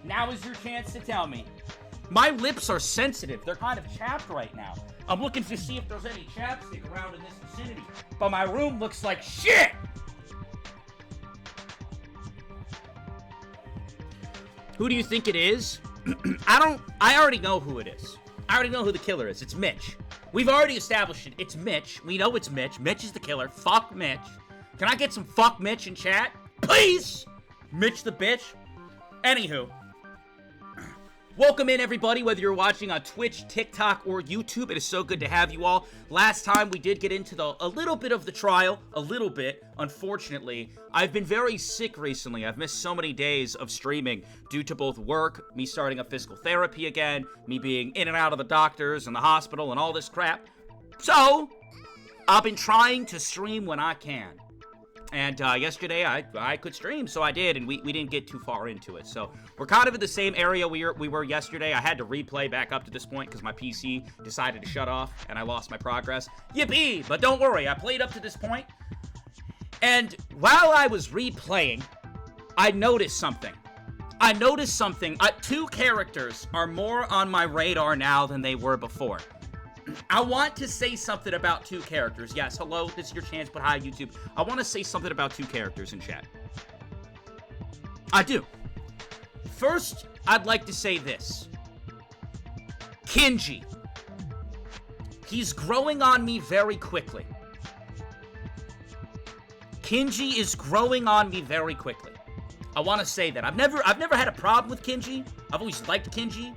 Now is your chance to tell me. My lips are sensitive. They're kind of chapped right now. I'm looking to see if there's any chapstick around in this vicinity. But my room looks like shit! Who do you think it is? I already know who it is. I already know who the killer is. It's Mitch. We've already established it. It's Mitch. We know it's Mitch. Mitch is the killer. Fuck Mitch. Can I get some fuck Mitch in chat? Please! Mitch the bitch. Anywho. Welcome in, everybody, whether you're watching on Twitch, TikTok, or YouTube. It is so good to have you all. Last time, we did get into a little bit of the trial. A little bit, unfortunately. I've been very sick recently. I've missed so many days of streaming due to both work, me starting up physical therapy again, me being in and out of the doctors and the hospital and all this crap. So, I've been trying to stream when I can. And yesterday, I could stream, so I did, and we didn't get too far into it. So, we're kind of in the same area we were yesterday. I had to replay back up to this point because my PC decided to shut off, and I lost my progress. Yippee! But don't worry, I played up to this point. And while I was replaying, I noticed something. Two characters are more on my radar now than they were before. I want to say something about two characters. Yes, hello, this is your chance, but hi, YouTube. I want to say something about two characters in chat. I do. First, I'd like to say this. Kinji. He's growing on me very quickly. Kinji is growing on me very quickly. I want to say that. I've never had a problem with Kinji. I've always liked Kinji.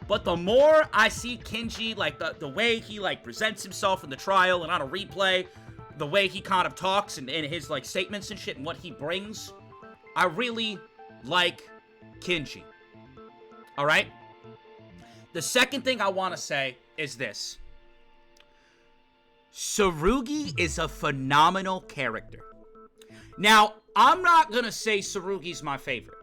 But the more I see Kinji, like, the way he, like, presents himself in the trial and on a replay, the way he kind of talks and his, like, statements and shit and what he brings, I really like Kinji. Alright? The second thing I want to say is this. Tsurugi is a phenomenal character. Now, I'm not gonna say Tsurugi's my favorite.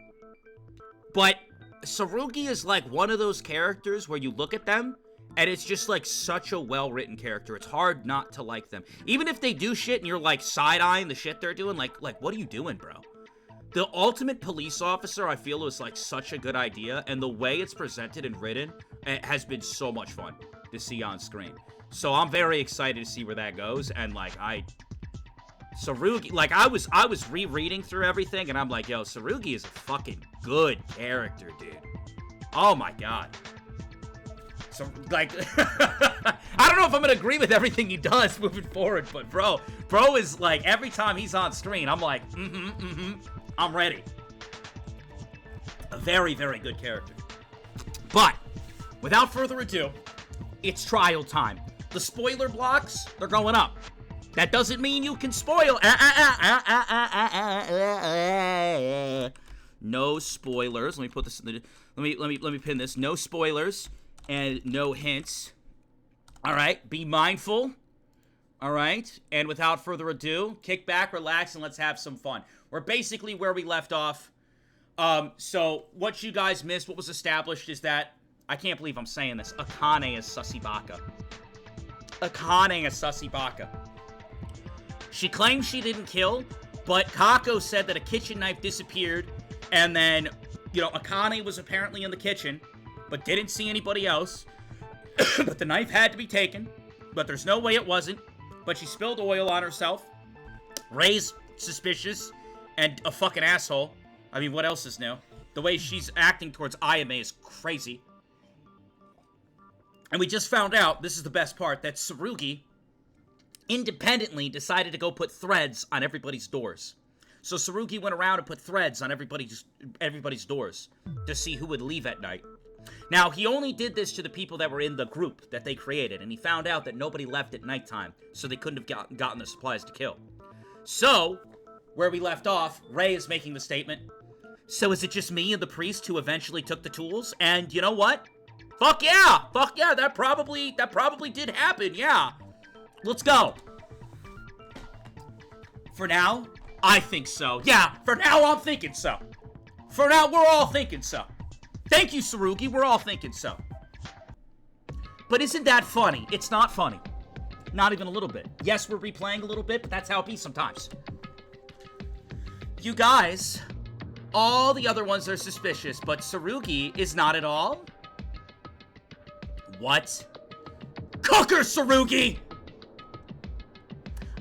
But Tsurugi is like one of those characters where you look at them and it's just like such a well-written character. It's hard not to like them. Even if they do shit and you're like side-eyeing the shit they're doing, like what are you doing, bro? The ultimate police officer, I feel, is like such a good idea, and the way it's presented and written, it has been so much fun to see on screen. So I'm very excited to see where that goes, and like Tsurugi, like, I was rereading through everything, and I'm like, yo, Tsurugi is a fucking good character, dude. Oh my god. So, like, I don't know if I'm gonna agree with everything he does moving forward, but bro is, like, every time he's on screen, I'm like, I'm ready. A very, very good character. But, without further ado, it's trial time. The spoiler blocks, they're going up. That doesn't mean you can spoil. No spoilers. Let me put this in the. Let me pin this. No spoilers and no hints. All right. Be mindful. All right. And without further ado, kick back, relax, and let's have some fun. We're basically where we left off. So what you guys missed, what was established, is that I can't believe I'm saying this. Akane is Susibaka. Akane is Susibaka. She claims she didn't kill, but Kako said that a kitchen knife disappeared, and then, you know, Akane was apparently in the kitchen, but didn't see anybody else, but the knife had to be taken, but there's no way it wasn't, but she spilled oil on herself. Ray's suspicious, and a fucking asshole. I mean, what else is new? The way she's acting towards Ayame is crazy. And we just found out, this is the best part, that Tsurugi independently decided to go put threads on everybody's doors. So Tsurugi went around and put threads on everybody's doors to see who would leave at night. Now, he only did this to the people that were in the group that they created, and he found out that nobody left at nighttime, so they couldn't have gotten the supplies to kill. So, where we left off, Ray is making the statement, so is it just me and the priest who eventually took the tools? And you know what? Fuck yeah, that probably did happen, yeah. Let's go. For now, I think so. Yeah, for now, I'm thinking so. For now, we're all thinking so. Thank you, Tsurugi, we're all thinking so. But isn't that funny? It's not funny. Not even a little bit. Yes, we're replaying a little bit, but that's how it be sometimes. You guys All the other ones are suspicious, but Tsurugi is not at all? What? Cooker, Tsurugi!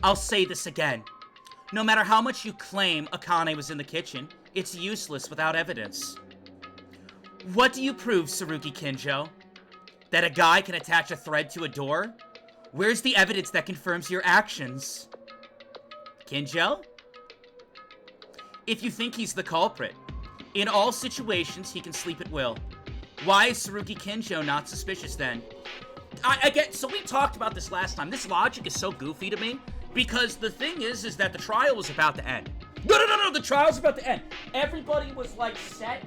I'll say this again. No matter how much you claim Akane was in the kitchen, it's useless without evidence. What do you prove, Tsurugi Kinjo? That a guy can attach a thread to a door? Where's the evidence that confirms your actions? Kinjo? If you think he's the culprit, in all situations he can sleep at will. Why is Tsurugi Kinjo not suspicious then? So we talked about this last time. This logic is so goofy to me, because the thing is that the trial was about to end. No, the trial's about to end. Everybody was like set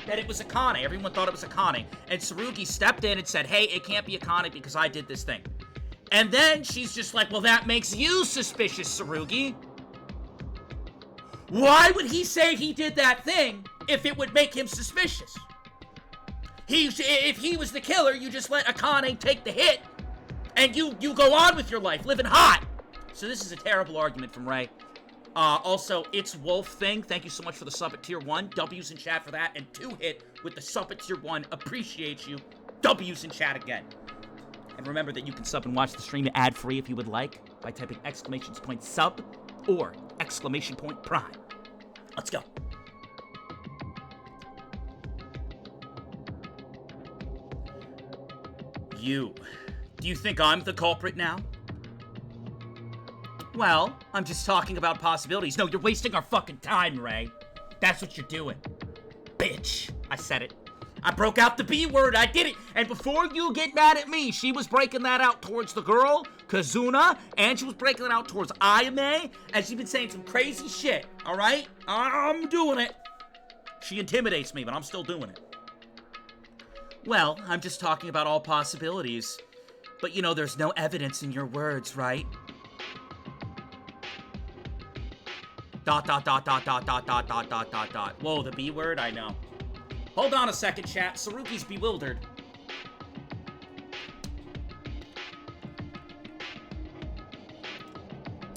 that it was Akane. Everyone thought it was Akane. And Tsurugi stepped in and said, hey, it can't be Akane because I did this thing. And then she's just like, well, that makes you suspicious, Tsurugi. Why would he say he did that thing if it would make him suspicious? If he was the killer, you just let Akane take the hit, and you go on with your life, living hot. So this is a terrible argument from Ray. Also, It's Wolf Thing, thank you so much for the sub at tier 1. W's in chat for that, and 2-hit with the sub at tier 1. Appreciate you. W's in chat again. And remember that you can sub and watch the stream ad-free if you would like by typing !sub or !prime. Let's go. Do you think I'm the culprit now? Well, I'm just talking about possibilities. No, you're wasting our fucking time, Ray. That's what you're doing. Bitch. I said it. I broke out the B word. I did it. And before you get mad at me, she was breaking that out towards the girl, Kazuna, and she was breaking it out towards Ayame, and she's been saying some crazy shit, all right? I'm doing it. She intimidates me, but I'm still doing it. Well, I'm just talking about all possibilities. But you know, there's no evidence in your words, right? ... Whoa, the B word? I know. Hold on a second, chat. Tsurugi's bewildered.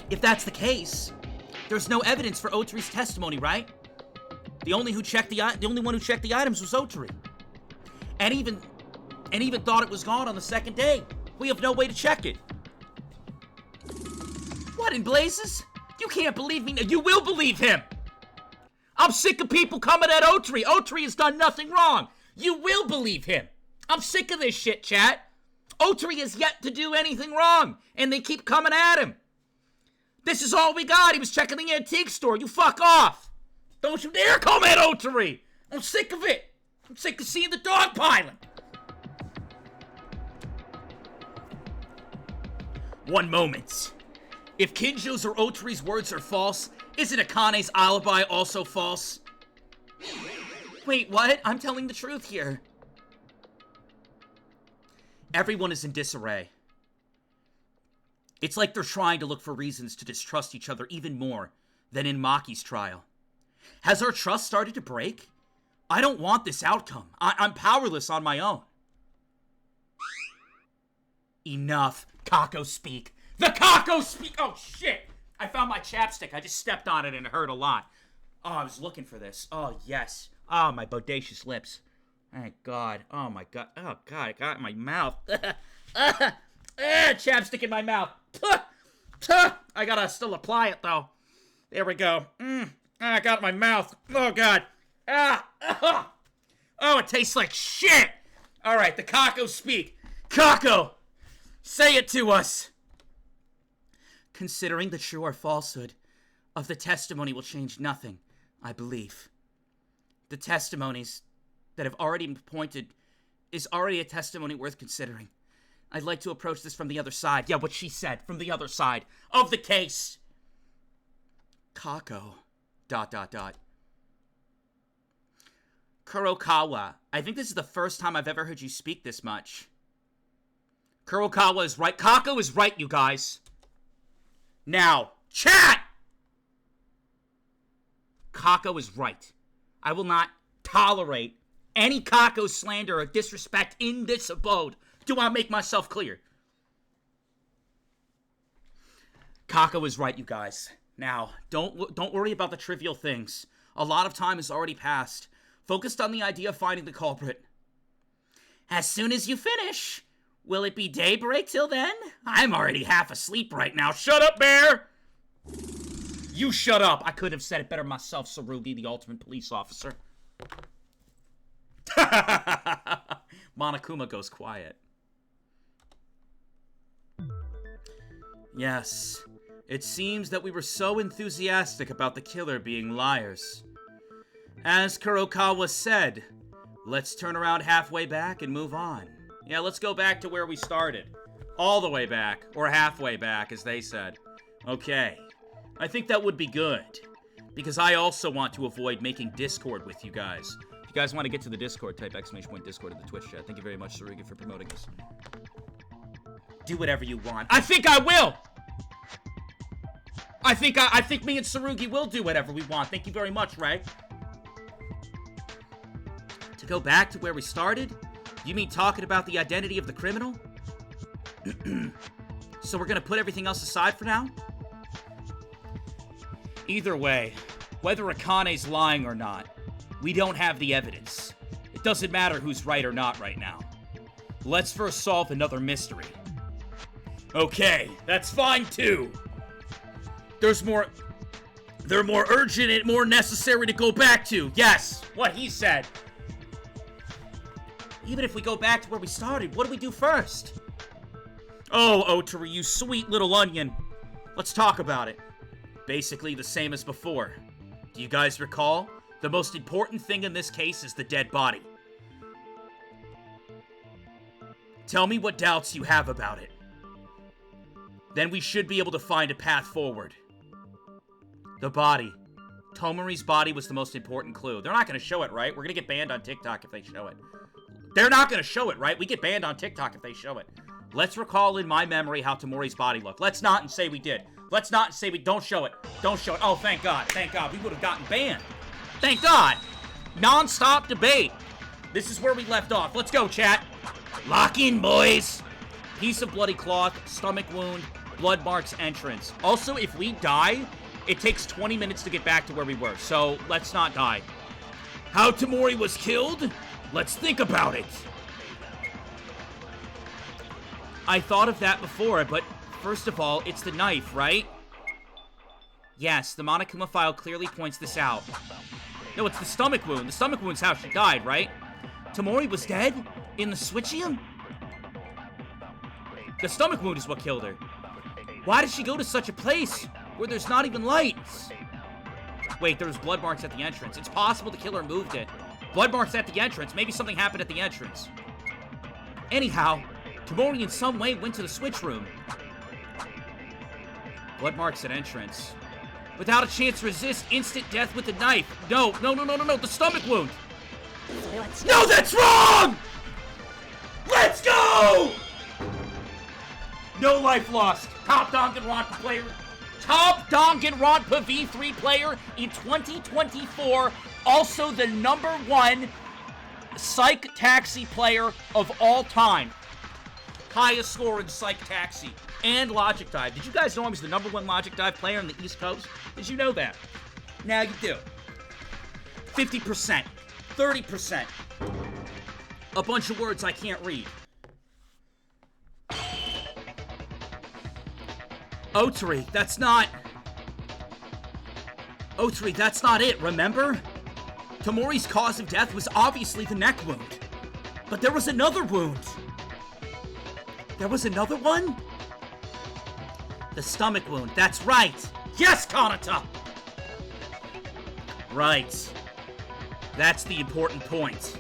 If that's the case, there's no evidence for Otori's testimony, right? The only one who checked the items was Otori. And even thought it was gone on the second day. We have no way to check it. What in blazes? You can't believe me. You will believe him. I'm sick of people coming at Otori. Otori has done nothing wrong. You will believe him. I'm sick of this shit, chat. Otori has yet to do anything wrong, and they keep coming at him. This is all we got. He was checking the antique store. You fuck off. Don't you dare come at Otori. I'm sick of it. I'm sick of seeing the dog piling. One moment. If Kinjo's or Otori's words are false, isn't Akane's alibi also false? Wait, what? I'm telling the truth here. Everyone is in disarray. It's like they're trying to look for reasons to distrust each other even more than in Maki's trial. Has our trust started to break? I don't want this outcome. I'm powerless on my own. Enough. Kako speak. The Kako speak! Oh, shit! I found my chapstick. I just stepped on it and it hurt a lot. Oh, I was looking for this. Oh, yes. Oh, my bodacious lips. Thank God. Oh, my God. Oh, God, I got it in my mouth. Chapstick in my mouth. I gotta still apply it, though. There we go. I got it in my mouth. Oh, God. Oh, it tastes like shit! All right, the Kako speak. Kako! Say it to us! Considering the true or falsehood of the testimony will change nothing, I believe. The testimonies that have already been pointed is already a testimony worth considering. I'd like to approach this from the other side. Yeah, what she said, from the other side of the case. Kako... ... Kurokawa, I think this is the first time I've ever heard you speak this much. Kurokawa is right. Kako is right, you guys. Now, chat! Kako is right. I will not tolerate any Kako slander or disrespect in this abode. Do I make myself clear? Kako is right, you guys. Now, don't worry about the trivial things. A lot of time has already passed. Focused on the idea of finding the culprit. As soon as you finish, will it be daybreak till then? I'm already half asleep right now. Shut up, Bear! You shut up. I could have said it better myself, Tsurugi, the ultimate police officer. Monokuma goes quiet. Yes, it seems that we were so enthusiastic about the killer being liars. As Kurokawa said, let's turn around halfway back and move on. Yeah, let's go back to where we started. All the way back, or halfway back, as they said. Okay, I think that would be good, because I also want to avoid making Discord with you guys. If you guys want to get to the Discord, type !Discord in the Twitch chat. Thank you very much, Tsurugi, for promoting this. Do whatever you want. I think I will! I think me and Tsurugi will do whatever we want. Thank you very much, Ray. To go back to where we started? You mean talking about the identity of the criminal? So we're gonna put everything else aside for now? Either way, whether Akane's lying or not, we don't have the evidence. It doesn't matter who's right or not right now. Let's first solve another mystery. Okay, that's fine too. They're more urgent and more necessary to go back to. Yes, what he said. Even if we go back to where we started, what do we do first? Oh, Otori, you sweet little onion. Let's talk about it. Basically the same as before. Do you guys recall? The most important thing in this case is the dead body. Tell me what doubts you have about it. Then we should be able to find a path forward. The body. Tomori's body was the most important clue. They're not going to show it, right? We're going to get banned on TikTok if they show it. They're not going to show it, right? We get banned on TikTok if they show it. Let's recall in my memory how Tomori's body looked. Let's not and say we did. Let's not say we don't show it. Don't show it. Oh, thank God. Thank God. We would have gotten banned. Thank God. Non-stop debate. This is where we left off. Let's go, chat. Lock in, boys. Piece of bloody cloth, stomach wound, blood marks, entrance. Also, if we die, it takes 20 minutes to get back to where we were. So, let's not die. How Tomori was killed? Let's think about it. I thought of that before, but first of all, it's the knife, right? Yes, the Monokuma file clearly points this out. No, it's the stomach wound. The stomach wound's how she died, right? Tomori was dead? In the Switchium? The stomach wound is what killed her. Why did she go to such a place where there's not even lights? Wait, there's blood marks at the entrance. It's possible the killer moved it. Blood marks at the entrance. Maybe something happened at the entrance. Anyhow, Tomori in some way went to the switch room. Blood marks at entrance. Without a chance to resist, instant death with the knife. No, the stomach wound. No, that's wrong! Let's go! No life lost. Top Danganronpa player. Top Danganronpa V3 player in 2024. Also the #1 Psych Taxi player of all time. Highest score in Psych Taxi. And Logic Dive. Did you guys know I was the #1 Logic Dive player on the East Coast? Did you know that? Now you do. 50%. 30%. A bunch of words I can't read. Otori, that's not it, remember? Tomori's cause of death was obviously the neck wound. But there was another wound. There was another one? The stomach wound, that's right. Yes, Kanata! Right. That's the important point.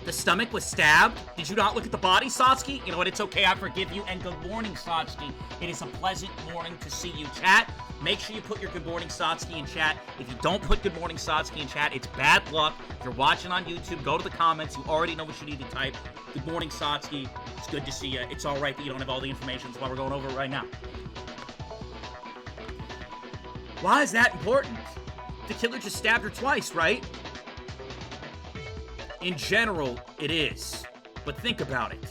The stomach was stabbed? Did you not look at the body, Satsuki? You know what, it's okay, I forgive you. And good morning, Satsuki. It is a pleasant morning to see you. Chat, make sure you put your good morning, Satsuki, in chat. If you don't put good morning, Satsuki, in chat, it's bad luck. If you're watching on YouTube, go to the comments. You already know what you need to type. Good morning, Satsuki. It's good to see you. It's all right that you don't have all the information. That's why we're going over it right now. Why is that important? The killer just stabbed her twice, right? In general, it is. But think about it.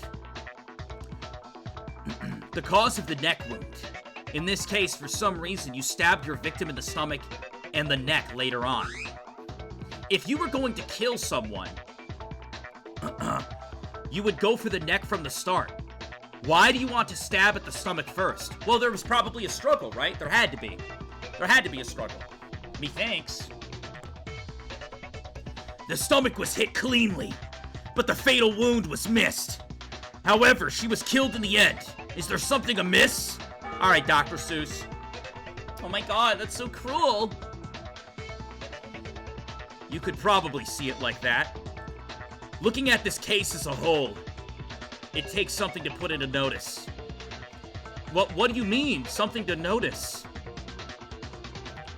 The cause of the neck wound. In this case, for some reason, you stabbed your victim in the stomach and the neck later on. If you were going to kill someone, you would go for the neck from the start. Why do you want to stab at the stomach first? Well, there was probably a struggle, right? There had to be. There had to be a struggle. Methinks. The stomach was hit cleanly, but the fatal wound was missed. However, she was killed in the end. Is there something amiss? All right, Dr. Seuss. Oh my god, that's so cruel. You could probably see it like that. Looking at this case as a whole, it takes something to put into notice. What do you mean, something to notice?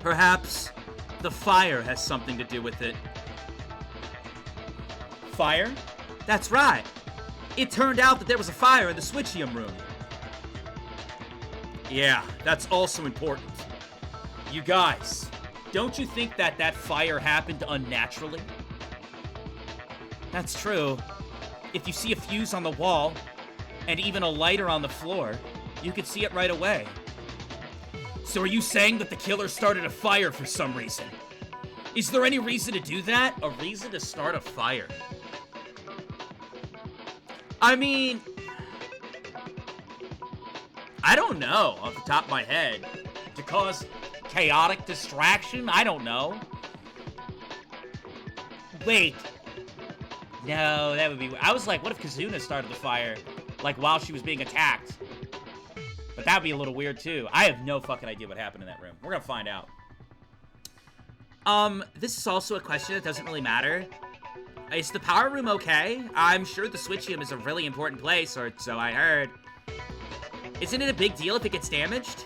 Perhaps the fire has something to do with it. Fire? That's right. It turned out that there was a fire in the switchium room. Yeah, that's also important. You guys, don't you think that that fire happened unnaturally? That's true. If you see a fuse on the wall, and even a lighter on the floor, you could see it right away. So are you saying that the killer started a fire for some reason? Is there any reason to do that? A reason to start a fire? I mean, I don't know off the top of my head. To cause chaotic distraction? I don't know. Wait. No, that would be... I was like, what if Kazuna started the fire, like, while she was being attacked? But that would be a little weird, too. I have no fucking idea what happened in that room. We're gonna find out. This is also a question that doesn't really matter. Is the power room okay? I'm sure the switchium is a really important place, or so I heard. Isn't it a big deal if it gets damaged?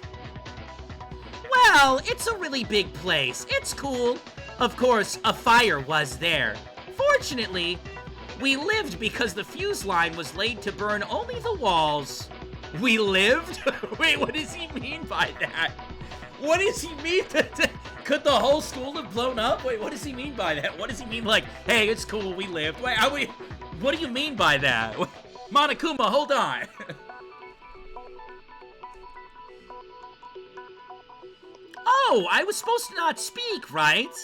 Well, it's a really big place. It's cool. Of course, a fire was there. Fortunately, we lived because the fuse line was laid to burn only the walls. We lived? Wait, what does he mean by that? What does he mean? Could the whole school have blown up? Wait, what does he mean by that? What does he mean like, hey, it's cool, we lived? Wait, what do you mean by that? Monokuma, hold on. Oh, I was supposed to not speak, right?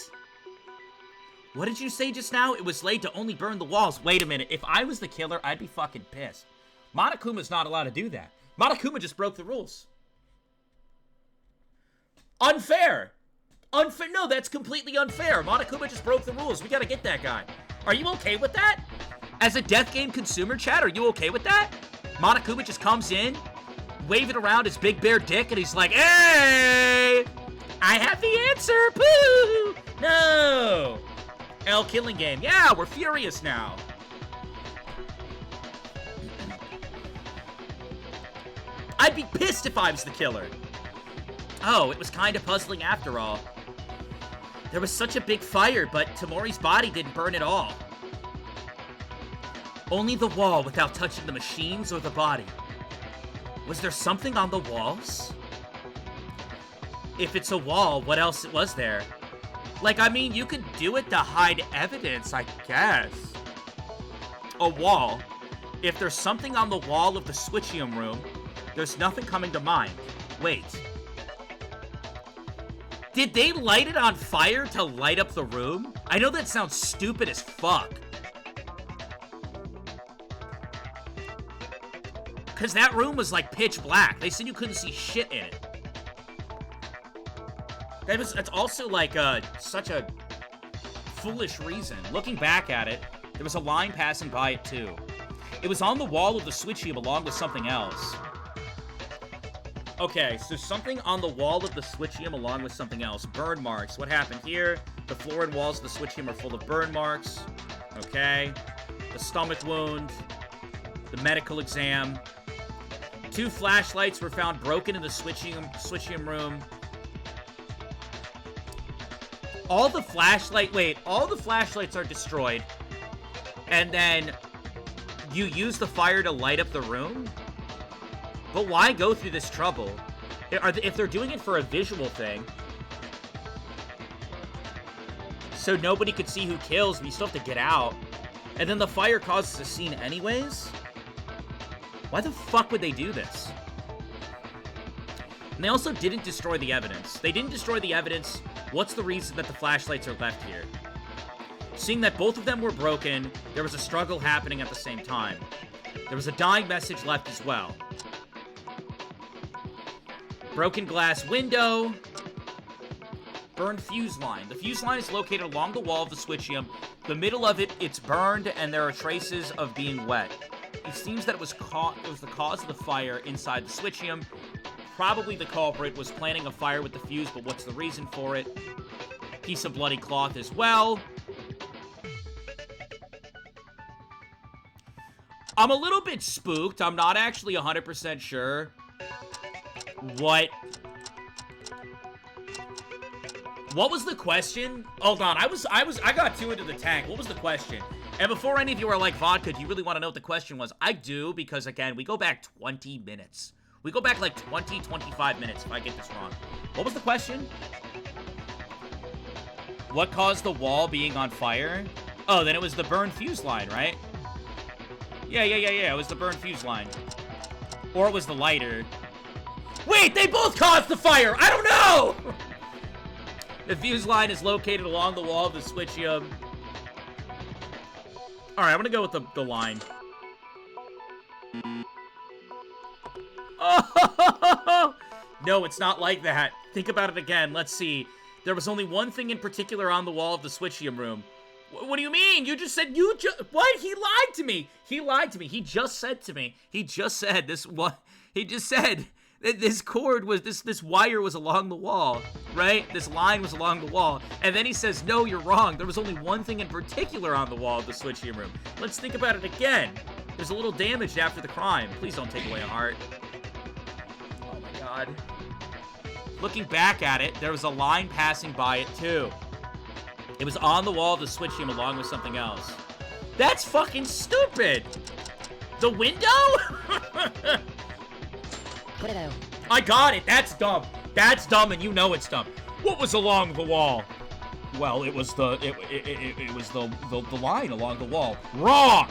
What did you say just now? It was laid to only burn the walls. Wait a minute. If I was the killer, I'd be fucking pissed. Monokuma's not allowed to do that. Monokuma just broke the rules. Unfair. Unfair. No, that's completely unfair. Monokuma just broke the rules. We gotta get that guy. Are you okay with that? As a Death Game consumer, chat, are you okay with that? Monokuma just comes in, waving around his big bear dick, and he's like, hey! I have the answer! Boo! No! L killing game. Yeah, we're furious now. I'd be pissed if I was the killer. Oh, it was kind of puzzling after all. There was such a big fire, but Tamori's body didn't burn at all. Only the wall without touching the machines or the body. Was there something on the walls? If it's a wall, what else was there? Like, I mean, you could do it to hide evidence, I guess. A wall. If there's something on the wall of the switchium room, there's nothing coming to mind. Wait. Did they light it on fire to light up the room? I know that sounds stupid as fuck. Because that room was like pitch black. They said you couldn't see shit in it. That's also like such a foolish reason. Looking back at it, there was a line passing by it too. It was on the wall of the switchium along with something else. Okay, so something on the wall of the switchium along with something else. Burn marks. What happened here? The floor and walls of the switchium are full of burn marks. Okay. The stomach wound. The medical exam. 2 flashlights were found broken in the switchium room. All the flashlights are destroyed. And then you use the fire to light up the room? But why go through this trouble? If they're doing it for a visual thing, so nobody could see who kills, but you still have to get out, and then the fire causes a scene anyways? Why the fuck would they do this? And they also didn't destroy the evidence. They didn't destroy the evidence. What's the reason that the flashlights are left here? Seeing that both of them were broken, there was a struggle happening at the same time. There was a dying message left as well. Broken glass window. Burned fuse line. The fuse line is located along the wall of the switchium. The middle of it, it's burned, and there are traces of being wet. It seems that it was the cause of the fire inside the switchium. Probably the culprit was planning a fire with the fuse, but what's the reason for it? Piece of bloody cloth as well. I'm a little bit spooked. I'm not actually 100% sure what was the question? Hold on, I got too into the tank. What was the question? And before any of you are like, Vodka, do you really want to know what the question was? I do, because again, we go back 20 minutes. We go back like 20, 25 minutes if I get this wrong. What was the question? What caused the wall being on fire? Oh, then it was the burned fuse line, right? Yeah, it was the burned fuse line. Or it was the lighter. Wait, they both caused the fire! I don't know! The fuse line is located along the wall of the switchium. Alright, I'm gonna go with the line. Oh! No, it's not like that. Think about it again. Let's see. There was only one thing in particular on the wall of the switchium room. What do you mean? You just said what? He lied to me. He lied to me. He just said to me. He just said this. What? He just said that this cord was this wire was along the wall, right? This line was along the wall, and then he says, "No, you're wrong. There was only one thing in particular on the wall of the switchium room." Let's think about it again. There's a little damaged after the crime. Please don't take away a heart. Oh my God. Looking back at it, there was a line passing by it too. It was on the wall of the switchium along with something else. That's fucking stupid! The window? I got it! That's dumb! That's dumb and you know it's dumb. What was along the wall? Well, it was the line along the wall. Wrong!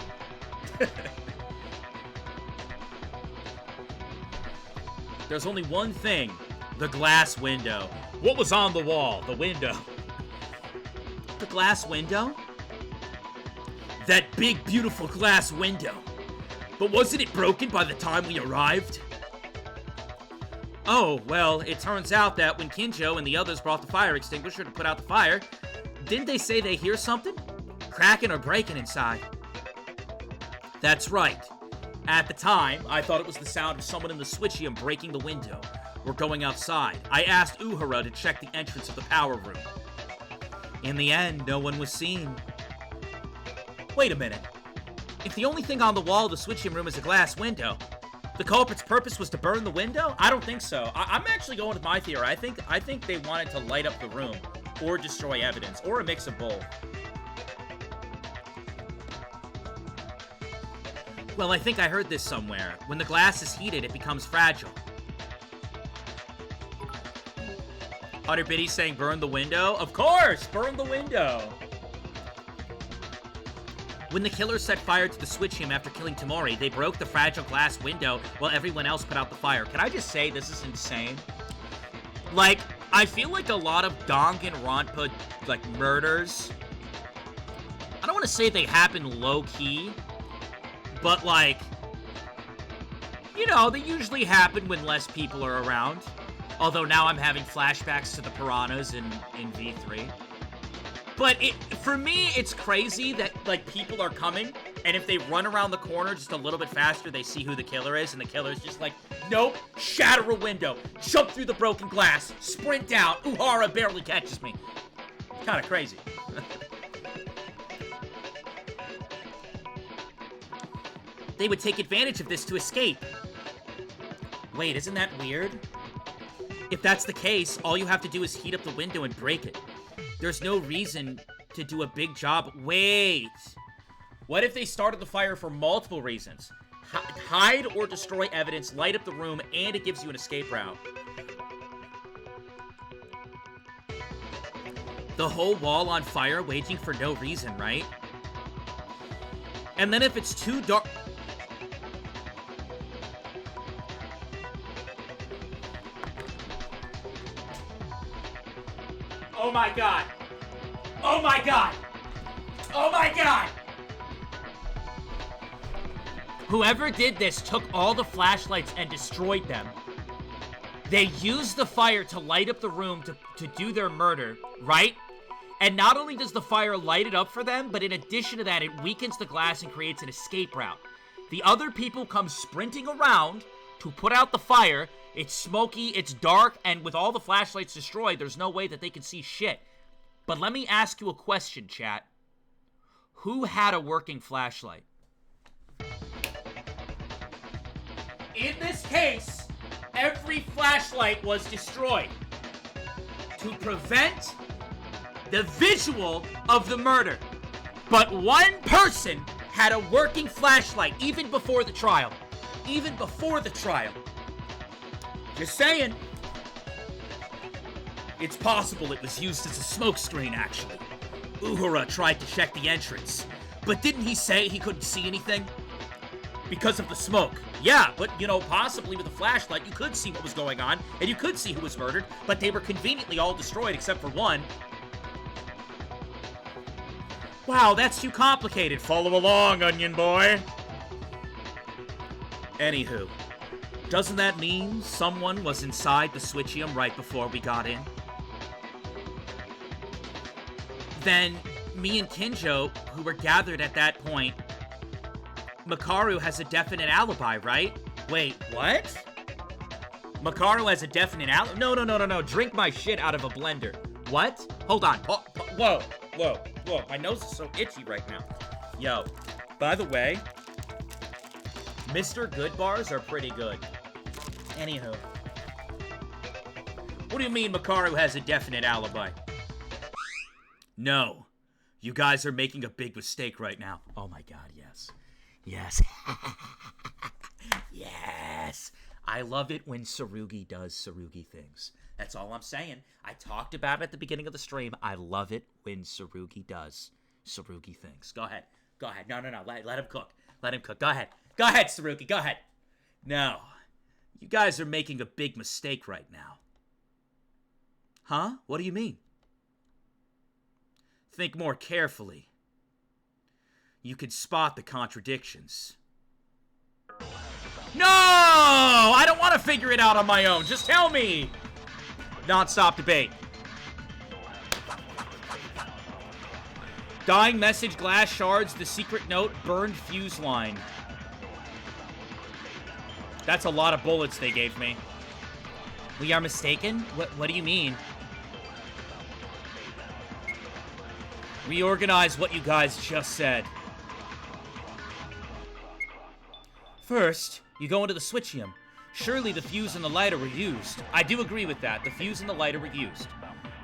There's only one thing. The glass window. What was on the wall? The window. The glass window? That big, beautiful glass window. But wasn't it broken by the time we arrived? Oh, well, it turns out that when Kinjo and the others brought the fire extinguisher to put out the fire, didn't they say they hear something? Cracking or breaking inside. That's right. At the time, I thought it was the sound of someone in the switchium breaking the window. We're going outside. I asked Uhura to check the entrance of the power room. In the end, no one was seen. Wait a minute. If the only thing on the wall of the switching room is a glass window, the culprit's purpose was to burn the window? I don't think so. I'm actually going with my theory. I think they wanted to light up the room, or destroy evidence, or a mix of both. Well, I think I heard this somewhere. When the glass is heated, it becomes fragile. Hunter Biddy saying burn the window? Of course! Burn the window! When the killers set fire to the switchium after killing Tamori, they broke the fragile glass window while everyone else put out the fire. Can I just say, this is insane? Like, I feel like a lot of Danganronpa, like, murders, I don't want to say they happen low-key, but, like, you know, they usually happen when less people are around. Although now I'm having flashbacks to the piranhas in V3. But for me, it's crazy that, like, people are coming, and if they run around the corner just a little bit faster, they see who the killer is, and the killer's just like, nope, shatter a window, jump through the broken glass, sprint down, Uhura barely catches me. Kind of crazy. They would take advantage of this to escape. Wait, isn't that weird? If that's the case, all you have to do is heat up the window and break it. There's no reason to do a big job. Wait. What if they started the fire for multiple reasons? Hide or destroy evidence, light up the room, and it gives you an escape route. The whole wall on fire waging for no reason, right? And then if it's too dark... Oh my god. Oh my god. Oh my god. Whoever did this took all the flashlights and destroyed them. They used the fire to light up the room to do their murder, right? And not only does the fire light it up for them, but in addition to that, it weakens the glass and creates an escape route. The other people come sprinting around to put out the fire. It's smoky, it's dark, and with all the flashlights destroyed, there's no way that they can see shit. But let me ask you a question, chat. Who had a working flashlight? In this case, every flashlight was destroyed to prevent the visual of the murder. But one person had a working flashlight even before the trial. Even before the trial. Just saying. It's possible it was used as a smokescreen, actually. Uhura tried to check the entrance. But didn't he say he couldn't see anything? Because of the smoke. Yeah, but, you know, possibly with a flashlight, you could see what was going on, and you could see who was murdered, but they were conveniently all destroyed except for one. Wow, that's too complicated. Follow along, Onion Boy. Anywho, doesn't that mean someone was inside the Switchium right before we got in? Then, me and Kinjo, who were gathered at that point, Makaru has a definite alibi, right? Wait, what? Makaru has a definite alibi? No. Drink my shit out of a blender. What? Hold on. Whoa. My nose is so itchy right now. Yo, by the way, Mr. Good bars are pretty good. Anywho. What do you mean Makaru has a definite alibi? No. You guys are making a big mistake right now. Oh my god, yes. Yes. Yes. I love it when Tsurugi does Tsurugi things. That's all I'm saying. I talked about it at the beginning of the stream. I love it when Tsurugi does Tsurugi things. Go ahead. No. Let him cook. Go ahead, Tsurugi. Go ahead. No. You guys are making a big mistake right now. Huh? What do you mean? Think more carefully. You can spot the contradictions. No! I don't want to figure it out on my own. Just tell me. Non-stop debate. Dying message, glass shards, the secret note, burned fuse line. That's a lot of bullets they gave me. We are mistaken? What do you mean? Reorganize what you guys just said. First, you go into the Switchium. Surely the fuse and the lighter were used. I do agree with that. The fuse and the lighter were used.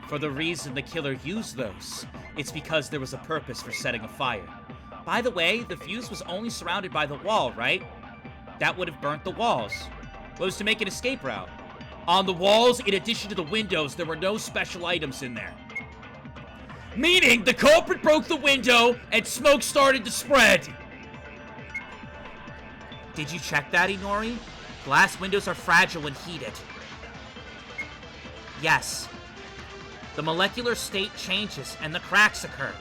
For the reason the killer used those, it's because there was a purpose for setting a fire. By the way, the fuse was only surrounded by the wall, right? That would have burnt the walls. What was to make an escape route? On the walls, in addition to the windows, there were no special items in there. Meaning, the culprit broke the window and smoke started to spread. Did you check that, Inori? Glass windows are fragile when heated. Yes. The molecular state changes and the cracks occur.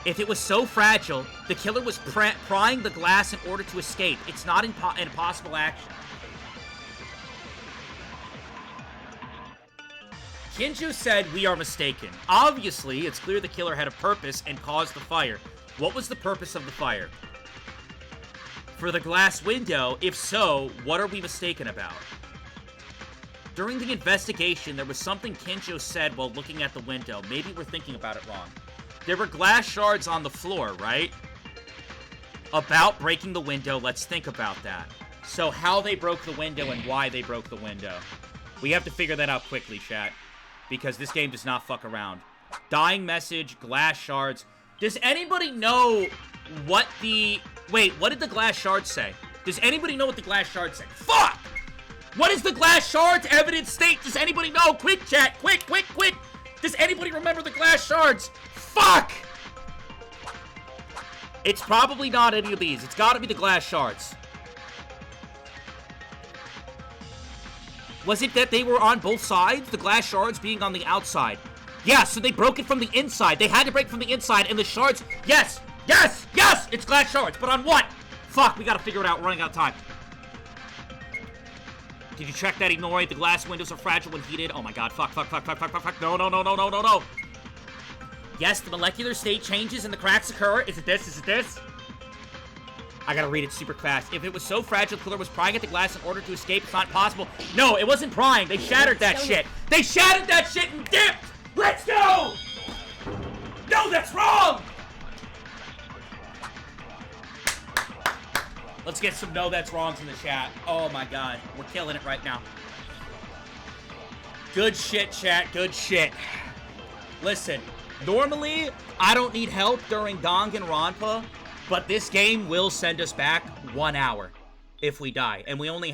If it was so fragile, the killer was prying the glass in order to escape. It's not an impossible action. Kinju said we are mistaken. Obviously, it's clear the killer had a purpose and caused the fire. What was the purpose of the fire? For the glass window, if so, what are we mistaken about? During the investigation, there was something Kinjo said while looking at the window. Maybe we're thinking about it wrong. There were glass shards on the floor, right? About breaking the window, let's think about that. So how they broke the window and why they broke the window. We have to figure that out quickly, chat. Because this game does not fuck around. Dying message, glass shards. Does anybody know what the... Wait, what did the glass shards say? Does anybody know what the glass shards say? Fuck! What is the glass shards evidence state? Does anybody know? Quick, chat. Quick. Does anybody remember the glass shards? Fuck! It's probably not any of these. It's gotta be the glass shards. Was it that they were on both sides? The glass shards being on the outside. Yeah, so they broke it from the inside. They had to break from the inside, and the shards... Yes! Yes! Yes! It's glass shards, but on what? Fuck, we gotta figure it out. We're running out of time. Did you check that, Inori? The glass windows are fragile when heated. Oh my god, fuck. No. Yes, the molecular state changes and the cracks occur. Is it this? I gotta read it super fast. If it was so fragile, the killer was prying at the glass in order to escape. It's not possible. No, it wasn't prying. They shattered that shit. They shattered that shit and dipped! Let's go! No, that's wrong! Let's get some no that's wrongs in the chat. Oh my god. We're killing it right now. Good shit, chat. Good shit. Listen, normally, I don't need help during Danganronpa, but this game will send us back 1 hour if we die. And we're only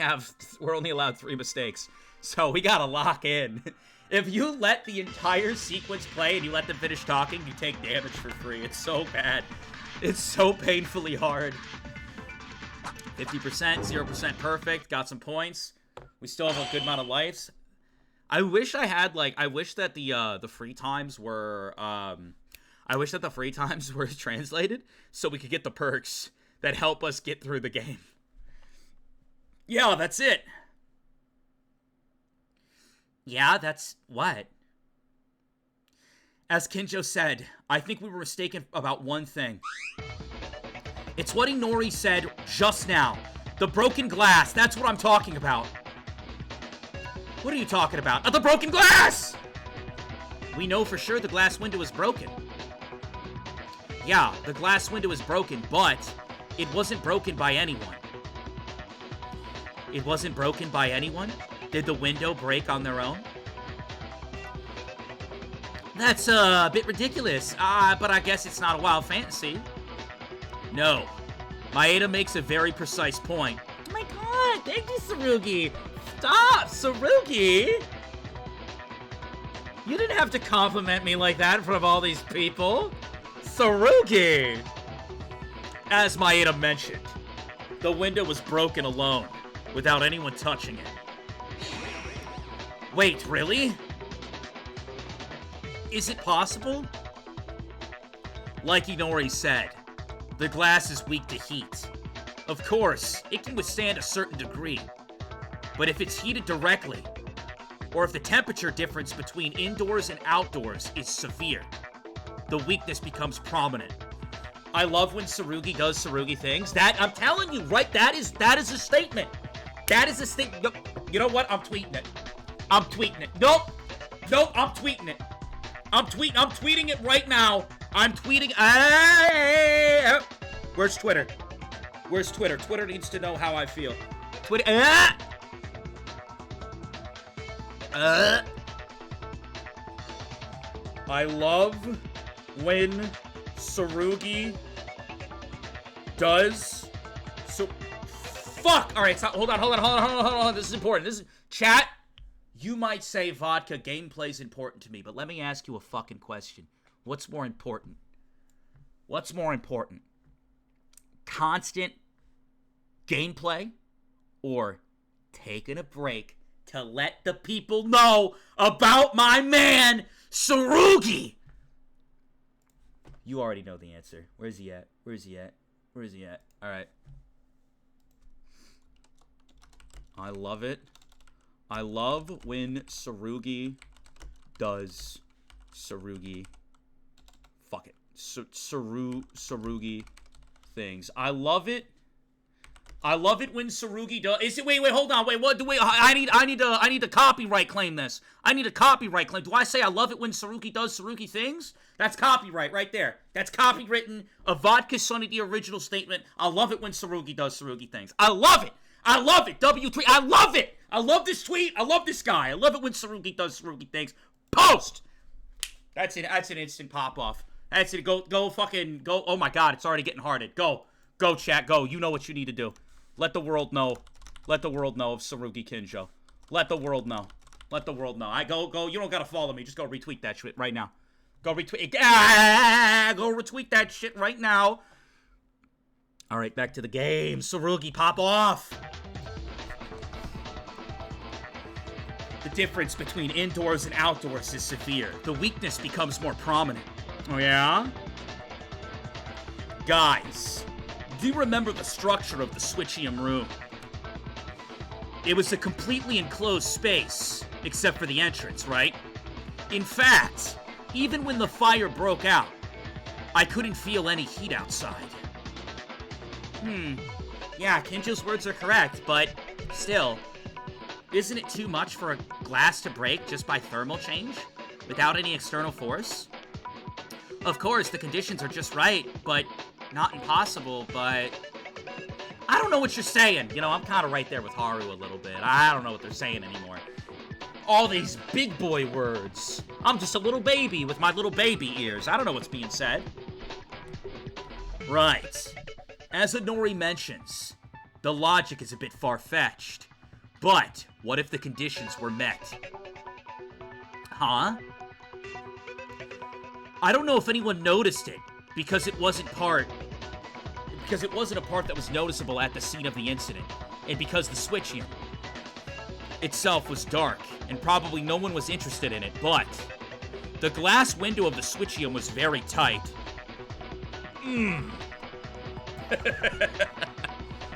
allowed 3 mistakes. So we gotta lock in. If you let the entire sequence play and you let them finish talking, you take damage for free. It's so bad. It's so painfully hard. 50%, 0% perfect. Got some points. We still have a good amount of lives. I wish I had, like, I wish that the free times were, translated so we could get the perks that help us get through the game. Yeah, that's it. Yeah, that's what? As Kinjo said, I think we were mistaken about one thing. It's what Inori said just now. The broken glass, that's what I'm talking about. What are you talking about? The broken glass! We know for sure the glass window is broken. Yeah, the glass window is broken, but it wasn't broken by anyone. It wasn't broken by anyone? Did the window break on their own? That's a bit ridiculous, but I guess it's not a wild fantasy. No. Maeda makes a very precise point. Oh my god, thank you, Tsurugi. Stop, Tsurugi! You didn't have to compliment me like that in front of all these people. Tsurugi! As Maeda mentioned, the window was broken alone, without anyone touching it. Wait, really? Is it possible? Like Inori said, the glass is weak to heat. Of course, it can withstand a certain degree. But if it's heated directly, or if the temperature difference between indoors and outdoors is severe, the weakness becomes prominent. I love when Tsurugi does Tsurugi things. That, I'm telling you, right, that is a statement. That is a statement. You know what? I'm tweeting it. I'm tweeting it. Nope, I'm tweeting it. I'm tweeting it right now. I'm tweeting. Where's Twitter? Where's Twitter? Twitter needs to know how I feel. Twitter. I love when Tsurugi does so. Fuck. All right, stop. Hold on. This is important. This is chat. You might say vodka gameplay's important to me, but let me ask you a fucking question. What's more important? What's more important? Constant gameplay or taking a break to let the people know about my man, Tsurugi? You already know the answer. Where's he at? All right. I love it. I love when Tsurugi does Tsurugi. Fuck it. Tsurugi things. I love it. I love it when Tsurugi does. Is it? Wait. Hold on. Wait. What do we? I need to copyright claim this. I need a copyright claim. Do I say I love it when Tsurugi does Tsurugi things? That's copyright right there. That's copywritten. A VodkaSunnyD original statement. I love it when Tsurugi does Tsurugi things. I love it. W3. I love it. I love this tweet. I love this guy. I love it when Tsurugi does Tsurugi things. Post. That's it. That's an instant pop off. That's it. Go fucking go. Oh my god, it's already getting hearted. Go chat. Go. You know what you need to do. Let the world know. Let the world know of Tsurugi Kinjo. Let the world know. I go. You don't gotta follow me. Just go retweet that shit right now. Go retweet. Go retweet that shit right now. All right, back to the game. Tsurugi, pop off. The difference between indoors and outdoors is severe. The weakness becomes more prominent. Oh yeah? Guys, do you remember the structure of the Switchium room? It was a completely enclosed space, except for the entrance, right? In fact, even when the fire broke out, I couldn't feel any heat outside. Yeah, Kinjo's words are correct, but still, isn't it too much for a glass to break just by thermal change, without any external force? Of course, the conditions are just right, but not impossible, but... I don't know what you're saying. You know, I'm kind of right there with Haru a little bit. I don't know what they're saying anymore. All these big boy words. I'm just a little baby with my little baby ears. I don't know what's being said. Right. As Inori mentions, the logic is a bit far-fetched. But what if the conditions were met? Huh? I don't know if anyone noticed it, because it wasn't a part that was noticeable at the scene of the incident, and because the Switchium itself was dark, and probably no one was interested in it, but the glass window of the Switchium was very tight.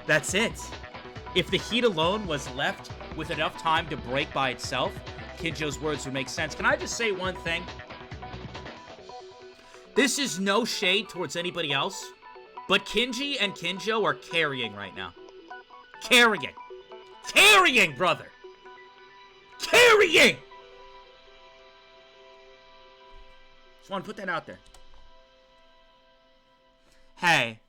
That's it. If the heat alone was left with enough time to break by itself, Kinjo's words would make sense. Can I just say one thing? This is no shade towards anybody else, but Kinji and Kinjo are carrying right now. Carrying. Carrying, brother! Carrying! Just want to put that out there. Hey,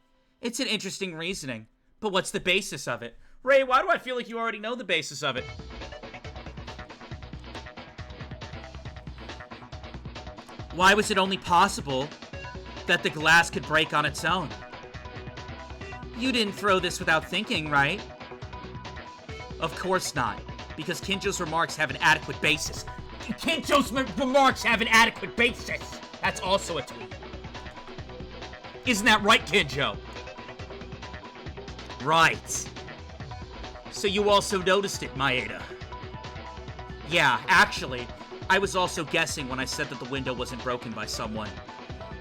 it's an interesting reasoning, but what's the basis of it? Ray, why do I feel like you already know the basis of it? Why was it only possible that the glass could break on its own? You didn't throw this without thinking, right? Of course not, because Kinjo's remarks have an adequate basis. Kinjo's remarks have an adequate basis! That's also a tweet. Isn't that right, Kinjo? Right. So you also noticed it, Maeda. Yeah, actually, I was also guessing when I said that the window wasn't broken by someone.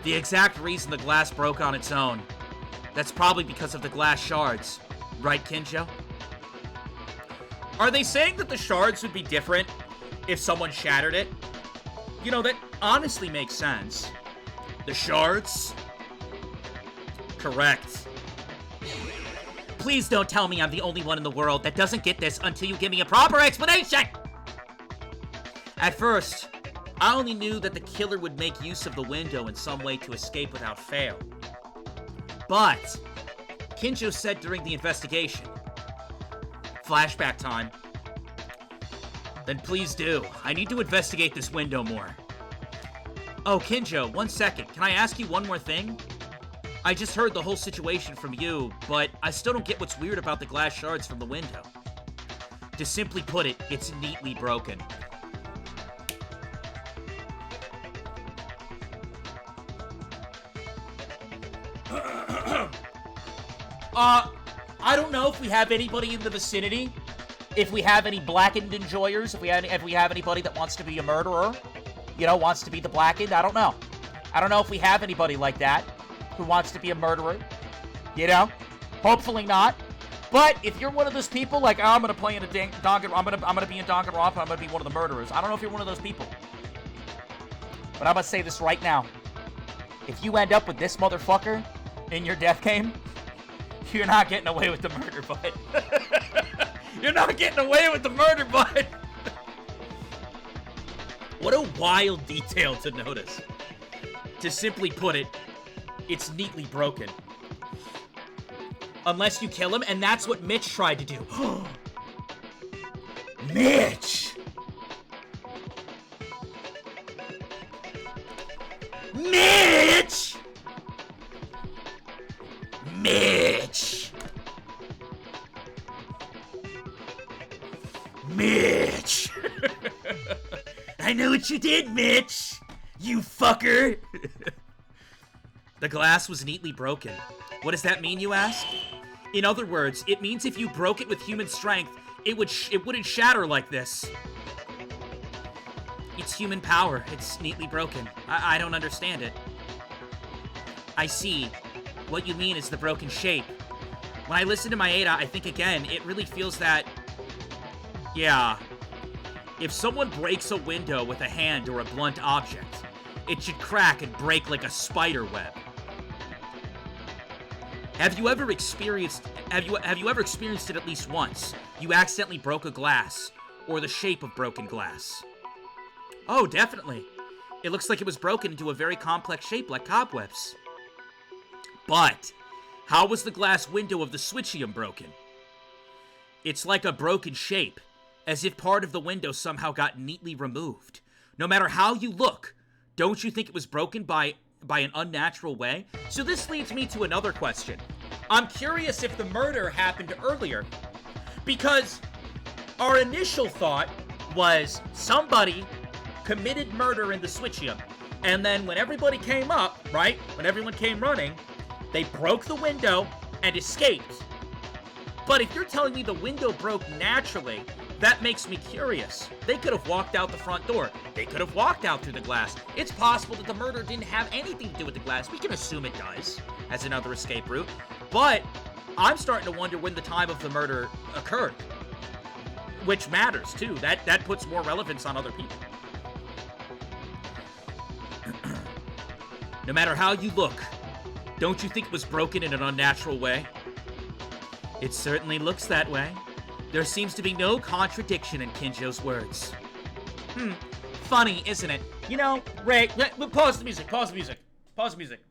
The exact reason the glass broke on its own. That's probably because of the glass shards. Right, Kinjo? Are they saying that the shards would be different if someone shattered it? You know, that honestly makes sense. The shards? Correct. Please don't tell me I'm the only one in the world that doesn't get this until you give me a proper explanation! At first, I only knew that the killer would make use of the window in some way to escape without fail. But Kinjo said during the investigation, flashback time, then please do. I need to investigate this window more. Oh, Kinjo, 1 second. Can I ask you one more thing? I just heard the whole situation from you, but I still don't get what's weird about the glass shards from the window. To simply put it, it's neatly broken. I don't know if we have anybody in the vicinity. If we have any blackened enjoyers, if we have anybody that wants to be a murderer, you know, wants to be the blackened, I don't know. I don't know if we have anybody like that who wants to be a murderer, you know? Hopefully not. But if you're one of those people, like, oh, I'm gonna play in a Danganronpa, I'm gonna be in Danganronpa, I'm gonna be one of the murderers. I don't know if you're one of those people. But I'm gonna say this right now. If you end up with this motherfucker in your death game, you're not getting away with the murder, bud. You're not getting away with the murder, bud. What a wild detail to notice. To simply put it, it's neatly broken. Unless you kill him, and that's what Mitch tried to do. Mitch! Mitch! Mitch! Mitch! I know what you did, Mitch! You fucker! The glass was neatly broken. What does that mean, you ask? In other words, it means if you broke it with human strength, it wouldn't shatter like this. it's human power. It's neatly broken. I don't understand it. I see. What you mean is the broken shape. When I listen to Maeda, I think again, it really feels that... Yeah. If someone breaks a window with a hand or a blunt object, it should crack and break like a spider web. Have you ever experienced it at least once? You accidentally broke a glass, or the shape of broken glass. Oh, definitely. It looks like it was broken into a very complex shape like cobwebs. But how was the glass window of the Switchium broken? It's like a broken shape, as if part of the window somehow got neatly removed. No matter how you look, don't you think it was broken by an unnatural way? So this leads me to another question. I'm curious if the murder happened earlier, because our initial thought was somebody committed murder in the Switchium, and then when everybody came up, right, when everyone came running, they broke the window and escaped. But if you're telling me the window broke naturally, that makes me curious. They could have walked out the front door. They could have walked out through the glass. It's possible that the murder didn't have anything to do with the glass. We can assume it does, as another escape route. But I'm starting to wonder when the time of the murder occurred. Which matters, too. That puts more relevance on other people. No matter how you look, don't you think it was broken in an unnatural way? It certainly looks that way. There seems to be no contradiction in Kinjo's words. Funny, isn't it? You know, Ray, pause the music, pause the music, pause the music.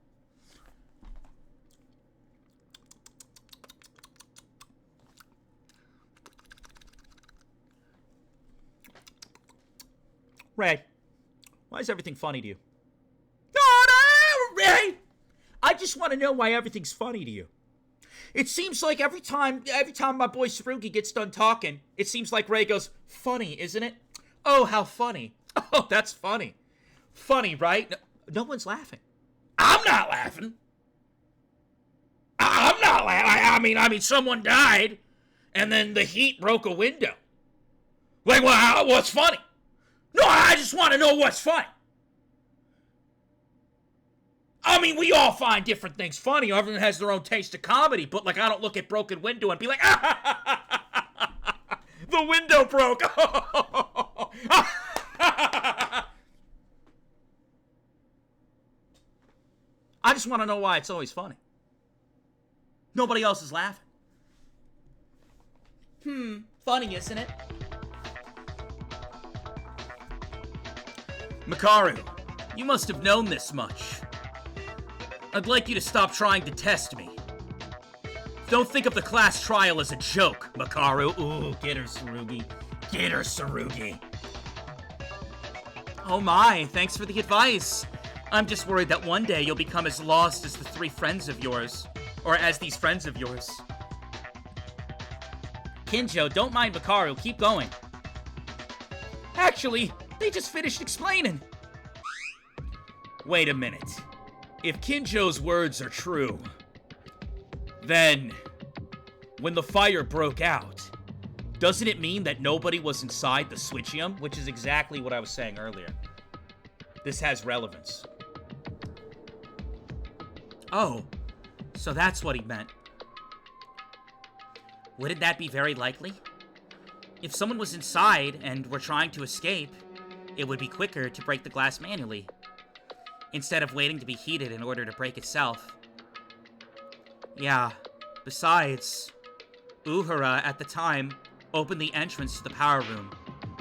Ray, why is everything funny to you? No, Ray! I just want to know why everything's funny to you. It seems like every time my boy Sarugi gets done talking, it seems like Ray goes, funny, isn't it? Oh, how funny. Oh, that's funny. Funny, right? No one's laughing. I'm not laughing. I'm not laughing. I mean, someone died, and then the heat broke a window. Like, well, what's funny? No, I just want to know what's funny. I mean, we all find different things funny. Everyone has their own taste of comedy, but, like, I don't look at broken window and be like, the window broke. I just want to know why it's always funny. Nobody else is laughing. Funny, isn't it? Makaru, you must have known this much. I'd like you to stop trying to test me. Don't think of the class trial as a joke, Makaru. Ooh, get her, Sarugi. Get her, Sarugi. Oh my, thanks for the advice. I'm just worried that one day you'll become as lost as the three friends of yours. Or as these friends of yours. Kinjo, don't mind Makaru, keep going. Actually, they just finished explaining. Wait a minute. If Kinjo's words are true, then when the fire broke out, doesn't it mean that nobody was inside the Switchium? Which is exactly what I was saying earlier. This has relevance. Oh, so that's what he meant. Wouldn't that be very likely? If someone was inside and were trying to escape, it would be quicker to break the glass manually, instead of waiting to be heated in order to break itself. Yeah, besides, Uhura, at the time, opened the entrance to the power room,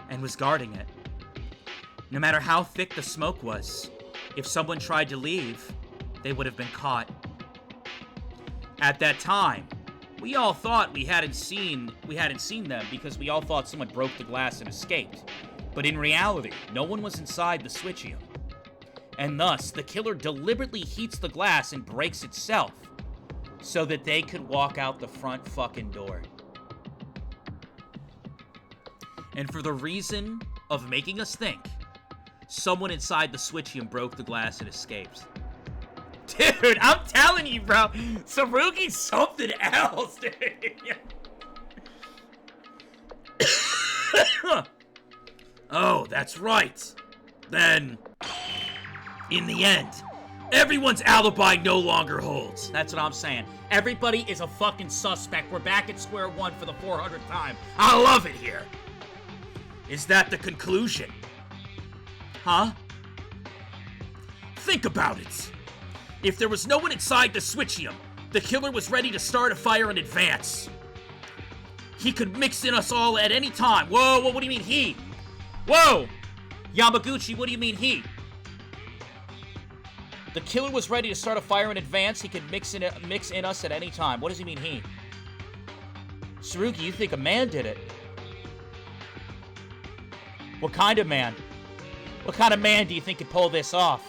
and was guarding it. No matter how thick the smoke was, if someone tried to leave, they would have been caught. At that time, we all thought we hadn't seen them because we all thought someone broke the glass and escaped. But in reality, no one was inside the Switchium. And thus, the killer deliberately heats the glass and breaks itself, so that they could walk out the front fucking door. And for the reason of making us think, someone inside the Switchium broke the glass and escaped. Dude, I'm telling you, bro, Sarugi's something else, dude. Oh, that's right. then, in the end, everyone's alibi no longer holds. That's what I'm saying. Everybody is a fucking suspect. We're back at square one for the 400th time. I love it here. Is that the conclusion? Huh? Think about it. If there was no one inside the switchium, the killer was ready to start a fire in advance. He could mix in us all at any time. Whoa, what do you mean he? Whoa! Yamaguchi, what do you mean he? The killer was ready to start a fire in advance. He could mix in us at any time. What does he mean he? Tsurugi, you think a man did it? What kind of man? What kind of man do you think could pull this off?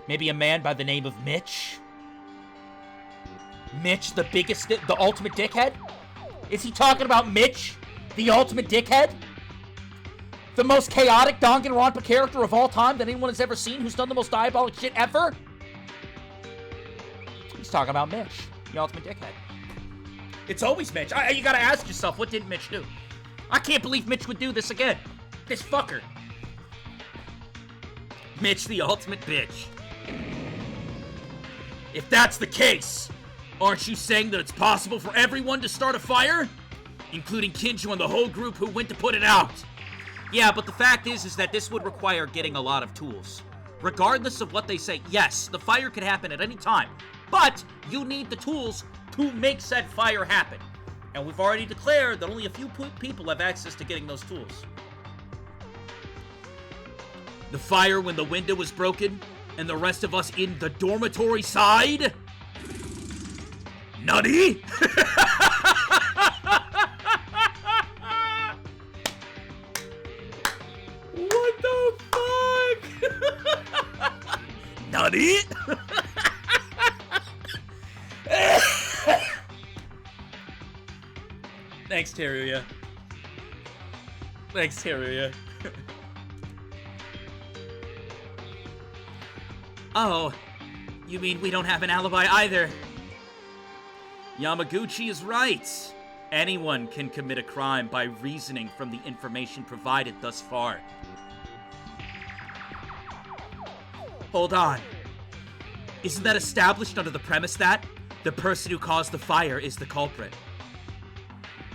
Maybe a man by the name of Mitch? Mitch, the biggest, the ultimate dickhead? Is he talking about Mitch, the ultimate dickhead? The most chaotic Danganronpa character of all time that anyone has ever seen, who's done the most diabolic shit ever? He's talking about Mitch, the ultimate dickhead. It's always Mitch. You gotta ask yourself, what did Mitch do? I can't believe Mitch would do this again. This fucker. Mitch, the ultimate bitch. If that's the case, aren't you saying that it's possible for everyone to start a fire? Including Kinjo and the whole group who went to put it out. Yeah, but the fact is that this would require getting a lot of tools. Regardless of what they say, yes, the fire could happen at any time, but you need the tools to make said fire happen. And we've already declared that only a few people have access to getting those tools. The fire when the window was broken, and the rest of us in the dormitory side? Nutty? What the fuck? Nutty? Thanks, Teruya. Thanks, Teruya. Oh, you mean we don't have an alibi either? Yamaguchi is right. Anyone can commit a crime by reasoning from the information provided thus far. Hold on. Isn't that established under the premise that the person who caused the fire is the culprit?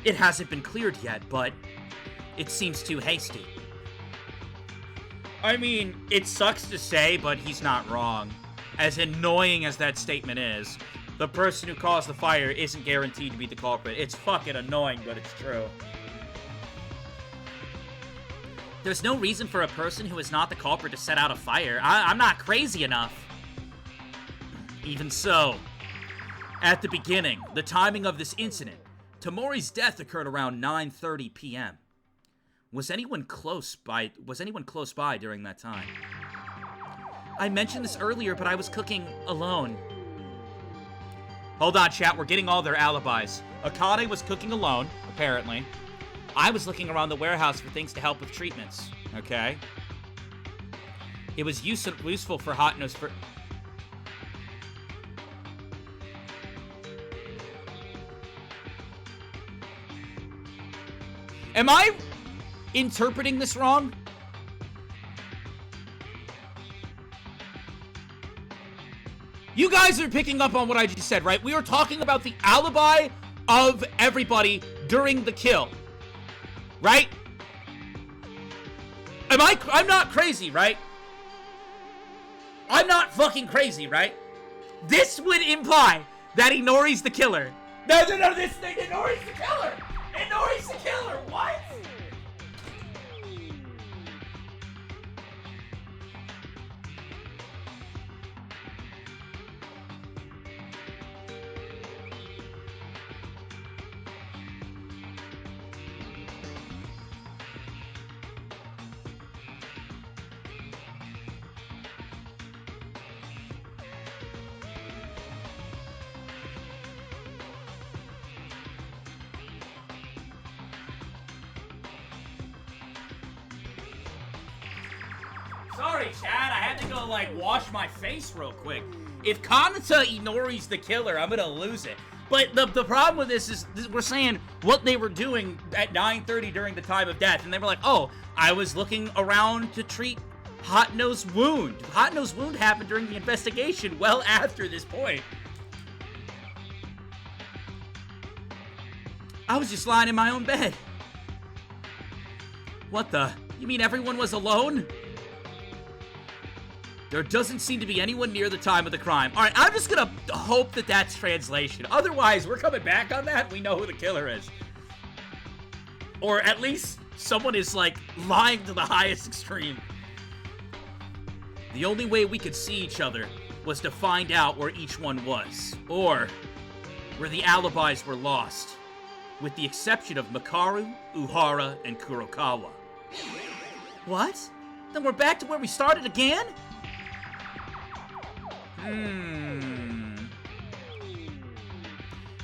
It hasn't been cleared yet, but it seems too hasty. I mean, it sucks to say, but he's not wrong. As annoying as that statement is, the person who caused the fire isn't guaranteed to be the culprit. It's fucking annoying, but it's true. There's no reason for a person who is not the culprit to set out a fire. I'm not crazy enough. Even so, at the beginning, the timing of this incident, Tamori's death occurred around 9:30 p.m. Was anyone close by during that time? I mentioned this earlier, but I was cooking alone. Hold on, chat. We're getting all their alibis. Akane was cooking alone, apparently. I was looking around the warehouse for things to help with treatments. Okay. It was useful for hot nose for... Am I interpreting this wrong? You guys are picking up on what I just said, right? We are talking about the alibi of everybody during the kill. Right? I'm not crazy, right? I'm not fucking crazy, right? This would imply that Inori's the killer. No, this thing, Inori's the killer! Inori's the killer, what? Sorry, Chad, I had to go, wash my face real quick. If Kanata Inori's the killer, I'm gonna lose it. But the problem with this is we're saying what they were doing at 9:30 during the time of death, and they were like, oh, I was looking around to treat Hot-Nose Wound. Hot-Nose Wound happened during the investigation well after this point. I was just lying in my own bed. What the? You mean everyone was alone? There doesn't seem to be anyone near the time of the crime. All right, I'm just gonna hope that that's translation. Otherwise, we're coming back on that. We know who the killer is. Or at least someone is, like, lying to the highest extreme. The only way we could see each other was to find out where each one was. Or where the alibis were lost. With the exception of Makaru, Uhara, and Kurokawa. What? Then we're back to where we started again?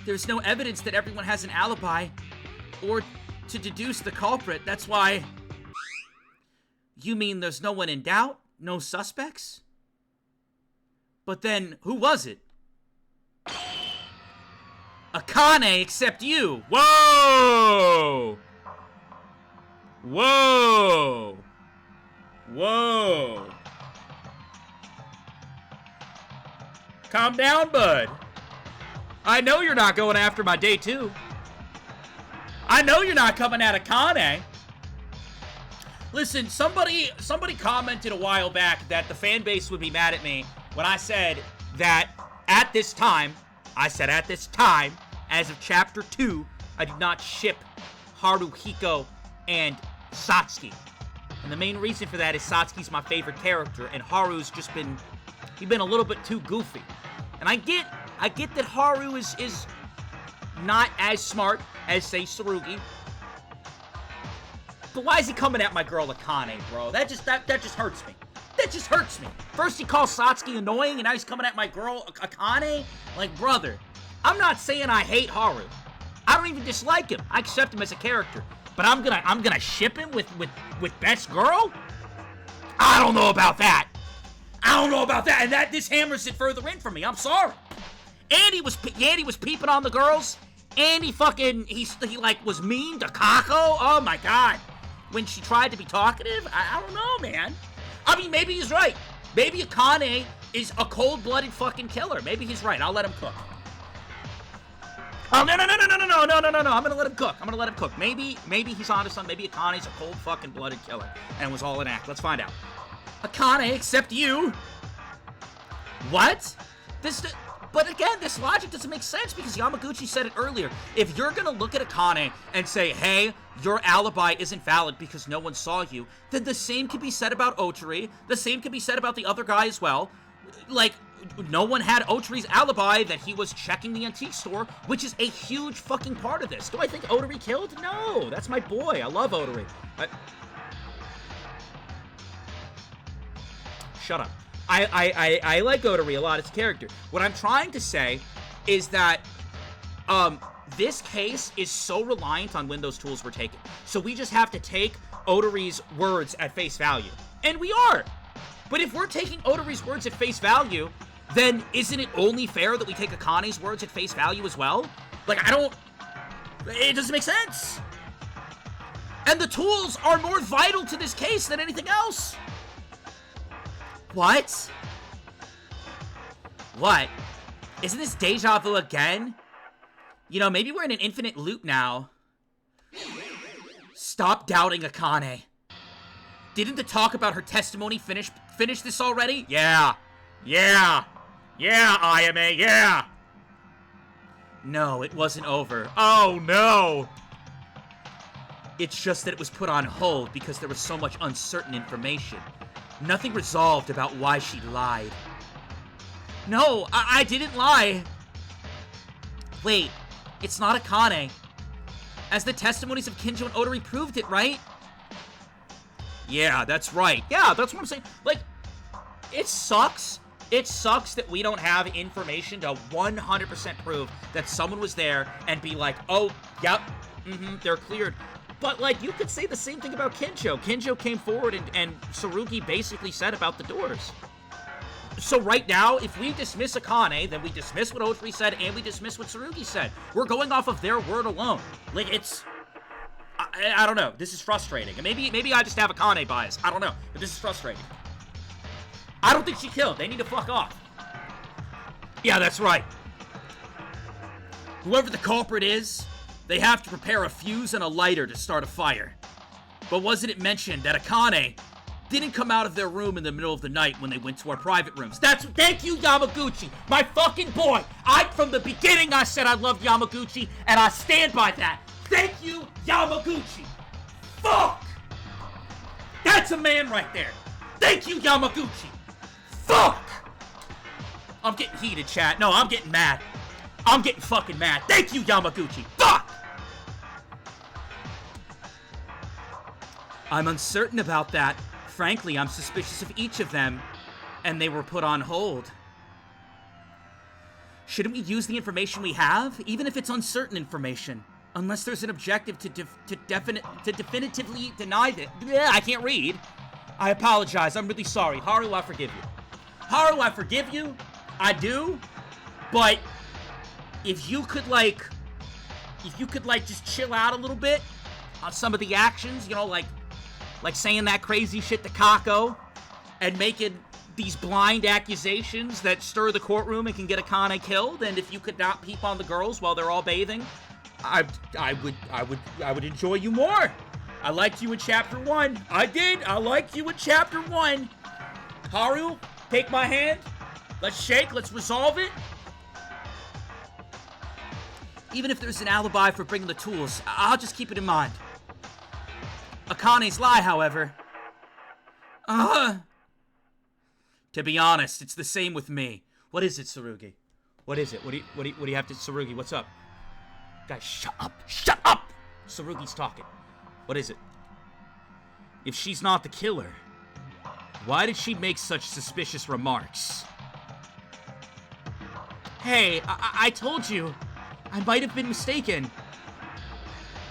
There's no evidence that everyone has an alibi, or to deduce the culprit, that's why... You mean there's no one in doubt? No suspects? But then, who was it? Akane except you! Whoa! Whoa! Whoa! Calm down, bud. I know you're not going after my day 2. I know you're not coming at Akane. Listen, somebody commented a while back that the fan base would be mad at me when I said that at this time, as of Chapter 2, I did not ship Haruhiko and Satsuki. And the main reason for that is Satsuki's my favorite character, and Haru's just been... He's been a little bit too goofy. And I get that Haru is not as smart as, say, Tsurugi. But why is he coming at my girl Akane, bro? That just hurts me. That just hurts me. First he calls Satsuki annoying, and now he's coming at my girl Akane? Like, brother, I'm not saying I hate Haru. I don't even dislike him. I accept him as a character. But I'm gonna ship him with best girl? I don't know about that. I don't know about that, and this hammers it further in for me. I'm sorry. Andy was peeping on the girls, and he like was mean to Kako. Oh my god, when she tried to be talkative, I don't know, man. I mean, maybe he's right. Maybe Akane is a cold-blooded fucking killer. Maybe he's right. I'll let him cook. Oh no! I'm gonna let him cook. Maybe he's onto something. Maybe Akane's a cold fucking blooded killer and was all an act. Let's find out. Akane, except you. What? But again, this logic doesn't make sense because Yamaguchi said it earlier. If you're gonna look at Akane and say, hey, your alibi isn't valid because no one saw you, then the same can be said about Otori. The same can be said about the other guy as well. Like, no one had Otori's alibi that he was checking the antique store, which is a huge fucking part of this. Do I think Otori killed? No, that's my boy. I love Otori. Shut up. I like Otori a lot as a character. What I'm trying to say is that this case is so reliant on when those tools were taken. So we just have to take Otori's words at face value. And we are. But if we're taking Otori's words at face value, then isn't it only fair that we take Akane's words at face value as well? Like, it doesn't make sense. And the tools are more vital to this case than anything else. What? What? Isn't this deja vu again? You know, maybe we're in an infinite loop now. Stop doubting Akane. Didn't the talk about her testimony finish this already? Yeah, Ayame, yeah. No, it wasn't over. Oh, no. It's just that it was put on hold because there was so much uncertain information. Nothing resolved about why she lied. No, I didn't lie. Wait, it's not Akane. As the testimonies of Kinjo and Otori proved it, right? Yeah, that's right. Yeah, that's what I'm saying. Like, it sucks. It sucks that we don't have information to 100% prove that someone was there and be like, oh, yep, they're cleared. But, like, you could say the same thing about Kinjo. Kinjo came forward and Tsurugi basically said about the doors. So right now, if we dismiss Akane, then we dismiss what O3 said, and we dismiss what Tsurugi said. We're going off of their word alone. Like, it's... I don't know. This is frustrating. And maybe I just have Akane bias. I don't know. But this is frustrating. I don't think she killed. They need to fuck off. Yeah, that's right. Whoever the culprit is, they have to prepare a fuse and a lighter to start a fire. But wasn't it mentioned that Akane didn't come out of their room in the middle of the night when they went to our private rooms? Thank you, Yamaguchi, my fucking boy. From the beginning, I said I loved Yamaguchi, and I stand by that. Thank you, Yamaguchi. Fuck! That's a man right there. Thank you, Yamaguchi. Fuck! I'm getting heated, chat. No, I'm getting mad. I'm getting fucking mad. Thank you, Yamaguchi. Fuck! I'm uncertain about that. Frankly, I'm suspicious of each of them, and they were put on hold. Shouldn't we use the information we have, even if it's uncertain information? Unless there's an objective to definitively deny that. I can't read. I apologize. I'm really sorry. Haru, I forgive you. Haru, I forgive you. I do. But if you could just chill out a little bit on some of the actions, you know, like saying that crazy shit to Kako and making these blind accusations that stir the courtroom and can get Akane killed, and if you could not peep on the girls while they're all bathing, I would enjoy you more. I liked you in chapter 1. I did. I liked you in chapter 1. Haru, take my hand. Let's shake. Let's resolve it. Even if there's an alibi for bringing the tools, I'll just keep it in mind. Akane's lie, however. To be honest, it's the same with me. What is it, Tsurugi? What is it? What do you have to... Tsurugi, what's up? Guys, shut up! Shut up! Tsurugi's talking. What is it? If she's not the killer, why did she make such suspicious remarks? Hey, I told you. I might have been mistaken.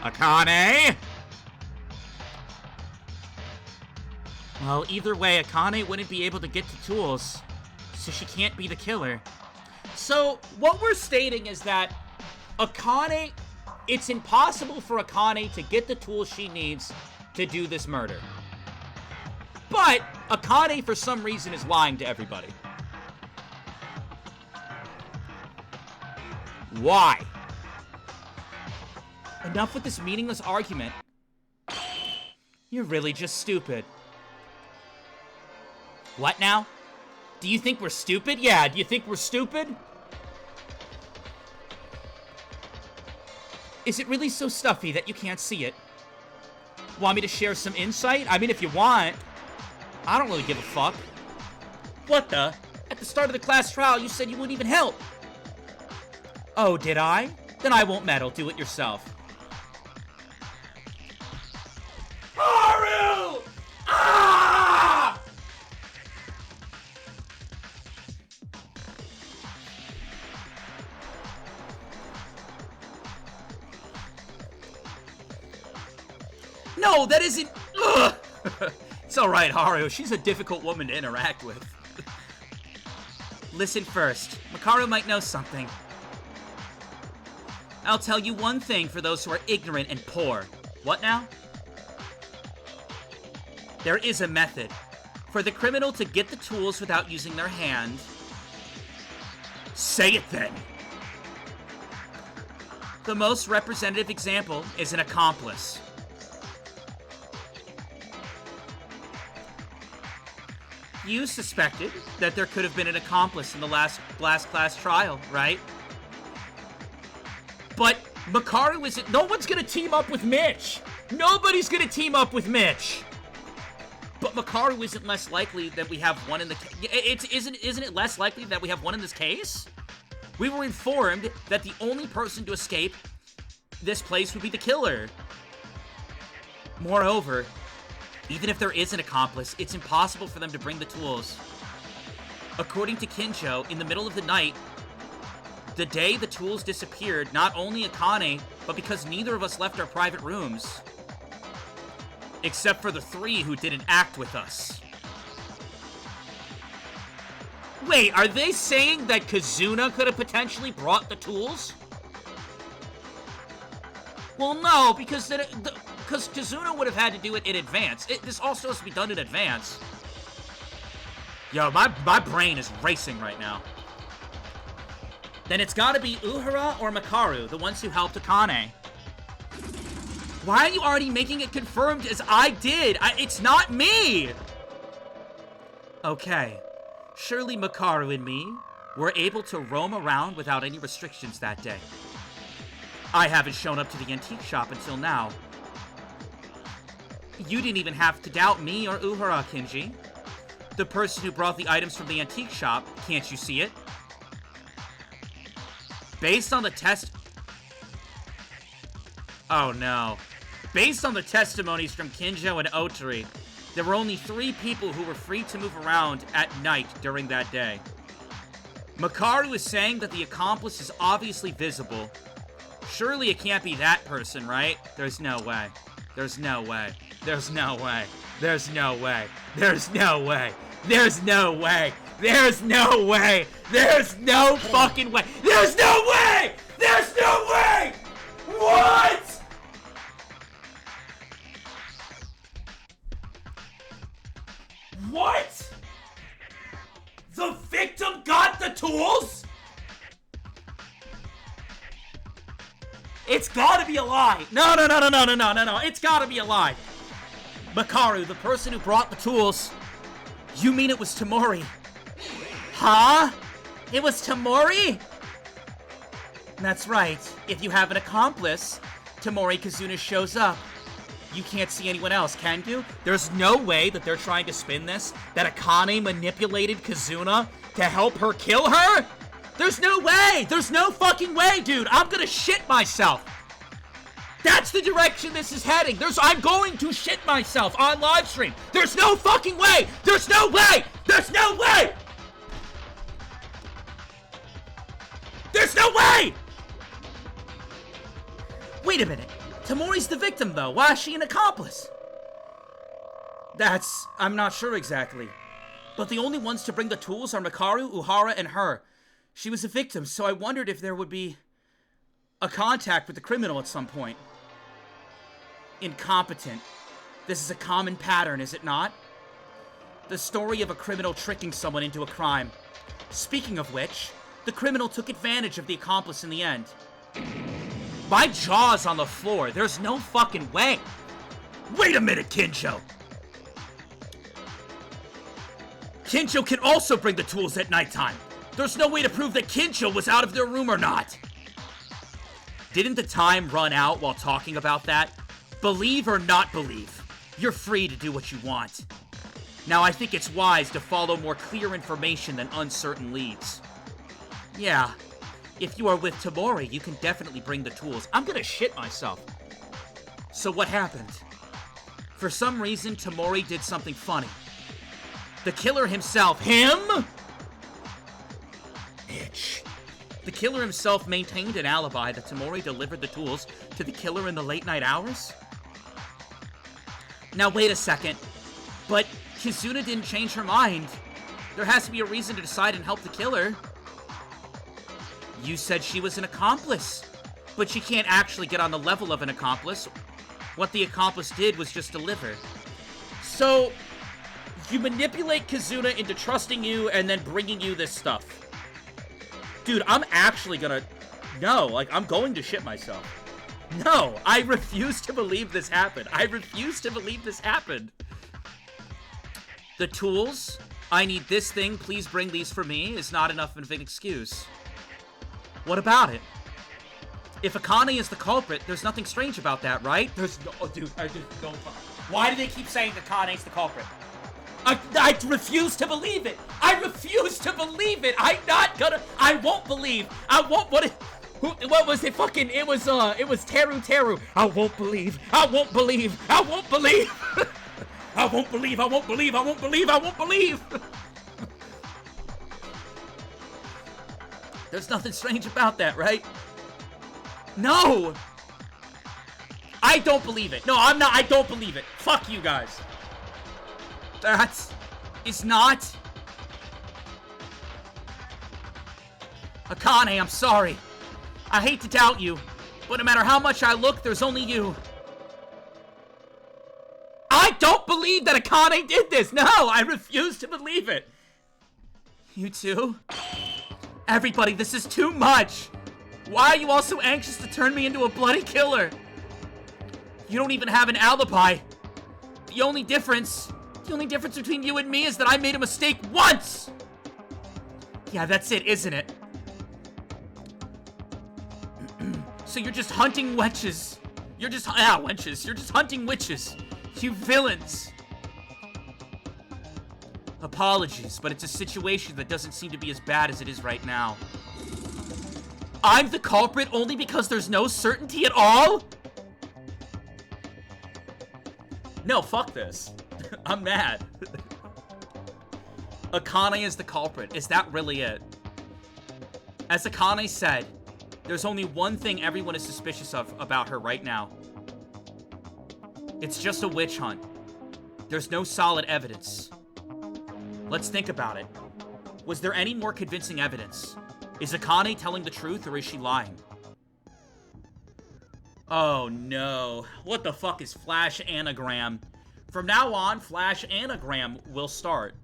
Akane? Well, either way, Akane wouldn't be able to get the tools, so she can't be the killer. So, what we're stating is that Akane, it's impossible for Akane to get the tools she needs to do this murder. But Akane, for some reason, is lying to everybody. Why? Enough with this meaningless argument. You're really just stupid. What now? Do you think we're stupid? Yeah, do you think we're stupid? Is it really so stuffy that you can't see it? Want me to share some insight? I mean, if you want. I don't really give a fuck. What the? At the start of the class trial, you said you wouldn't even help. Oh, did I? Then I won't meddle. Do it yourself. Haru! Ah! No, that isn't... Ugh. It's alright, Haru. She's a difficult woman to interact with. Listen first. Makaru might know something. I'll tell you one thing for those who are ignorant and poor. What now? There is a method. For the criminal to get the tools without using their hand. Say it then. The most representative example is an accomplice. You suspected that there could have been an accomplice in the last class trial, right? But Makaru isn't... No one's gonna team up with Mitch! Nobody's gonna team up with Mitch! But Makaru isn't less likely that we have one in the... Isn't it less likely that we have one in this case? We were informed that the only person to escape this place would be the killer. Moreover, even if there is an accomplice, it's impossible for them to bring the tools. According to Kinjo, in the middle of the night, the day the tools disappeared, not only Akane, but because neither of us left our private rooms. Except for the 3 who didn't act with us. Wait, are they saying that Kazuna could have potentially brought the tools? Well, no, because Kazuna would have had to do it in advance. This all supposed to be done in advance. Yo, my brain is racing right now. Then it's gotta be Uhura or Makaru, the ones who helped Akane. Why are you already making it confirmed as I did? It's not me! Okay. Surely Makaru and me were able to roam around without any restrictions that day. I haven't shown up to the antique shop until now. You didn't even have to doubt me or Uhura, Kinji. The person who brought the items from the antique shop, can't you see it? Based on the Oh no. Based on the testimonies from Kinjo and Otori, there were only 3 people who were free to move around at night during that day. Makaru is saying that the accomplice is obviously visible. Surely it can't be that person, right? There's no way. There's no way. There's no way. There's no way. There's no way. There's no way. There's no way. There's no fucking way. There's no way! There's no way! What? What? The victim got the tools? It's gotta be a lie. No. It's gotta be a lie. Makaru, the person who brought the tools. You mean it was Tamori? Huh? It was Tamori? That's right. If you have an accomplice, Tamori Kazuna shows up. You can't see anyone else, can you? There's no way that they're trying to spin this, that Akane manipulated Kazuna to help her kill her? There's no way! There's no fucking way, dude! I'm gonna shit myself! That's the direction this is heading! I'm going to shit myself on live stream! There's no fucking way! There's no way! There's no way! There's no way! Wait a minute. Tamori's the victim, though. Why is she an accomplice? I'm not sure exactly. But the only ones to bring the tools are Makaru, Uhura, and her. She was a victim, so I wondered if there would be a contact with the criminal at some point. Incompetent. This is a common pattern, is it not? The story of a criminal tricking someone into a crime. Speaking of which, the criminal took advantage of the accomplice in the end. My jaw's on the floor. There's no fucking way. Wait a minute, Kinjo. Kinjo can also bring the tools at nighttime. There's no way to prove that Kinjo was out of their room or not. Didn't the time run out while talking about that? Believe or not believe, you're free to do what you want. Now, I think it's wise to follow more clear information than uncertain leads. Yeah. If you are with Tamori, you can definitely bring the tools. I'm gonna shit myself. So what happened? For some reason, Tamori did something funny. The killer himself, him? Bitch. The killer himself maintained an alibi that Tamori delivered the tools to the killer in the late night hours? Now wait a second. But Kizuna didn't change her mind. There has to be a reason to decide and help the killer. You said she was an accomplice, but she can't actually get on the level of an accomplice. What the accomplice did was just deliver. So, you manipulate Kizuna into trusting you and then bringing you this stuff. Dude, I'm actually gonna... No, like, I'm going to shit myself. No, I refuse to believe this happened. I refuse to believe this happened. The tools, I need this thing, please bring these for me, is not enough of an excuse. What about it? If Akane is the culprit, there's nothing strange about that, right? There's no... Oh, dude, I just don't... Why do they keep saying Akane's the culprit? I refuse to believe it! I refuse to believe it! I'm not gonna... I won't believe! I won't... What was it? Fucking... It was Teru. I won't believe. I won't believe. I won't believe. I won't believe. I won't believe. I won't believe. I won't believe. There's nothing strange about that, right? No! I don't believe it. No, I'm not. I don't believe it. Fuck you guys. That is not... Akane, I'm sorry. I hate to doubt you, but no matter how much I look, there's only you. I don't believe that Akane did this! No, I refuse to believe it! You too? Everybody, this is too much! Why are you all so anxious to turn me into a bloody killer? You don't even have an alibi. The only difference between you and me is that I made a mistake once! Yeah, that's it, isn't it? So you're just hunting witches. You're just hunting witches. You villains. Apologies, but it's a situation that doesn't seem to be as bad as it is right now. I'm the culprit only because there's no certainty at all? No, fuck this. I'm mad. Akane is the culprit. Is that really it? As Akane said, there's only one thing everyone is suspicious of about her right now. It's just a witch hunt. There's no solid evidence. Let's think about it. Was there any more convincing evidence? Is Akane telling the truth or is she lying? Oh no. What the fuck is Flash Anagram? From now on, Flash Anagram will start.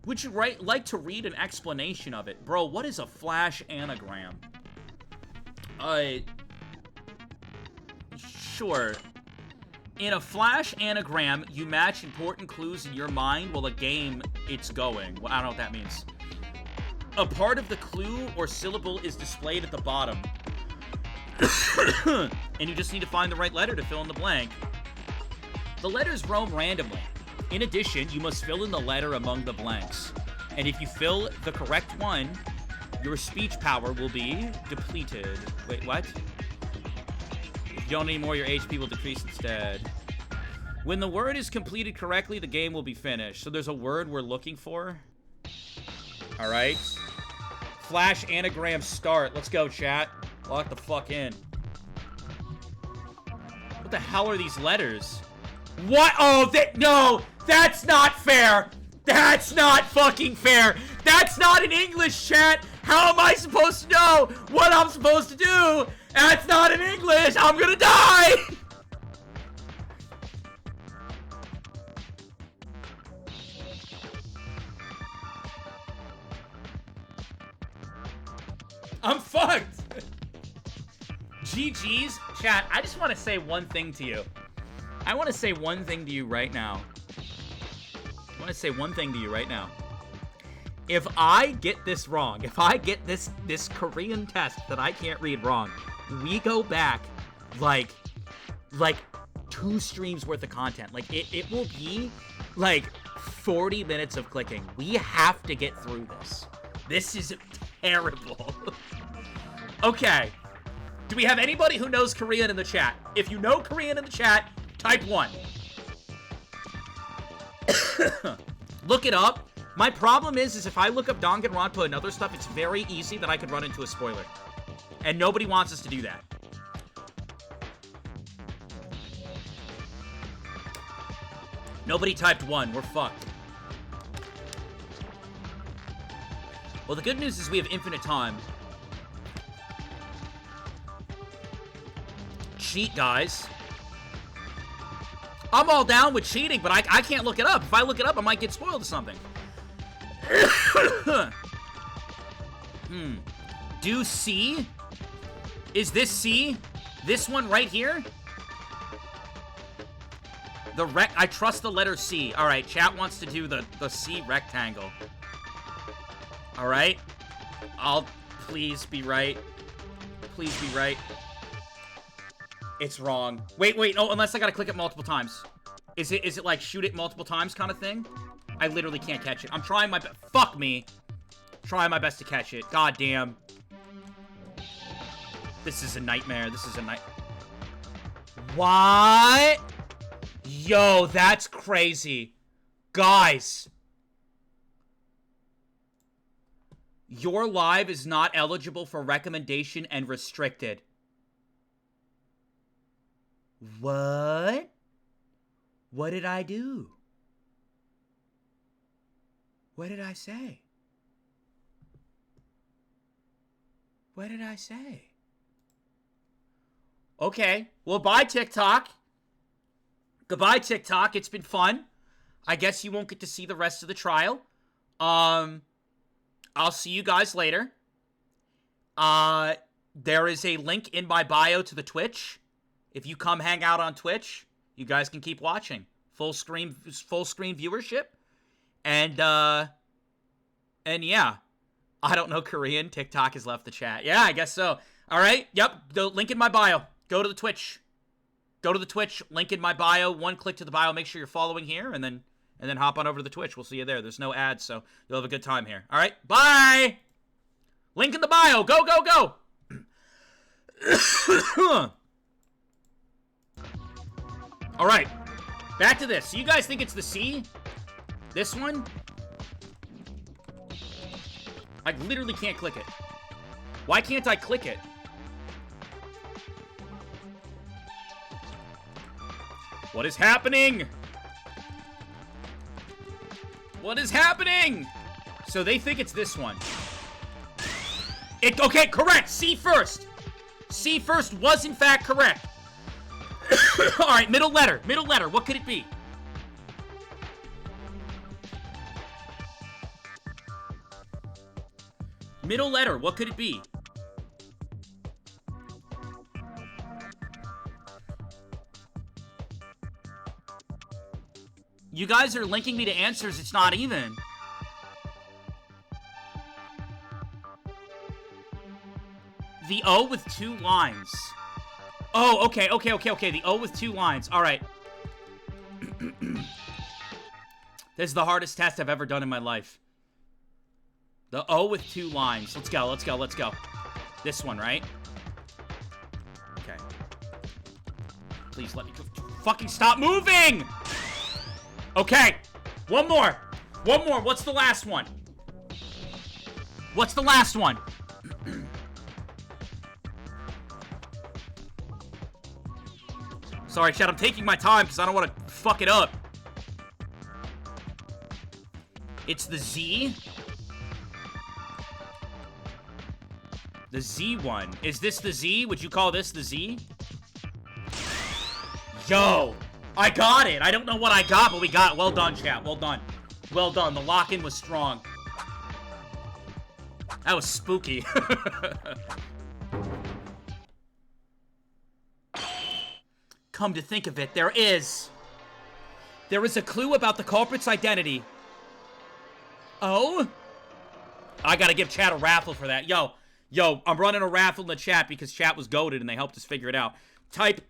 Would you like to read an explanation of it? Bro, what is a Flash Anagram? Sure. In a Flash Anagram, you match important clues in your mind while the game it's going. Well, I don't know what that means. A part of the clue or syllable is displayed at the bottom. And you just need to find the right letter to fill in the blank. The letters roam randomly. In addition, you must fill in the letter among the blanks. And if you fill the correct one, your speech power will be depleted. Wait, what? If you don't need more, your HP will decrease instead. When the word is completed correctly, the game will be finished. So there's a word we're looking for. Alright. Flash Anagram start. Let's go, chat. Lock the fuck in. What the hell are these letters? What? Oh, no! That's not fair! That's not fucking fair! That's not in English, chat! How am I supposed to know what I'm supposed to do? That's not in English! I'm gonna die! I'm fucked! GG's. Chat, I just want to say one thing to you. I want to say one thing to you right now. If I get this wrong, if I get this Korean test that I can't read wrong, we go back like 2 streams worth of content. Like it will be like 40 minutes of clicking. We have to get through this. This is terrible. Okay. Do we have anybody who knows Korean in the chat? If you know Korean in the chat, type 1. Look it up. My problem is if I look up Danganronpa and other stuff, it's very easy that I could run into a spoiler. And nobody wants us to do that. Nobody typed 1. We're fucked. Well, the good news is we have infinite time. Cheat, guys. I'm all down with cheating, but I can't look it up. If I look it up, I might get spoiled or something. Do C? Is this C? This one right here? I trust the letter C. Alright, chat wants to do the C rectangle. Alright. Please be right. Please be right. It's wrong. Wait. Oh, unless I gotta click it multiple times. Is it like shoot it multiple times kind of thing? I literally can't catch it. I'm trying my best. Fuck me. Trying my best to catch it. God damn. This is a nightmare. What? Yo, that's crazy. Guys. Your live is not eligible for recommendation and restricted. What? What did I do? What did I say? What did I say? Okay. Well, bye, TikTok. Goodbye, TikTok. It's been fun. I guess you won't get to see the rest of the trial. I'll see you guys later. There is a link in my bio to the Twitch. If you come hang out on Twitch, you guys can keep watching. Full screen viewership. And yeah. I don't know Korean. TikTok has left the chat. Yeah, I guess so. All right. Yep. The link in my bio. Go to the Twitch. Go to the Twitch. Link in my bio. One click to the bio. Make sure you're following here, and then hop on over to the Twitch. We'll see you there. There's no ads, so you'll have a good time here. All right. Bye. Link in the bio. Go, go, go. All right. Back to this. So you guys think it's the C? This one? I literally can't click it. Why can't I click it? What is happening? What is happening? So they think it's this one. Okay, correct. C first. C first was in fact correct. All right, middle letter. Middle letter. What could it be? Middle letter. What could it be? You guys are linking me to answers. It's not even. The O with 2 lines. Oh, okay. The O with 2 lines. All right. This is the hardest test I've ever done in my life. The O with 2 lines. Let's go. This one, right? Okay. Please let me go. Fucking stop moving! Okay. One more. What's the last one? Sorry, chat. I'm taking my time because I don't want to fuck it up. It's the Z. The Z one. Is this the Z? Would you call this the Z? Yo! I got it! I don't know what I got, but we got it. Well done, chat. Well done. Well done. The lock-in was strong. That was spooky. Come to think of it, there is a clue about the culprit's identity. Oh? I gotta give chat a raffle for that. Yo, I'm running a raffle in the chat because chat was goated and they helped us figure it out. Type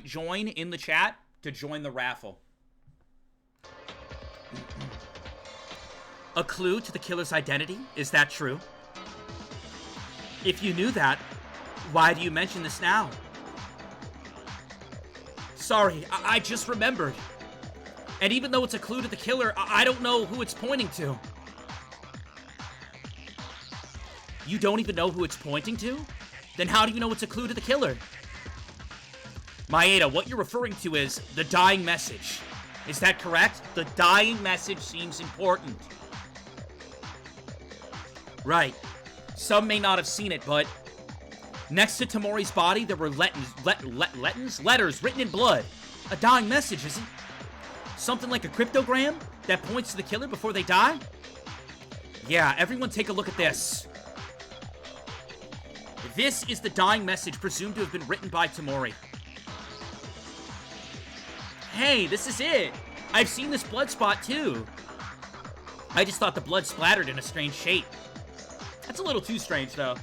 !join in the chat to join the raffle. A clue to the killer's identity? Is that true? If you knew that, why do you mention this now? Sorry, I just remembered. And even though it's a clue to the killer, I don't know who it's pointing to. You don't even know who it's pointing to? Then how do you know it's a clue to the killer? Maeda, what you're referring to is the dying message. Is that correct? The dying message seems important. Right. Some may not have seen it, but next to Tamori's body, there were letters written in blood. A dying message, is it? Something like a cryptogram that points to the killer before they die? Yeah, everyone take a look at this. This is the dying message presumed to have been written by Tamori. Hey, this is it. I've seen this blood spot too. I just thought the blood splattered in a strange shape. That's a little too strange, though.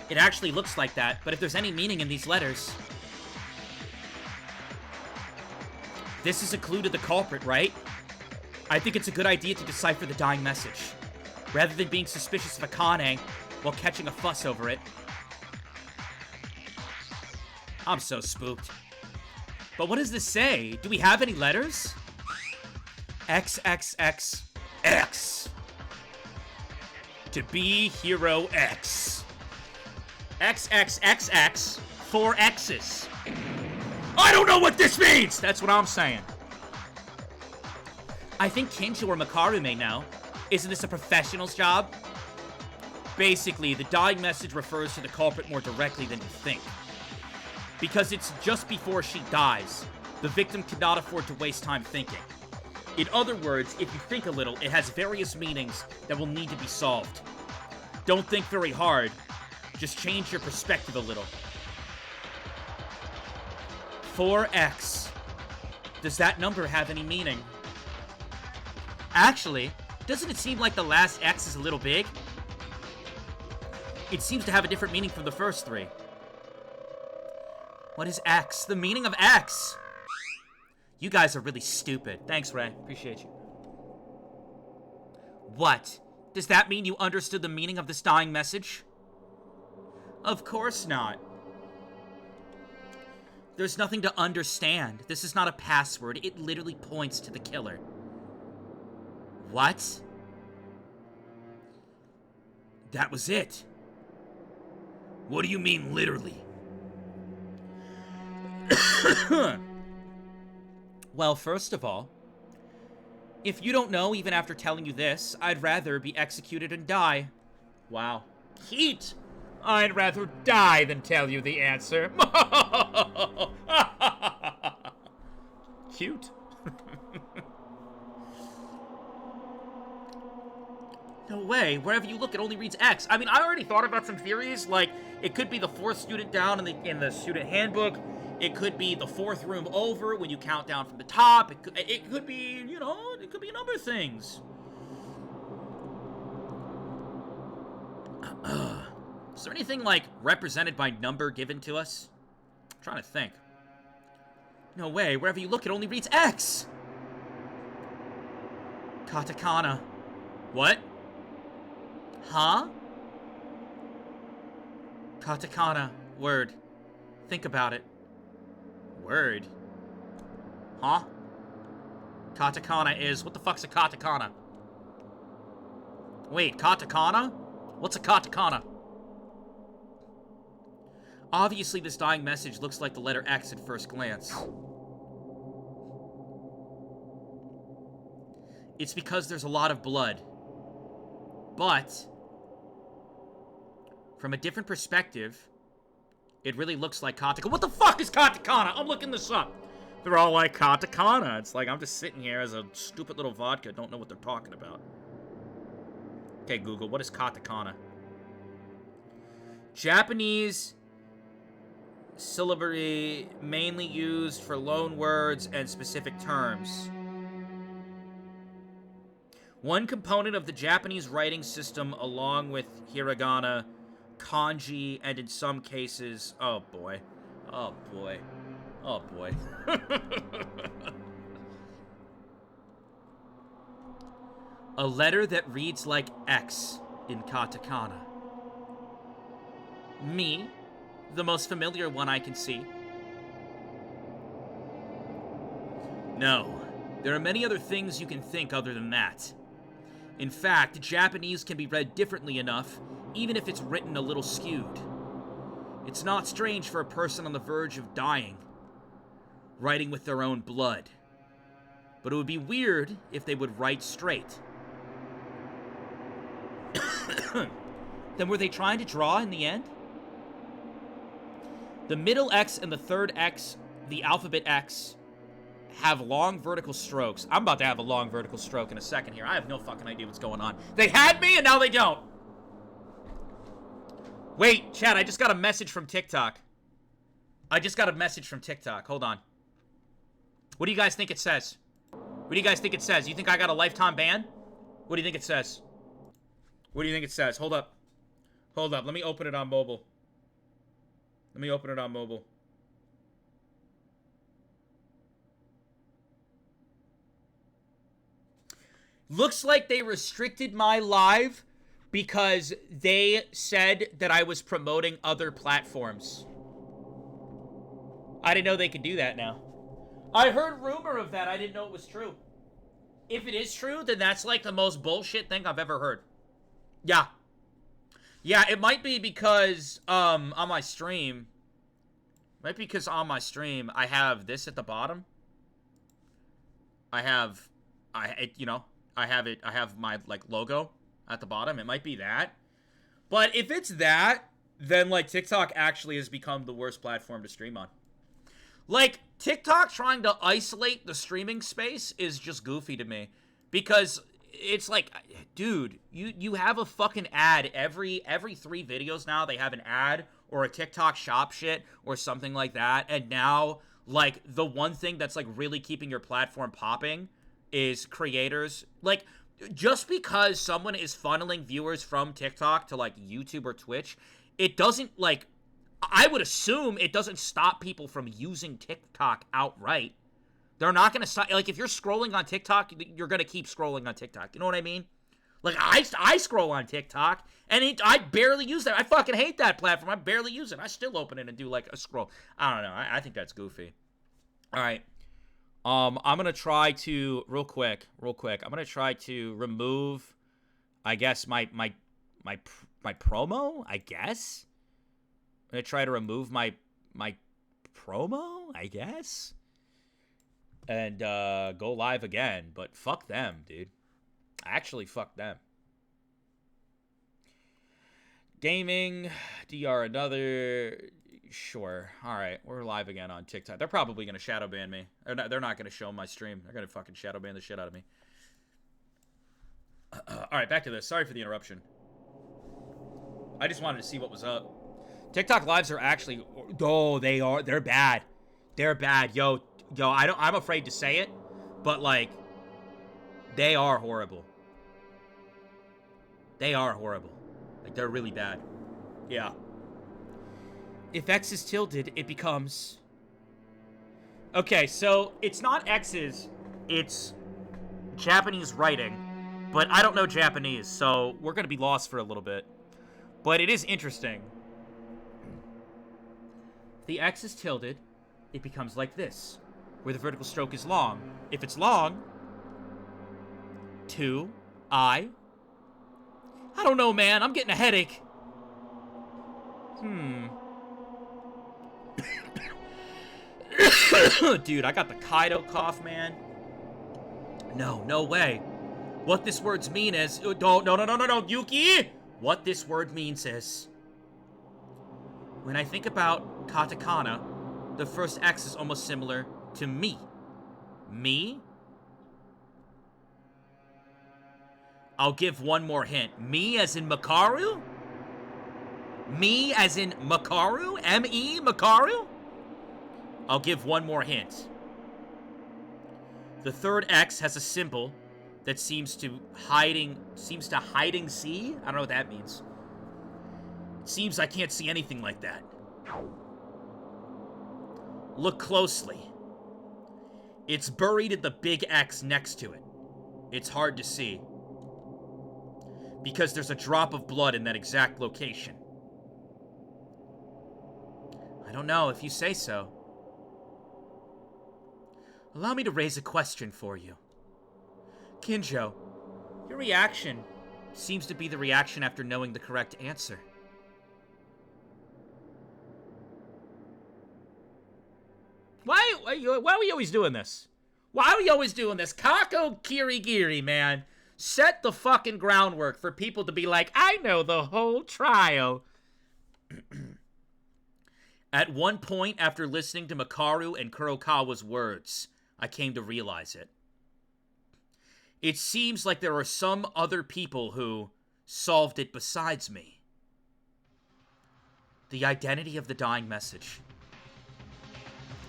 It actually looks like that, but if there's any meaning in these letters... This is a clue to the culprit, right? I think it's a good idea to decipher the dying message, rather than being suspicious of Akane while catching a fuss over it. I'm so spooked. But what does this say? Do we have any letters? XXXX. To be hero X. XXXX. 4 X's. I don't know what this means! That's what I'm saying. I think Kinjo or Makaru may know. Isn't this a professional's job? Basically, the dying message refers to the culprit more directly than you think. Because it's just before she dies, the victim cannot afford to waste time thinking. In other words, if you think a little, it has various meanings that will need to be solved. Don't think very hard, just change your perspective a little. 4x. Does that number have any meaning? Actually, doesn't it seem like the last X is a little big? It seems to have a different meaning from the first 3. What is X? The meaning of X! You guys are really stupid. Thanks, Ray. Appreciate you. What? Does that mean you understood the meaning of this dying message? Of course not. There's nothing to understand. This is not a password. It literally points to the killer. What? That was it. What do you mean, literally? Well, first of all, if you don't know, even after telling you this, I'd rather be executed and die. Wow. Heat! I'd rather die than tell you the answer. Cute. No way. Wherever you look, it only reads X. I mean, I already thought about some theories, like it could be the 4th student down in the student handbook. It could be the 4th room over when you count down from the top. It could be, you know, it could be a number of things. Is there anything, like, represented by number given to us? I'm trying to think. No way. Wherever you look, it only reads X. Katakana. What? Huh? Katakana. Word. Think about it. Word? Huh? Katakana is... What the fuck's a katakana? Wait, katakana? What's a katakana? Obviously, this dying message looks like the letter X at first glance. It's because there's a lot of blood. But, from a different perspective, it really looks like katakana. What the fuck is katakana? I'm looking this up. They're all like katakana. It's like I'm just sitting here as a stupid little vodka, don't know what they're talking about. Okay, Google, what is katakana? Japanese syllabary mainly used for loan words and specific terms. One component of the Japanese writing system along with hiragana, kanji, and in some cases... Oh, boy. Oh, boy. Oh, boy. A letter that reads like X in katakana. Me, the most familiar one I can see. No, there are many other things you can think other than that. In fact, Japanese can be read differently enough, even if it's written a little skewed. It's not strange for a person on the verge of dying, writing with their own blood. But it would be weird if they would write straight. Then were they trying to draw in the end? The middle X and the third X, the alphabet X, have long vertical strokes. I'm about to have a long vertical stroke in a second here. I have no fucking idea what's going on. They had me and now they don't. Wait, Chad, I just got a message from TikTok. Hold on. What do you guys think it says? What do you guys think it says? You think I got a lifetime ban? What do you think it says? What do you think it says? Hold up. Hold up. Let me open it on mobile. Looks like they restricted my live because they said that I was promoting other platforms. I didn't know they could do that now. I heard rumor of that. I didn't know it was true. If it is true, then that's like the most bullshit thing I've ever heard. Yeah. Yeah, it might be because, on my stream... I have this at the bottom. I have my, like, logo at the bottom. It might be that. But if it's that, then, like, TikTok actually has become the worst platform to stream on. Like, TikTok trying to isolate the streaming space is just goofy to me. Because it's like, dude, you have a fucking ad every 3 videos now. They have an ad or a TikTok shop shit or something like that. And now, like, the one thing that's, like, really keeping your platform popping is creators. Like, just because someone is funneling viewers from TikTok to, like, YouTube or Twitch, it doesn't, like, I would assume it doesn't stop people from using TikTok outright. They're not going to stop. Like, if you're scrolling on TikTok, you're going to keep scrolling on TikTok. You know what I mean? Like, I scroll on TikTok, and I barely use that. I fucking hate that platform. I barely use it. I still open it and do, like, a scroll. I don't know. I think that's goofy. All right. I'm going to try to, real quick, I'm going to try to remove, I guess, my promo, I guess. I'm going to try to remove my promo, I guess. And go live again, but fuck them, dude. Actually, fuck them. Gaming, DR another, sure. All right, we're live again on TikTok. They're probably going to shadow ban me. They're not going to show my stream. They're going to fucking shadow ban the shit out of me. All right, back to this. Sorry for the interruption. I just wanted to see what was up. TikTok lives are actually, they're bad. They're bad. Yo, I'm afraid to say it, but, like, they are horrible. They are horrible. Like, they're really bad. Yeah. If X is tilted, it becomes... Okay, so it's not X's, it's Japanese writing, but I don't know Japanese, so we're gonna be lost for a little bit. But it is interesting. If the X is tilted, it becomes like this, where the vertical stroke is long. If it's long, 2, I don't know, man. I'm getting a headache. Dude, I got the Kaido cough, man. No way. What this word's mean is... No, Yuki! What this word means is... When I think about katakana, the first X is almost similar to me. Me? I'll give one more hint. Me as in Makaru? Me as in Makaru? M-E, Makaru? I'll give one more hint. The third X has a symbol that seems to hiding see? I don't know what that means. It seems I can't see anything like that. Look closely. It's buried in the big X next to it. It's hard to see, because there's a drop of blood in that exact location. I don't know, if you say so. Allow me to raise a question for you. Kinjo, your reaction seems to be the reaction after knowing the correct answer. Why are we always doing this? Why are we always doing this? Kako Kirigiri, man. Set the fucking groundwork for people to be like, I know the whole trial. At one point, after listening to Makaru and Kurokawa's words, I came to realize it. It seems like there are some other people who solved it besides me. The identity of the dying message.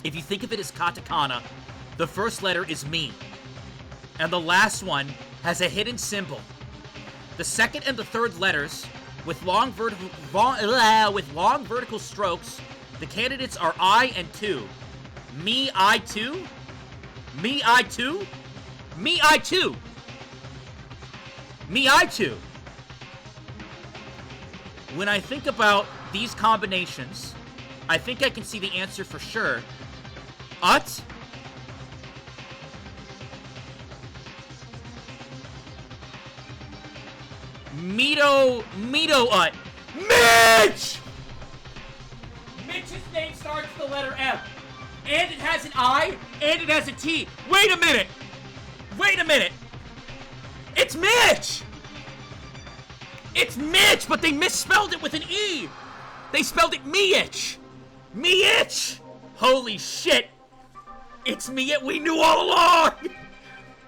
If you think of it as katakana, the first letter is me, and the last one has a hidden symbol. The second and the third letters, with long vertical strokes, the candidates are I and 2. Me, I, 2? Me, I, 2? Me, I, 2! Me, I, 2! When I think about these combinations, I think I can see the answer for sure. Ut? Mito Ut. Mitch! Mitch's name starts with the letter F. And it has an I, and it has a T. Wait a minute! It's Mitch! It's Mitch, but they misspelled it with an E. They spelled it Miich. Miich. Holy shit. It's me. We knew all along.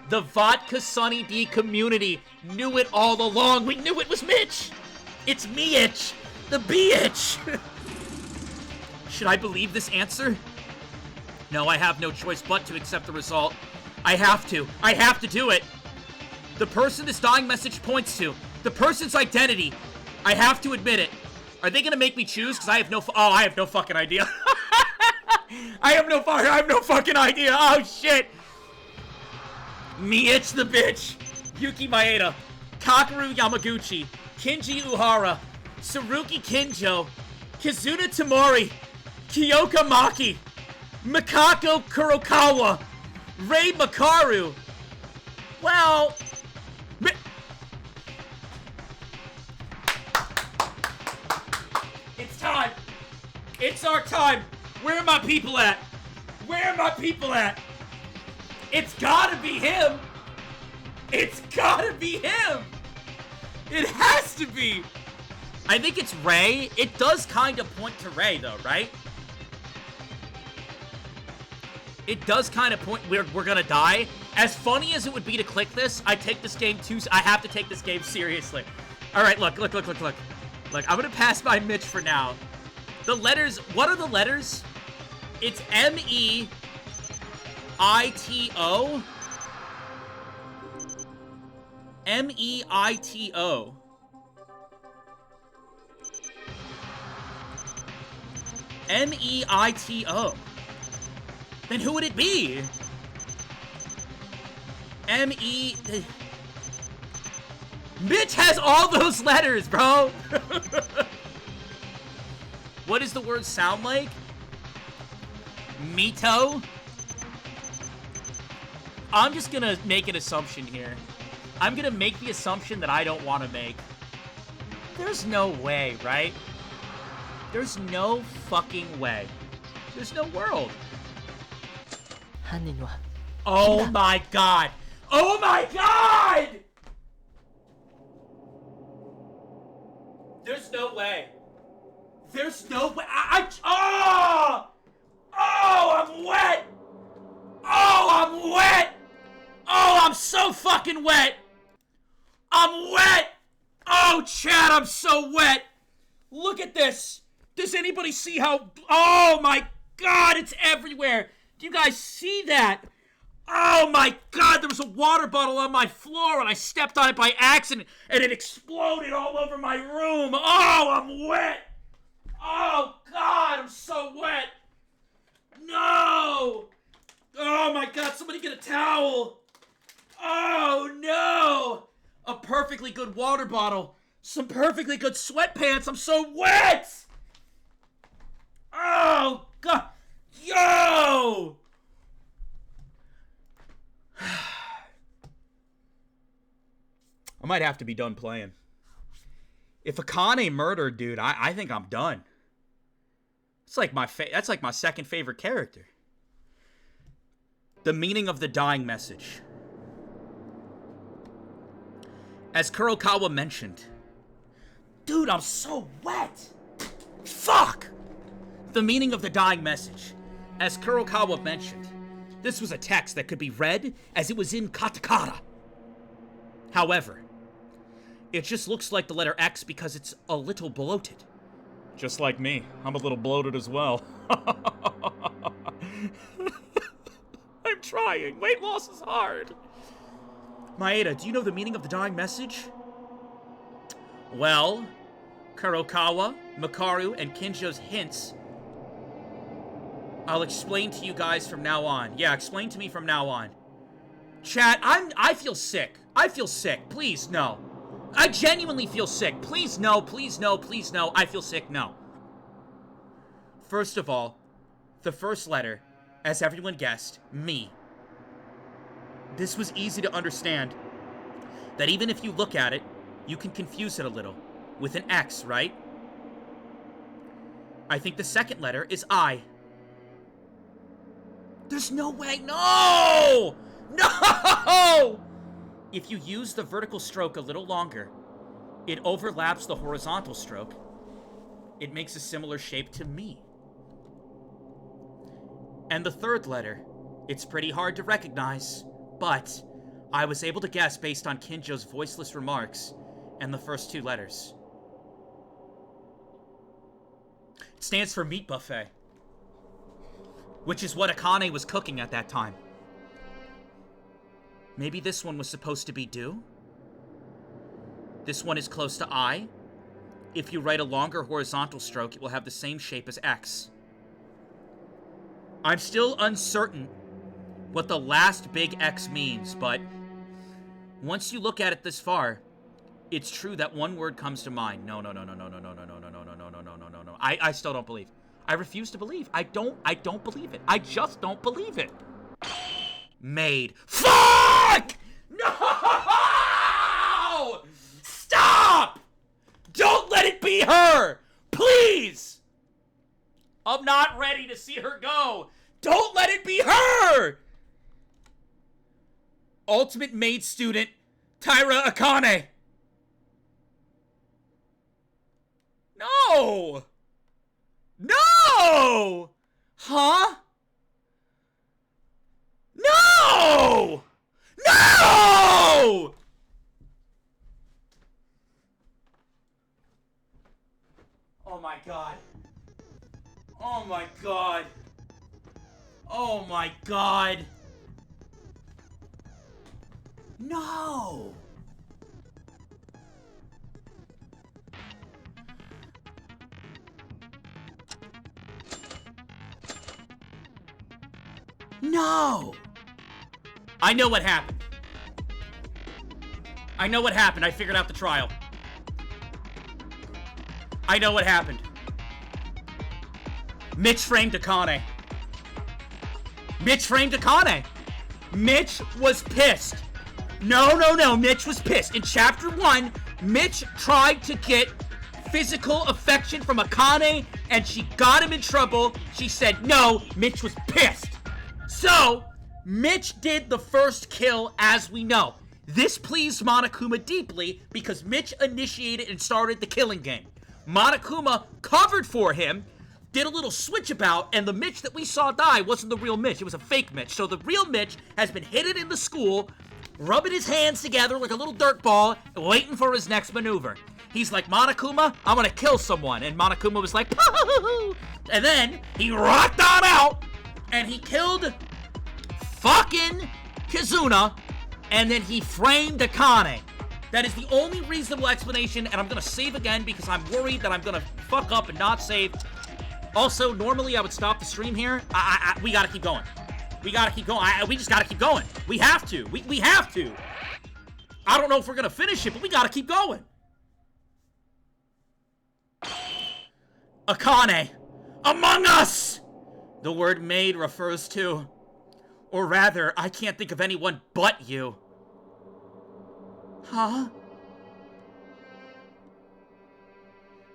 The VodkaSunnyD community knew it all along. We knew it was Mitch. It's Miich. The B-itch. Should I believe this answer? No, I have no choice but to accept the result. I have to. I have to do it. The person this dying message points to. The person's identity. I have to admit it. Are they gonna make me choose? Because I have no I have no fucking idea. I have no fucking idea. Oh, shit. Miich the bitch. Yuki Maeda. Kakeru Yamaguchi. Kinji Uhara. Saruki Kinjo. Kizuna Tamori. Kyoka Maki. Mikako Kurokawa. Rei Makaru. Well... It's time. It's our time. Where are my people at? Where are my people at? It's gotta be him. It's gotta be him. It has to be. I think it's Rei. It does kind of point to Rei, though, right? It does kind of point we're gonna die. As funny as it would be to click this, I take this game I have to take this game seriously. All right, look. Look, I'm gonna pass by Mitch for now. The letters, what are the letters? It's M-E-I-T-O. M-E-I-T-O. M-E-I-T-O. Then who would it be? M-E... Mitch has all those letters, bro! What does the word sound like? Mito? I'm just gonna make an assumption here. I'm gonna make the assumption that I don't want to make. There's no way, right? There's no fucking way. There's no world. Oh my god! Oh my god! There's no way. There's no way. Oh! Oh, I'm wet! Oh, I'm wet! Oh, I'm so fucking wet! I'm wet! Oh, Chad, I'm so wet! Look at this! Does anybody see how... Oh my god, it's everywhere! Do you guys see that? Oh my god, there was a water bottle on my floor and I stepped on it by accident and it exploded all over my room. Oh, I'm wet! Oh god, I'm so wet! No! Oh my god, somebody get a towel! Oh no! A perfectly good water bottle. Some perfectly good sweatpants. I'm so wet! Oh god! Yo! I might have to be done playing. If Akane murdered, dude, I think I'm done. It's like that's like my second favorite character. The meaning of the dying message. As Kurokawa mentioned. Dude, I'm so wet. Fuck! The meaning of the dying message. As Kurokawa mentioned, this was a text that could be read as it was in katakana. However, it just looks like the letter X because it's a little bloated. Just like me. I'm a little bloated as well. I'm trying. Weight loss is hard. Maeda, do you know the meaning of the dying message? Well, Kurokawa, Makaru, and Kinjo's hints. I'll explain to you guys from now on. Yeah, explain to me from now on. Chat, I feel sick. I feel sick. Please, no. I genuinely feel sick. Please, no. Please, no. Please, no. I feel sick. No. First of all, the first letter, as everyone guessed, me. This was easy to understand. That even if you look at it, you can confuse it a little. With an X, right? I think the second letter is I. There's no way. No! No! If you use the vertical stroke a little longer, It overlaps the horizontal stroke. It makes a similar shape to me. And the third letter, it's pretty hard to recognize, but I was able to guess based on Kinjo's voiceless remarks and the first 2 letters. It stands for meat buffet, which is what Akane was cooking at that time. Maybe this one was supposed to be do? This one is close to I. If you write a longer horizontal stroke, it will have the same shape as X. I'm still uncertain what the last big X means, but once you look at it this far, it's true that one word comes to mind. No. I still don't believe. I refuse to believe. I don't believe it. I just don't believe it. Made. Fuck! No! Stop! Don't let it be her! Please! I'm not ready to see her go. Don't let it be her! Ultimate maid student, Taira Akane. No! No! Huh? No! No! Oh my god. Oh my god. Oh my god. No! No! I know what happened. I know what happened. I figured out the trial. I know what happened. Mitch framed Akane. Mitch framed Akane. Mitch was pissed. No. Mitch was pissed. In chapter 1, Mitch tried to get physical affection from Akane, and she got him in trouble. She said no. Mitch was pissed. So, Mitch did the first kill, as we know. This pleased Monokuma deeply because Mitch initiated and started the killing game. Monokuma covered for him, did a little switch about, and the Mitch that we saw die wasn't the real Mitch. It was a fake Mitch. So the real Mitch has been hidden in the school, rubbing his hands together like a little dirt ball, waiting for his next maneuver. He's like, Monokuma, I'm gonna kill someone. And Monokuma was like, poo! And then he rocked on out, and he killed fucking Kizuna, and then he framed Akane. That is the only reasonable explanation, and I'm gonna save again because I'm worried that I'm gonna fuck up and not save. Also, normally I would stop the stream here. We gotta keep going. We gotta keep going. We just gotta keep going. We have to. We have to. I don't know if we're gonna finish it, but we gotta keep going. Akane. Among Us! The word maid refers to, or rather, I can't think of anyone but you. Huh?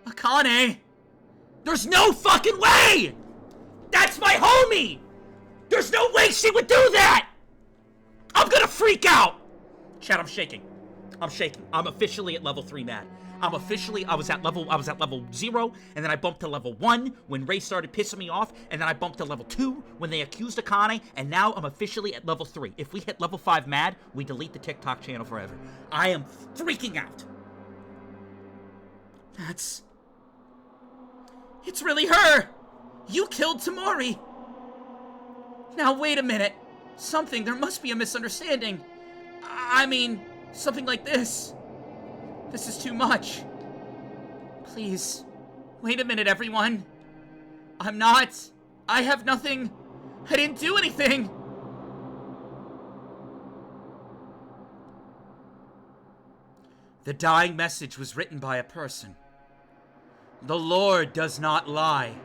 Akane! There's no fucking way! That's my homie! There's no way she would do that! I'm gonna freak out! Chat, I'm shaking. I'm shaking. I'm officially at level 3 mad. I was at level 0, and then I bumped to level 1 when Ray started pissing me off, and then I bumped to level 2 when they accused Akane, and now I'm officially at level 3. If we hit level 5 mad, we delete the TikTok channel forever. I am freaking out. It's really her! You killed Tamori! Now wait a minute. There must be a misunderstanding. I mean, something like this. This is too much. Please, wait a minute, everyone. I have nothing. I didn't do anything. The dying message was written by a person. The Lord does not lie.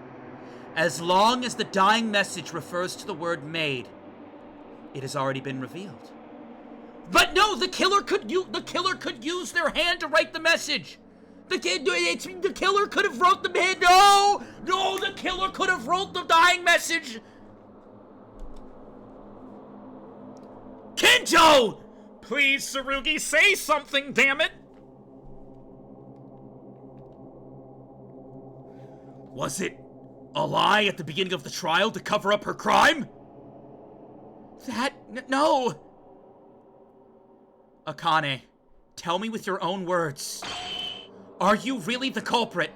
As long as the dying message refers to the word maid, it has already been revealed. But no, the killer could use their hand to write the message. The killer could have wrote the hand. No, the killer could have wrote the dying message. Kinjo, please, Tsurugi, say something. Damn it. Was it a lie at the beginning of the trial to cover up her crime? No. Akane, tell me with your own words. Are you really the culprit?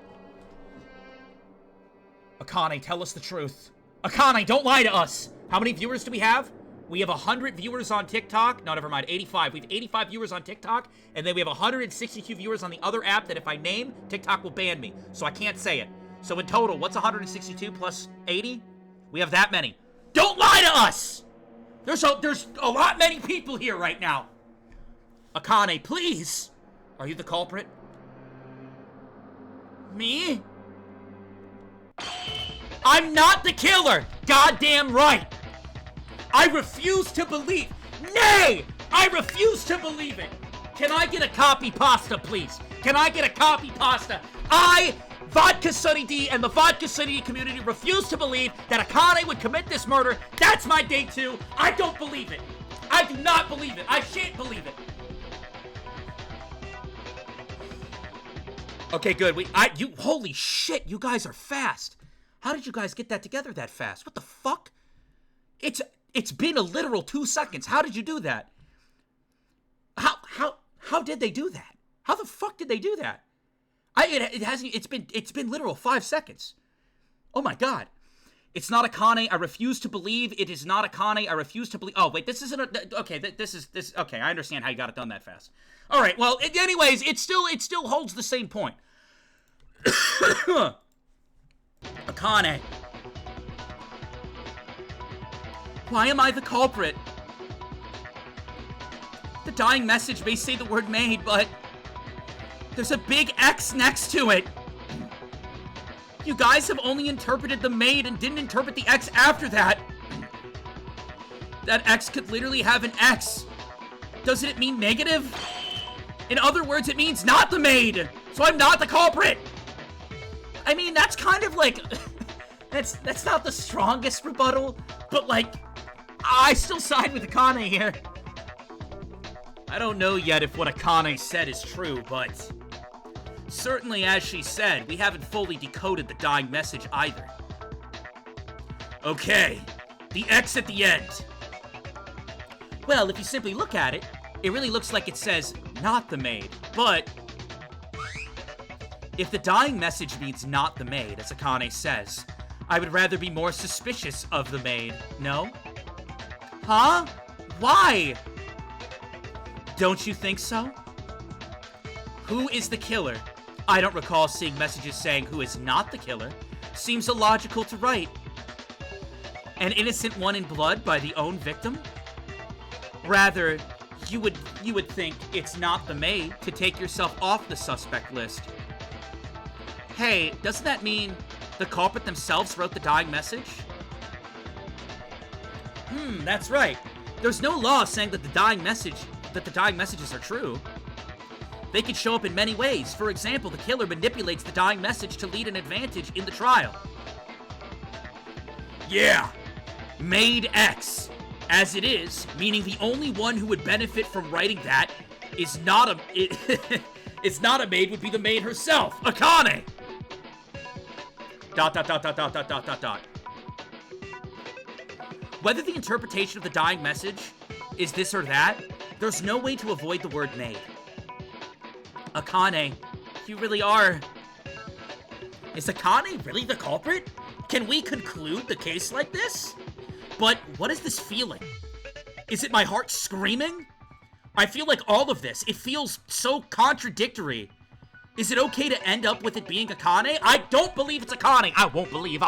Akane, tell us the truth. Akane, don't lie to us. How many viewers do we have? We have 100 viewers on TikTok. No, never mind, 85. We have 85 viewers on TikTok, and then we have 162 viewers on the other app that if I name, TikTok will ban me. So I can't say it. So in total, what's 162 plus 80? We have that many. Don't lie to us! There's a lot many people here right now. Akane, please. Are you the culprit? Me? I'm not the killer! Goddamn right! I refuse to believe. Nay! I refuse to believe it! Can I get a copy pasta, please? Can I get a copy pasta? VodkaSunnyD and the VodkaSunnyD community refuse to believe that Akane would commit this murder. That's my day 2. I don't believe it. I do not believe it. I shan't believe it. Okay, good. Holy shit, you guys are fast. How did you guys get that together that fast? What the fuck? It's been a literal 2 seconds. How did you do that? How did they do that? How the fuck did they do that? It's been literal 5 seconds. Oh my god. It's not Akane. I refuse to believe it is not Akane. I refuse to believe. Oh wait, this isn't okay. This. Okay, I understand how you got it done that fast. All right. Well, anyways, it still holds the same point. Akane. Why am I the culprit? The dying message may say the word made, but there's a big X next to it. You guys have only interpreted the maid and didn't interpret the X after that. That X could literally have an X. Doesn't it mean negative? In other words, it means not the maid. So I'm not the culprit. I mean, that's kind of like... that's not the strongest rebuttal, but like, I still side with Akane here. I don't know yet if what Akane said is true, but... certainly, as she said, we haven't fully decoded the dying message either. Okay, the X at the end. Well, if you simply look at it, it really looks like it says, not the maid, but... if the dying message means not the maid, as Akane says, I would rather be more suspicious of the maid, no? Huh? Why? Don't you think so? Who is the killer? I don't recall seeing messages saying who is not the killer. Seems illogical to write. An innocent one in blood by the own victim? Rather, you would think it's not the maid to take yourself off the suspect list. Hey, doesn't that mean the culprit themselves wrote the dying message? That's right. There's no law saying that the dying messages are true. They could show up in many ways. For example, the killer manipulates the dying message to lead an advantage in the trial. Yeah, Maid X. As it is, meaning the only one who would benefit from writing that is not a... it's not a maid, would be the maid herself, Akane! ... Whether the interpretation of the dying message is this or that, there's no way to avoid the word maid. Akane, you really are... Is Akane really the culprit? Can we conclude the case like this? But what is this feeling? Is it my heart screaming? I feel like all of this, it feels so contradictory. Is it okay to end up with it being Akane? I don't believe it's Akane. I won't believe.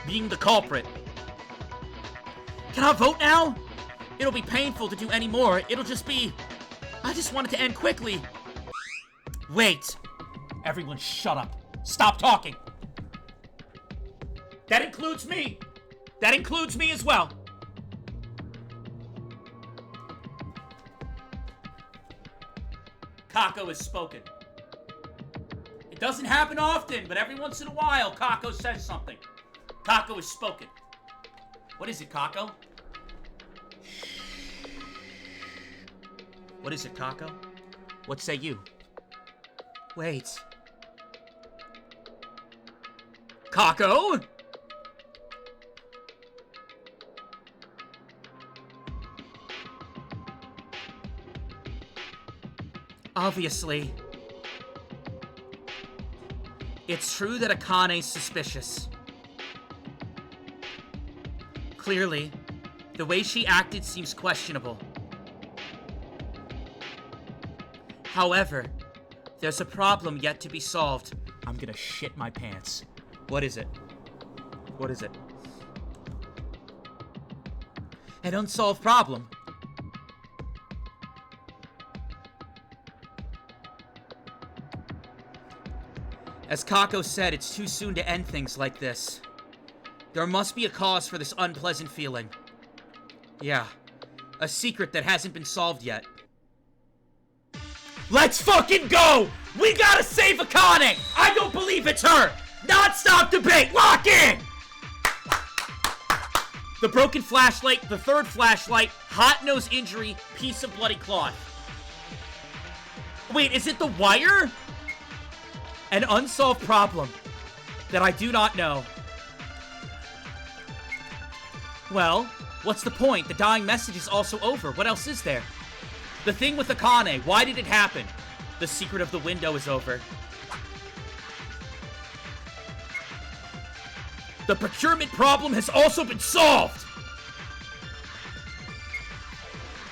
Being the culprit. Can I vote now? It'll be painful to do any more. It'll just be... I just want it to end quickly. Wait. Everyone shut up. Stop talking. That includes me. That includes me as well. Kako has spoken. It doesn't happen often, but every once in a while, Kako says something. Kako has spoken. What is it, Kako? What is it, Kako? What say you? Wait. Kako? Obviously, it's true that Akane's suspicious. Clearly, the way she acted seems questionable. However, there's a problem yet to be solved. I'm gonna shit my pants. What is it? What is it? An unsolved problem. As Kako said, it's too soon to end things like this. There must be a cause for this unpleasant feeling. Yeah, a secret that hasn't been solved yet. Let's fucking go! We gotta save Akane! I don't believe it's her! Non-stop debate! Lock in! The broken flashlight, the third flashlight, hot nose injury, piece of bloody cloth. Wait, is it the wire? An unsolved problem that I do not know. Well, what's the point? The dying message is also over. What else is there? The thing with Akane, why did it happen? The secret of the window is over. The procurement problem has also been solved!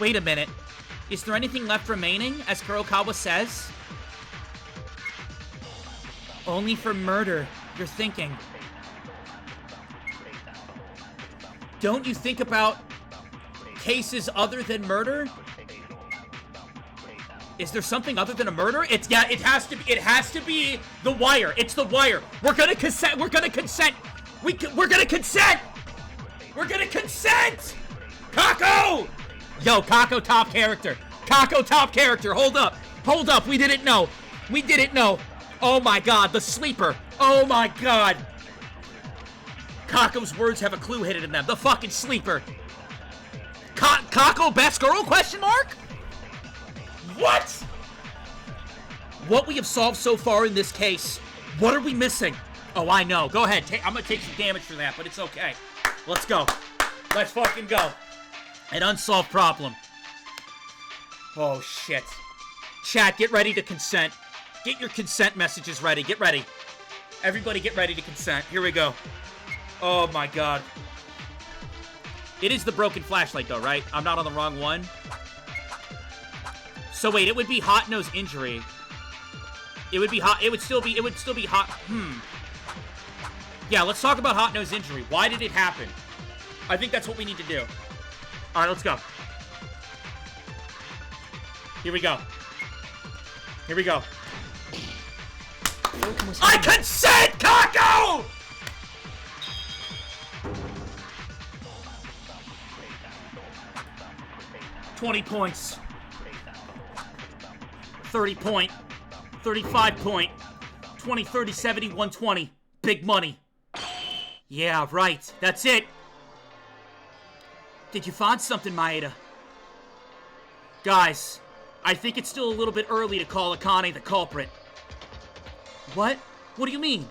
Wait a minute. Is there anything left remaining, as Kurokawa says? Only for murder, you're thinking. Don't you think about cases other than murder? Is there something other than a murder? It has to be the wire. It's the wire. We're gonna consent. We're gonna consent. We're gonna consent. We're gonna consent. Kako! Yo, Kako top character. Kako top character. Hold up. Hold up. We didn't know. We didn't know. Oh my god, the sleeper. Oh my god. Kako's words have a clue hidden in them. The fucking sleeper. Kako best girl, question mark? What? What we have solved so far in this case. What are we missing? Oh, I know. Go ahead. I'm gonna take some damage for that, but it's okay. Let's go. Let's fucking go. An unsolved problem. Oh, shit. Chat, get ready to consent. Get your consent messages ready. Get ready. Everybody get ready to consent. Here we go. Oh, my God. It is the broken flashlight, though, right? I'm not on the wrong one. So, wait. It would be hot nose injury. It would be hot. It would still be hot. Yeah, let's talk about hot nose injury. Why did it happen? I think that's what we need to do. All right, let's go. Here we go. Here we go. I consent, Kako! $20 points. 30 point. 35 point. 20, 30, 70, 120. Big money. Yeah, right. That's it. Did you find something, Maeda? Guys, I think it's still a little bit early to call Akane the culprit. What? What do you mean?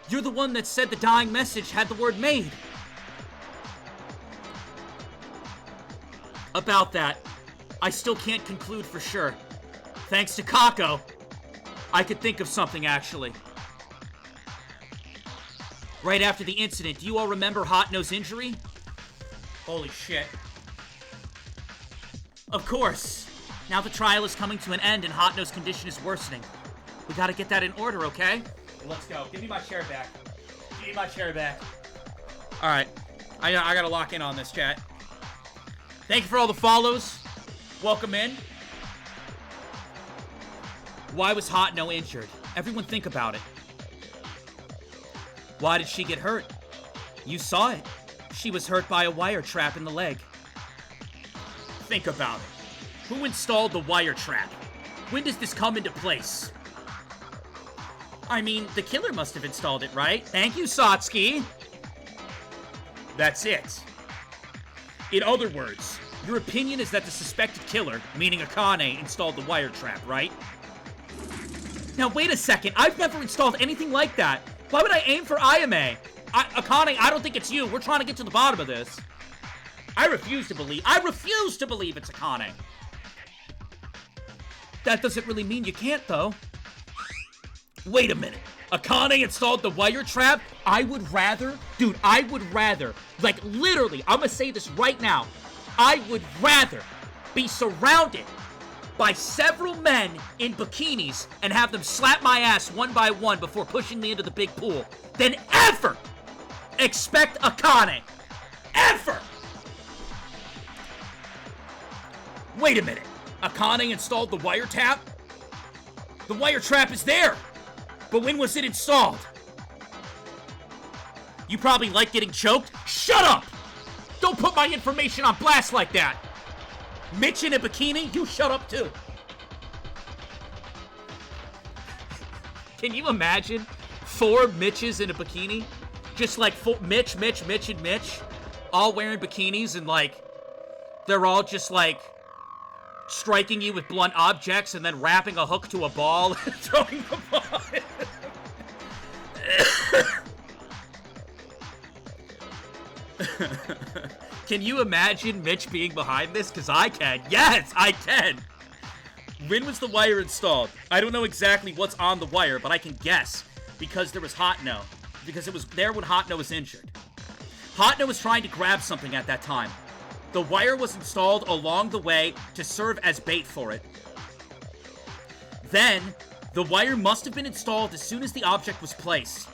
You're the one that said the dying message had the word made. About that, I still can't conclude for sure. Thanks to Kako, I could think of something, actually. Right after the incident, do you all remember hot nose injury? Holy shit. Of course. Now the trial is coming to an end and hot nose condition is worsening. We gotta get that in order, okay? Let's go. Give me my chair back. Give me my chair back. Alright. I gotta lock in on this, chat. Thank you for all the follows. Welcome in. Why was Hot No injured? Everyone think about it. Why did she get hurt? You saw it. She was hurt by a wire trap in the leg. Think about it. Who installed the wire trap? When does this come into place? I mean, the killer must have installed it, right? Thank you, Satsuki. That's it. In other words, your opinion is that the suspected killer, meaning Akane, installed the wire trap, right? Now, wait a second. I've never installed anything like that. Why would I aim for Ayame? Akane, I don't think it's you. We're trying to get to the bottom of this. I refuse to believe it's Akane. That doesn't really mean you can't, though. Wait a minute. Akane installed the wire trap? I would rather, like literally, I'm gonna say this right now. I would rather be surrounded by several men in bikinis and have them slap my ass one by one before pushing me into the big pool than ever expect Akane. Ever! Wait a minute. Akane installed the wire trap? The wire trap is there! But when was it installed? You probably like getting choked? Shut up! Don't put my information on blast like that! Mitch in a bikini? You shut up too! Can you imagine 4 Mitches in a bikini? Just like Mitch, and Mitch, all wearing bikinis and like, they're all just like, striking you with blunt objects and then wrapping a hook to a ball and throwing the ball in. Can you imagine Mitch being behind this? Because I can. Yes, I can. When was the wire installed? I don't know exactly what's on the wire, but I can guess because there was Hotno. Because it was there when Hotno was injured. Hotno was trying to grab something at that time. The wire was installed along the way to serve as bait for it. Then, the wire must have been installed as soon as the object was placed.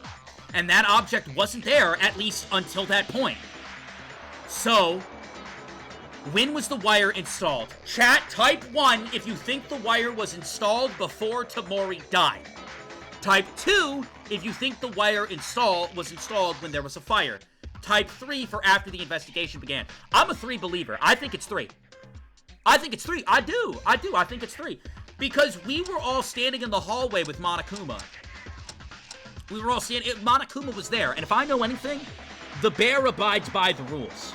And that object wasn't there, at least until that point. So, when was the wire installed? Chat, type 1 if you think the wire was installed before Tamori died. Type 2 if you think the wire was installed when there was a fire. Type 3 for after the investigation began. I'm a 3 believer. I think it's 3. I think it's 3. I do. I think it's 3. Because we were all standing in the hallway with Monokuma. Monokuma was there. And if I know anything, the bear abides by the rules.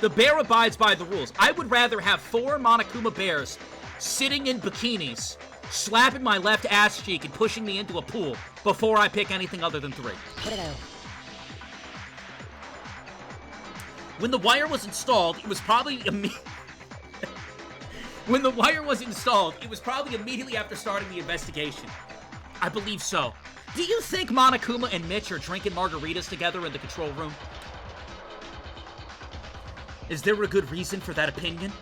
The bear abides by the rules. I would rather have 4 Monokuma bears sitting in bikinis, slapping my left ass cheek and pushing me into a pool before I pick anything other than 3. When the wire was installed, it was probably immediately after starting the investigation. I believe so. Do you think Monokuma and Mitch are drinking margaritas together in the control room? Is there a good reason for that opinion?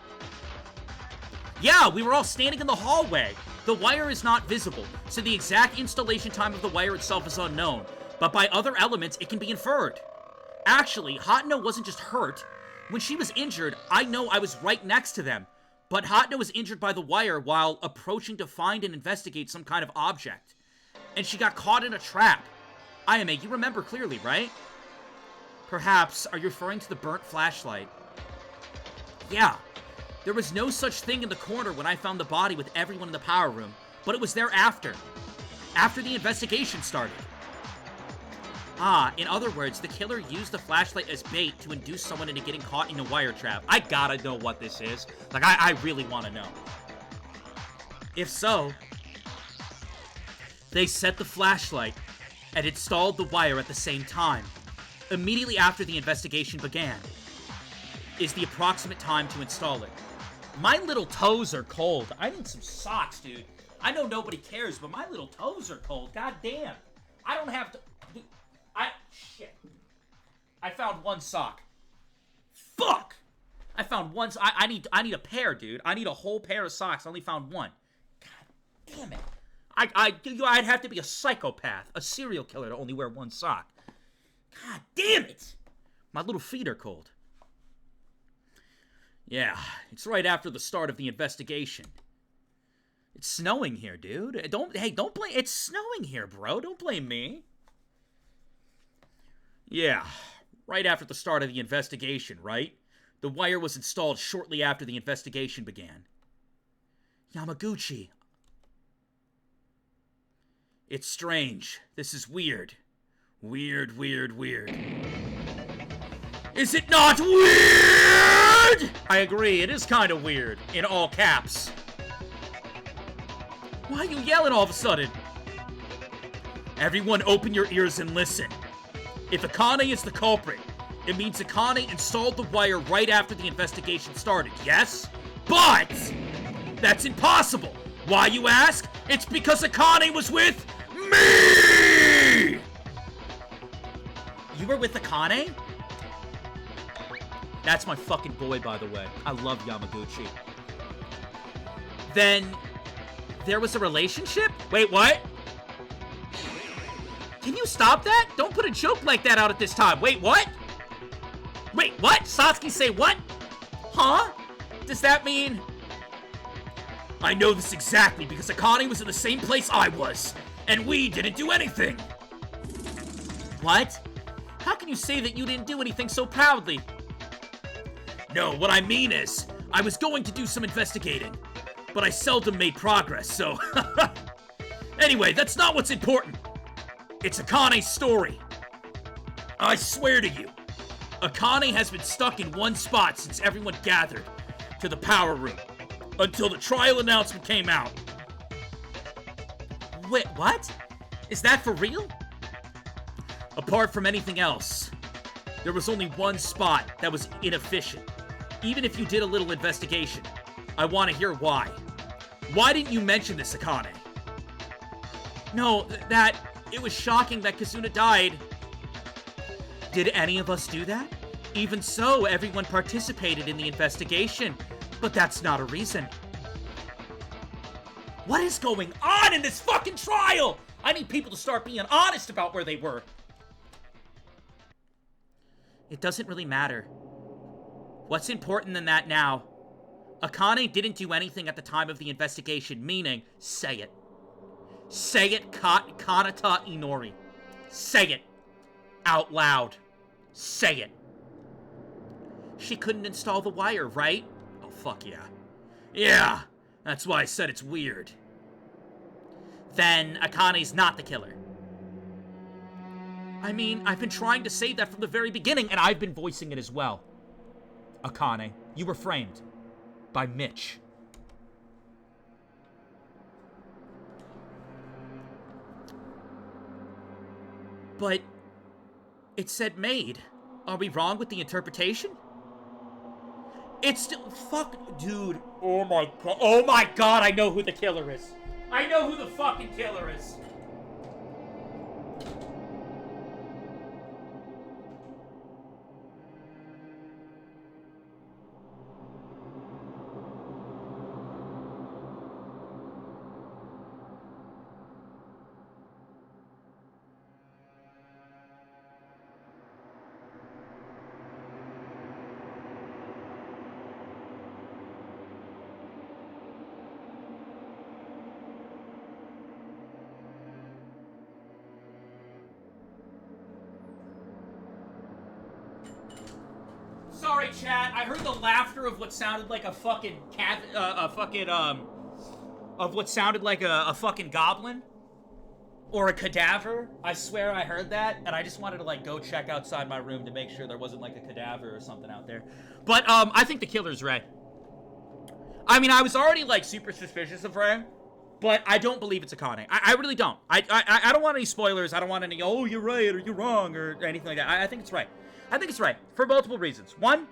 Yeah, we were all standing in the hallway. The wire is not visible, so the exact installation time of the wire itself is unknown, but by other elements, it can be inferred. Actually, Hotno wasn't just hurt. When she was injured, I know I was right next to them, but Hotno was injured by the wire while approaching to find and investigate some kind of object. And she got caught in a trap. Ayame, you remember clearly, right? Perhaps, are you referring to the burnt flashlight? Yeah. There was no such thing in the corner when I found the body with everyone in the power room, but it was there after the investigation started. Ah, in other words, the killer used the flashlight as bait to induce someone into getting caught in a wire trap. I gotta know what this is. Like, I really want to know. If so, they set the flashlight and installed the wire at the same time. Immediately after the investigation began is the approximate time to install it. My little toes are cold. I need some socks, dude. I know nobody cares, but my little toes are cold. God damn. I don't have to... Shit. I found one sock. Fuck! I found one... I need a pair, dude. I need a whole pair of socks. I only found one. God damn it. I'd have to be a psychopath, a serial killer to only wear one sock. God damn it! My little feet are cold. Yeah, it's right after the start of the investigation. It's snowing here, dude. Don't blame... It's snowing here, bro. Don't blame me. Yeah, right after the start of the investigation, right? The wire was installed shortly after the investigation began. Yamaguchi. It's strange. This is weird. Weird. Is it not weird? I agree, it is kind of weird. In all caps. Why are you yelling all of a sudden? Everyone open your ears and listen. If Akane is the culprit, it means Akane installed the wire right after the investigation started, yes? But that's impossible. Why, you ask? It's because Akane was with me! You were with Akane? That's my fucking boy, by the way. I love Yamaguchi. Then there was a relationship? Wait, what? Can you stop that? Don't put a joke like that out at this time. Wait, what? Wait, what? Satsuki say what? Huh? Does that mean... I know this exactly because Akane was in the same place I was, and we didn't do anything. What? How can you say that you didn't do anything so proudly? No, what I mean is, I was going to do some investigating, but I seldom made progress, so... Anyway, that's not what's important. It's Akane's story. I swear to you, Akane has been stuck in one spot since everyone gathered to the power room, until the trial announcement came out. Wait, what? Is that for real? Apart from anything else, there was only one spot that was inefficient. Even if you did a little investigation, I want to hear why. Why didn't you mention this, Akane? No, it was shocking that Kazuna died. Did any of us do that? Even so, everyone participated in the investigation. But that's not a reason. What is going on in this fucking trial? I need people to start being honest about where they were. It doesn't really matter. What's important than that now? Akane didn't do anything at the time of the investigation, meaning, say it. Say it, Kanata Inori. Say it. Out loud. Say it. She couldn't install the wire, right? Oh, fuck yeah. Yeah, that's why I said it's weird. Then Akane's not the killer. I mean, I've been trying to say that from the very beginning, and I've been voicing it as well. Akane, you were framed by Mitch. But it said made. Are we wrong with the interpretation? It's still... Fuck, dude. Oh my god. Oh my god, I know who the killer is. I know who the fucking killer is. Sorry, chat. I heard the laughter of what sounded like a fucking of what sounded like a fucking goblin. Or a cadaver. I swear I heard that, and I just wanted to, like, go check outside my room to make sure there wasn't, like, a cadaver or something out there. But, I think the killer's Ray. I mean, I was already, like, super suspicious of Ray, but I don't believe it's Akane. I really don't. I don't want any spoilers. I don't want any, oh, you're right, or you're wrong, or anything like that. I think it's right. I think it's right, for multiple reasons. One,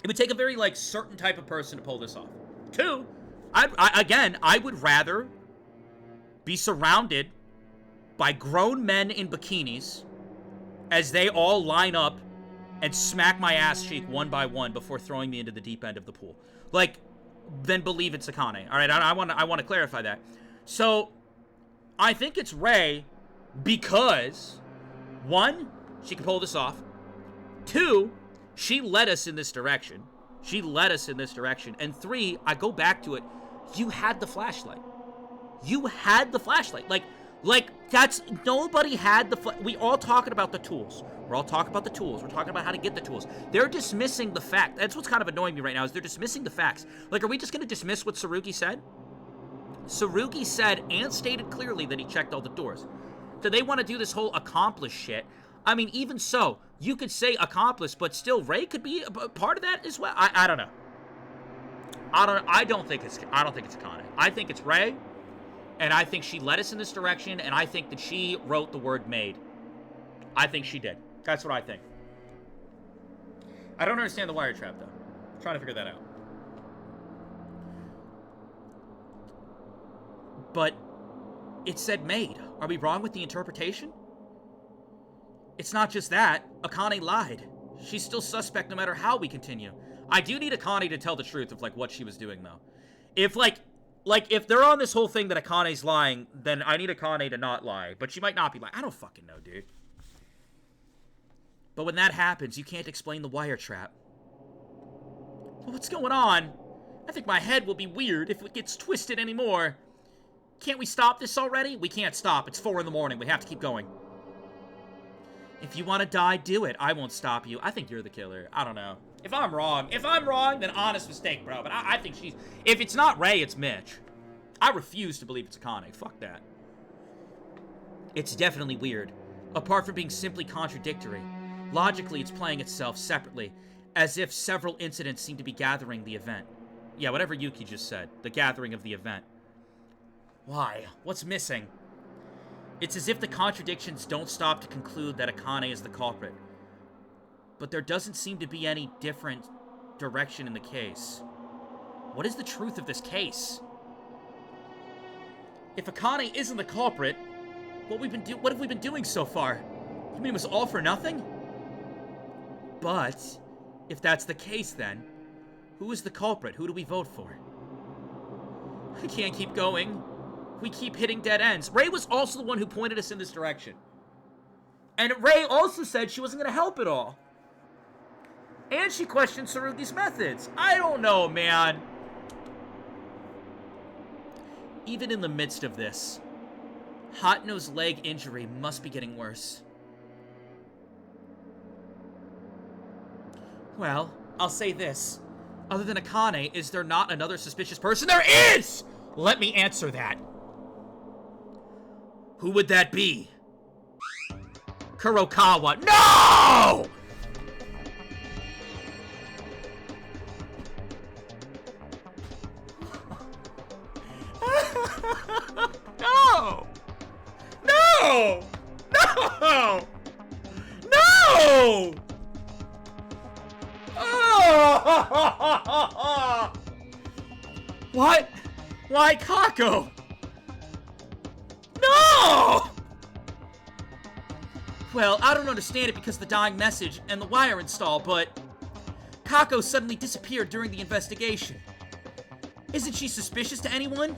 it would take a very, like, certain type of person to pull this off. Two, I would rather be surrounded by grown men in bikinis as they all line up and smack my ass cheek one by one before throwing me into the deep end of the pool. Like, then believe it's Akane. All right, I want to clarify that. So, I think it's Ray because, one, she can pull this off. Two, she led us in this direction. And three, I go back to it. You had the flashlight. Like, that's, nobody had we all talking about the tools. We're all talking about the tools. We're talking about how to get the tools. They're dismissing the fact. That's what's kind of annoying me right now, is they're dismissing the facts. Like, are we just going to dismiss what Tsurugi said? Tsurugi said and stated clearly that he checked all the doors. So they want to do this whole accomplice shit. I mean, even so, you could say accomplice, but still Ray could be a part of that as well. I don't know. I don't think it's Akane. I think it's Ray. And I think she led us in this direction, and I think that she wrote the word maid. I think she did. That's what I think. I don't understand the wire trap, though. I'm trying to figure that out. But it said maid. Are we wrong with the interpretation? It's not just that. Akane lied. She's still suspect no matter how we continue. I do need Akane to tell the truth of, like, what she was doing, though. If, like, if they're on this whole thing that Akane's lying, then I need Akane to not lie. But she might not be lying. I don't fucking know, dude. But when that happens, you can't explain the wire trap. Well, what's going on? I think my head will be weird if it gets twisted anymore. Can't we stop this already? We can't stop. It's 4 in the morning. We have to keep going. If you want to die, do it. I won't stop you. I think you're the killer. I don't know. If I'm wrong, then honest mistake, bro. But I think she's... If it's not Ray, it's Mitch. I refuse to believe it's Akane. Fuck that. It's definitely weird. Apart from being simply contradictory. Logically, it's playing itself separately, as if several incidents seem to be gathering the event. Yeah, whatever Yuki just said. The gathering of the event. Why? What's missing? It's as if the contradictions don't stop to conclude that Akane is the culprit. But there doesn't seem to be any different direction in the case. What is the truth of this case? If Akane isn't the culprit, what have we been doing so far? You mean it was all for nothing? But, if that's the case then, who is the culprit? Who do we vote for? I can't keep going. We keep hitting dead ends. Ray was also the one who pointed us in this direction. And Ray also said she wasn't going to help at all. And she questioned Tsurugi's methods. I don't know, man. Even in the midst of this, Hatno's leg injury must be getting worse. Well, I'll say this. Other than Akane, is there not another suspicious person? There is! Let me answer that. Who would that be? Kurokawa. No! No! No! No! No! Oh! What? Why Kako? No! Well, I don't understand it because of the dying message and the wire install, but Kako suddenly disappeared during the investigation. Isn't she suspicious to anyone?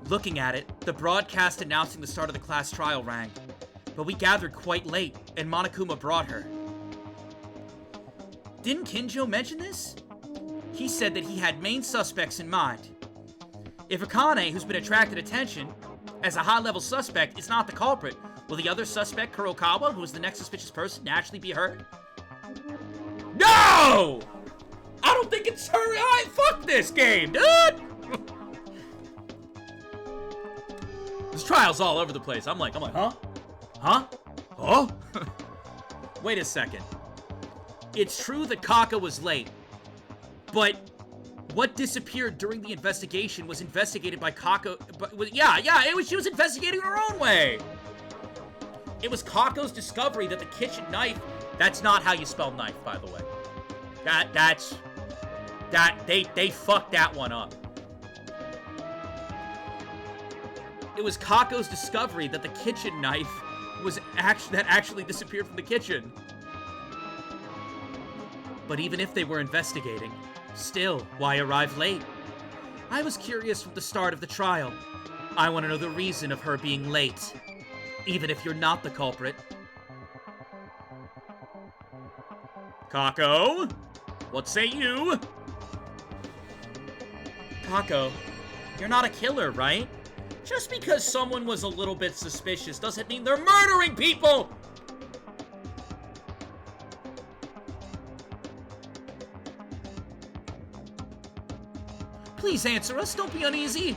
Looking at it, the broadcast announcing the start of the class trial rang, but we gathered quite late, and Monokuma brought her. Didn't Kinjo mention this? He said that he had main suspects in mind. If Akane, who's been attracted attention as a high-level suspect, is not the culprit, will the other suspect, Kurokawa, who is the next suspicious person, naturally be her? No! I don't think it's her. Fuck this game, dude! This trial's all over the place. I'm like, huh? Huh? Oh? Wait a second. It's true that Kaka was late, but what disappeared during the investigation was investigated by Kako. She was investigating her own way. It was Kako's discovery that the kitchen knife. That's not how you spell knife, by the way. They fucked that one up. It was Kako's discovery that the kitchen knife was actually disappeared from the kitchen. But even if they were investigating, still, why arrive late? I was curious from the start of the trial. I want to know the reason of her being late, even if you're not the culprit. Kako? What say you? Kako, you're not a killer, right? Just because someone was a little bit suspicious doesn't mean they're murdering people! Please answer us, don't be uneasy.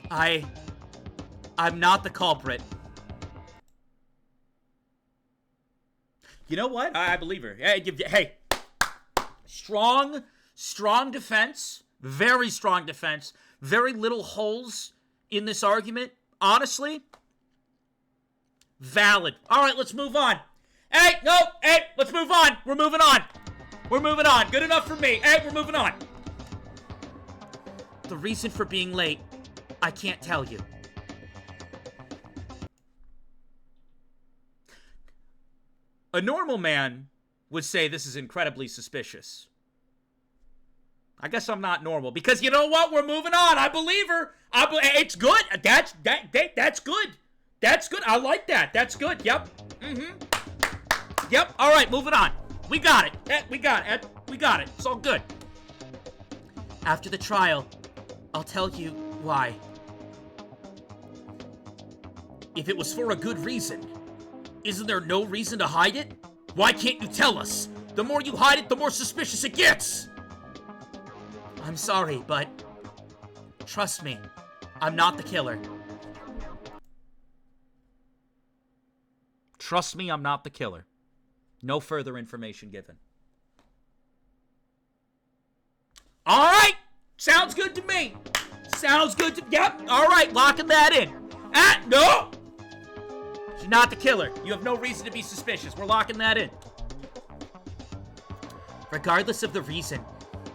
I'm not the culprit. You know what? I believe her. Hey, Strong defense. Very strong defense. Very little holes in this argument. Honestly, valid. All right, let's move on. Hey, let's move on. We're moving on. Good enough for me. Hey, we're moving on. The reason for being late, I can't tell you. A normal man would say this is incredibly suspicious. I guess I'm not normal, because you know what? We're moving on. I believe her. It's good. That's good. That's good. I like that. That's good. Yep. Yep. All right, moving on. We got it. We got it. It's all good. After the trial, I'll tell you why. If it was for a good reason, isn't there no reason to hide it? Why can't you tell us? The more you hide it, the more suspicious it gets. I'm sorry, but trust me, I'm not the killer. Trust me, I'm not the killer. No further information given. All right, sounds good to me. Yep, all right, locking that in. No! She's not the killer. You have no reason to be suspicious. We're locking that in. Regardless of the reason,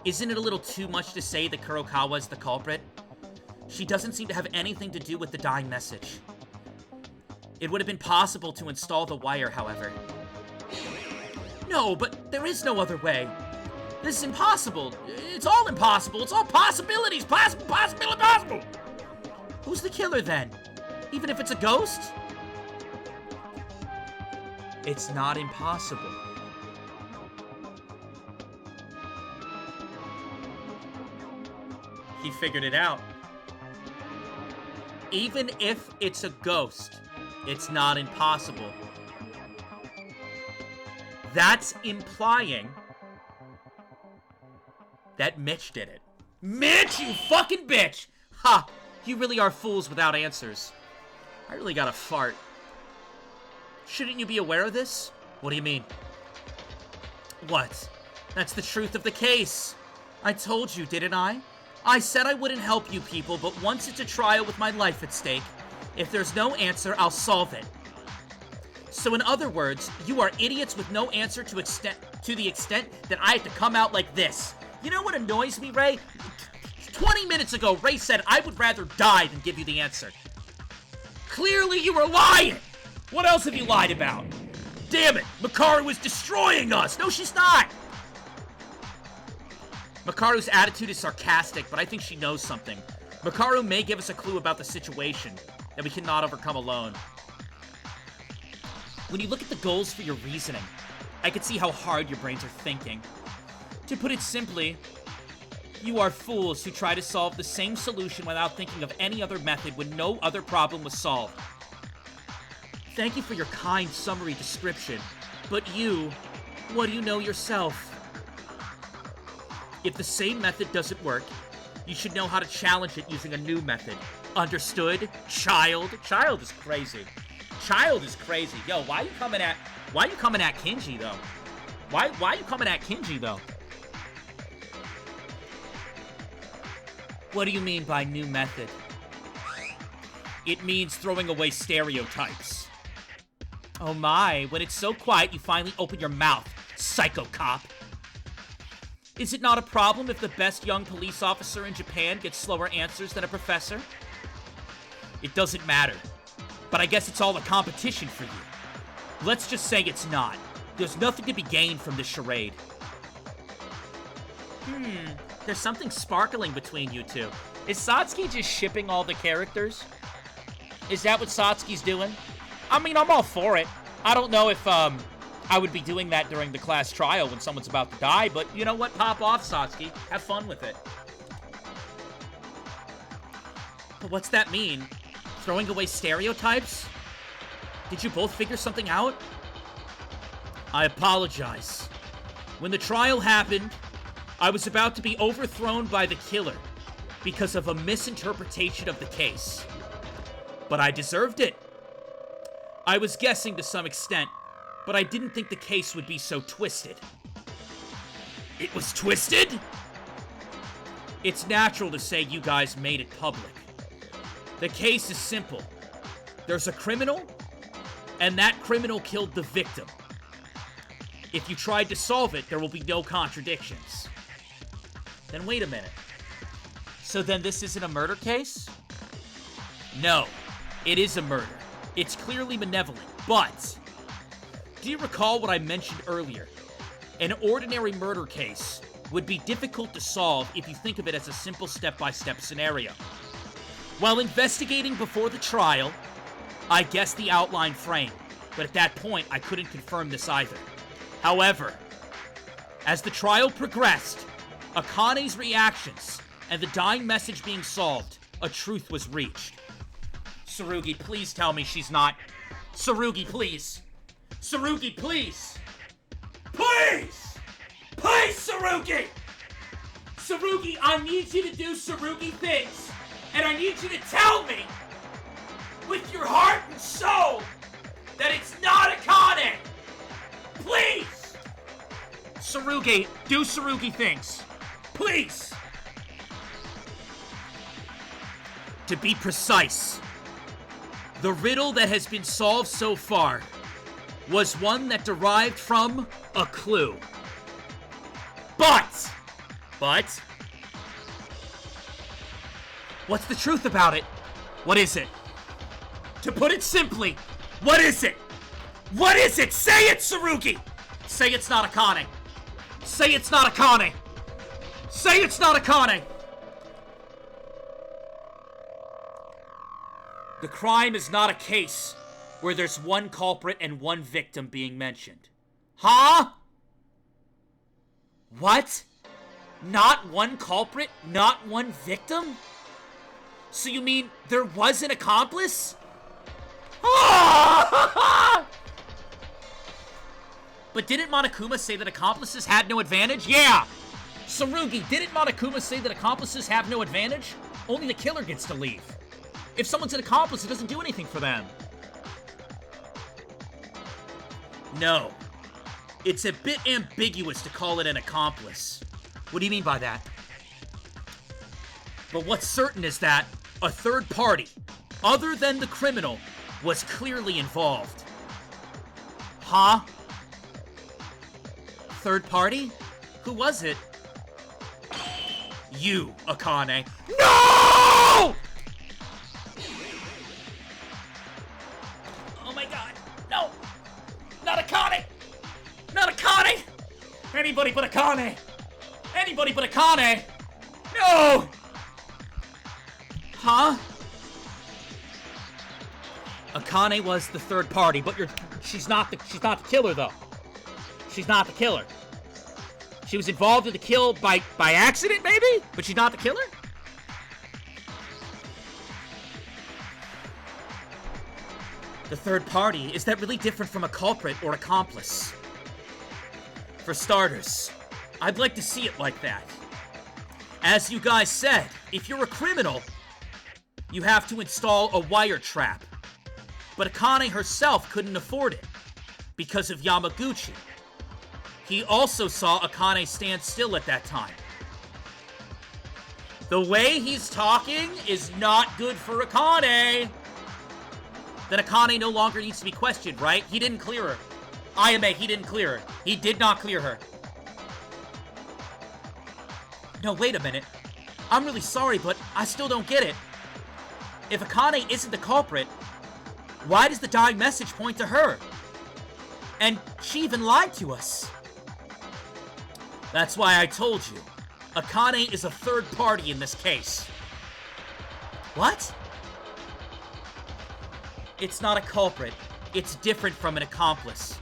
isn't it a little too much to say that Kurokawa is the culprit? She doesn't seem to have anything to do with the dying message. It would have been possible to install the wire, however. No, but there is no other way. This is impossible. It's all impossible. It's all possibilities. Possible. Who's the killer then? Even if it's a ghost? It's not impossible. He figured it out. Even if it's a ghost, it's not impossible. That's implying that Mitch did it. Mitch, you fucking bitch! Ha! You really are fools without answers. I really got a fart. Shouldn't you be aware of this? What do you mean? What? That's the truth of the case. I told you, didn't I? I said I wouldn't help you people, but once it's a trial with my life at stake, if there's no answer, I'll solve it. So in other words, you are idiots with no answer to the extent that I had to come out like this. You know what annoys me, Ray? 20 minutes ago, Ray said I would rather die than give you the answer. Clearly you were lying! What else have you lied about? Damn it! Makaru is destroying us! No, she's not! Makaru's attitude is sarcastic, but I think she knows something. Makaru may give us a clue about the situation that we cannot overcome alone. When you look at the goals for your reasoning, I can see how hard your brains are thinking. To put it simply, you are fools who try to solve the same solution without thinking of any other method when no other problem was solved. Thank you for your kind summary description, but what do you know yourself? If the same method doesn't work, you should know how to challenge it using a new method. Understood? Child? Child is crazy. Child is crazy. Yo, why are you coming at Kinji, though? Why are you coming at Kinji, though? What do you mean by new method? It means throwing away stereotypes. Oh my, when it's so quiet, you finally open your mouth, psycho cop. Is it not a problem if the best young police officer in Japan gets slower answers than a professor? It doesn't matter. But I guess it's all a competition for you. Let's just say it's not. There's nothing to be gained from this charade. There's something sparkling between you two. Is Satsuki just shipping all the characters? Is that what Satsuki's doing? I mean, I'm all for it. I don't know if, I would be doing that during the class trial when someone's about to die, but you know what? Pop off, Satsuki. Have fun with it. But what's that mean? Throwing away stereotypes? Did you both figure something out? I apologize. When the trial happened, I was about to be overthrown by the killer because of a misinterpretation of the case. But I deserved it. I was guessing to some extent, but I didn't think the case would be so twisted. It was twisted? It's natural to say you guys made it public. The case is simple. There's a criminal, and that criminal killed the victim. If you tried to solve it, there will be no contradictions. Then wait a minute. So then this isn't a murder case? No, it is a murder. It's clearly malevolent, but... Do you recall what I mentioned earlier? An ordinary murder case would be difficult to solve if you think of it as a simple step-by-step scenario. While investigating before the trial, I guessed the outline frame, but at that point, I couldn't confirm this either. However, as the trial progressed, Akane's reactions and the dying message being solved, a truth was reached. Tsurugi, please tell me she's not. Tsurugi, please. Tsurugi, please. Please! Please, Tsurugi! Tsurugi, I need you to do Tsurugi things. And I need you to tell me, with your heart and soul, that it's not Akane! Please! Tsurugi, do Tsurugi things. Please! To be precise, the riddle that has been solved so far was one that derived from a clue. But, what's the truth about it? what is it? To put it simply, what is it? What is it? Say it, Tsurugi! Say it's not Akane. Say it's not Akane. Say it's not Akane. The crime is not a case where there's one culprit and one victim being mentioned. Huh? What? Not one culprit? Not one victim? So you mean there was an accomplice? But didn't Monokuma say that accomplices had no advantage? Yeah! Tsurugi, didn't Monokuma say that accomplices have no advantage? Only the killer gets to leave. If someone's an accomplice, it doesn't do anything for them. No. It's a bit ambiguous to call it an accomplice. What do you mean by that? But what's certain is that a third party, other than the criminal, was clearly involved. Huh? Third party? Who was it? You, Akane. No! Oh my god. No! Not Akane! Not Akane! Anybody but Akane! Anybody but Akane! No! Huh? Akane was the third party, but she's not the killer though. She's not the killer. She was involved in the kill by accident, maybe? But she's not the killer? The third party, is that really different from a culprit or accomplice? For starters, I'd like to see it like that. As you guys said, if you're a criminal, you have to install a wire trap. But Akane herself couldn't afford it because of Yamaguchi. He also saw Akane stand still at that time. The way he's talking is not good for Akane. Then Akane no longer needs to be questioned, right? He didn't clear her. Ayame, he didn't clear her. He did not clear her. No, wait a minute. I'm really sorry, but I still don't get it. If Akane isn't the culprit, why does the dying message point to her? And she even lied to us. That's why I told you. Akane is a third party in this case. What? It's not a culprit. It's different from an accomplice.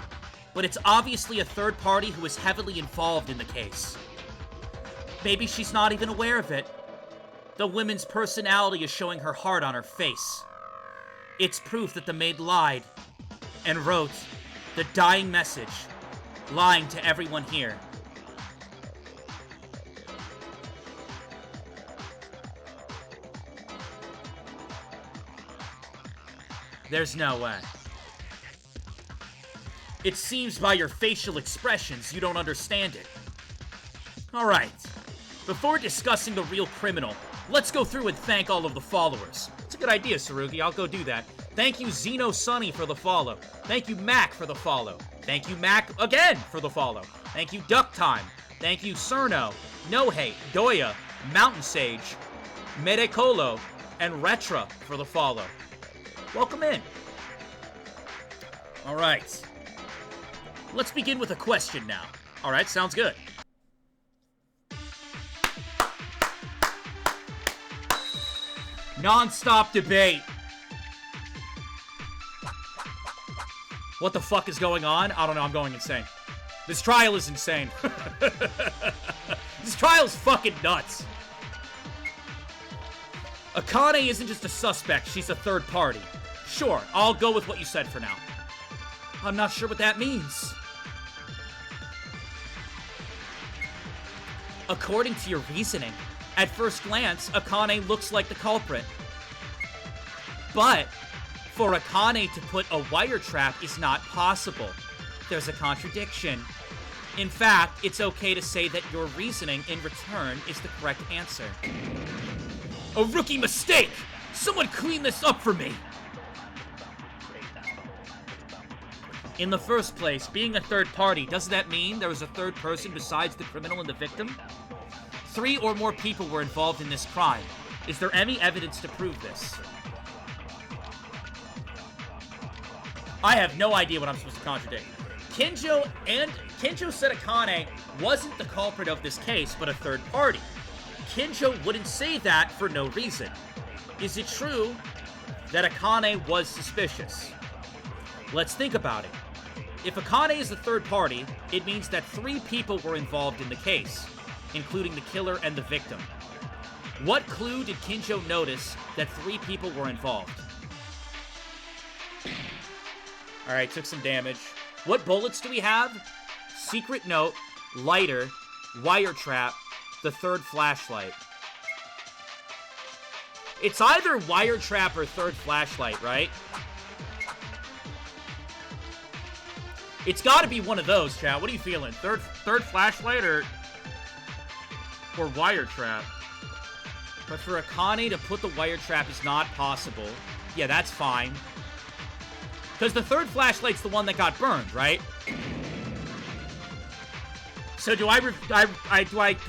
But it's obviously a third party who is heavily involved in the case. Maybe she's not even aware of it. The woman's personality is showing her heart on her face. It's proof that the maid lied and wrote the dying message, lying to everyone here. There's no way. It seems by your facial expressions you don't understand it. Alright, before discussing the real criminal, let's go through and thank all of the followers. It's a good idea, Sarugi. I'll go do that. Thank you, Zeno Sunny, for the follow. Thank you, Mac, for the follow. Thank you, Mac, again, for the follow. Thank you, Duck Time. Thank you, Cerno, No Hate, Doya, Mountain Sage, Medecolo, and Retra for the follow. Welcome in. Alright. Let's begin with a question now. Alright, sounds good. Non-stop debate. What the fuck is going on? I don't know, I'm going insane. This trial is insane. This trial is fucking nuts. Akane isn't just a suspect, she's a third party. Sure, I'll go with what you said for now. I'm not sure what that means. According to your reasoning, at first glance, Akane looks like the culprit. But for Akane to put a wire trap is not possible. There's a contradiction. In fact, it's okay to say that your reasoning in return is the correct answer. A rookie mistake! Someone clean this up for me! In the first place, being a third party, doesn't that mean there was a third person besides the criminal and the victim? 3 or more people were involved in this crime. Is there any evidence to prove this? I have no idea what I'm supposed to contradict. Kinjo said Akane wasn't the culprit of this case, but a third party. Kinjo wouldn't say that for no reason. Is it true that Akane was suspicious? Let's think about it. If Akane is the third party, it means that 3 people were involved in the case, including the killer and the victim. What clue did Kinjo notice that 3 people were involved? Alright, took some damage. What bullets do we have? Secret note, lighter, wire trap, the third flashlight. It's either wire trap or third flashlight, right? It's gotta be one of those, chat. What are you feeling? Third flashlight or wire trap? But for Akane to put the wire trap is not possible. Yeah, that's fine. Because the third flashlight's the one that got burned, right? So do I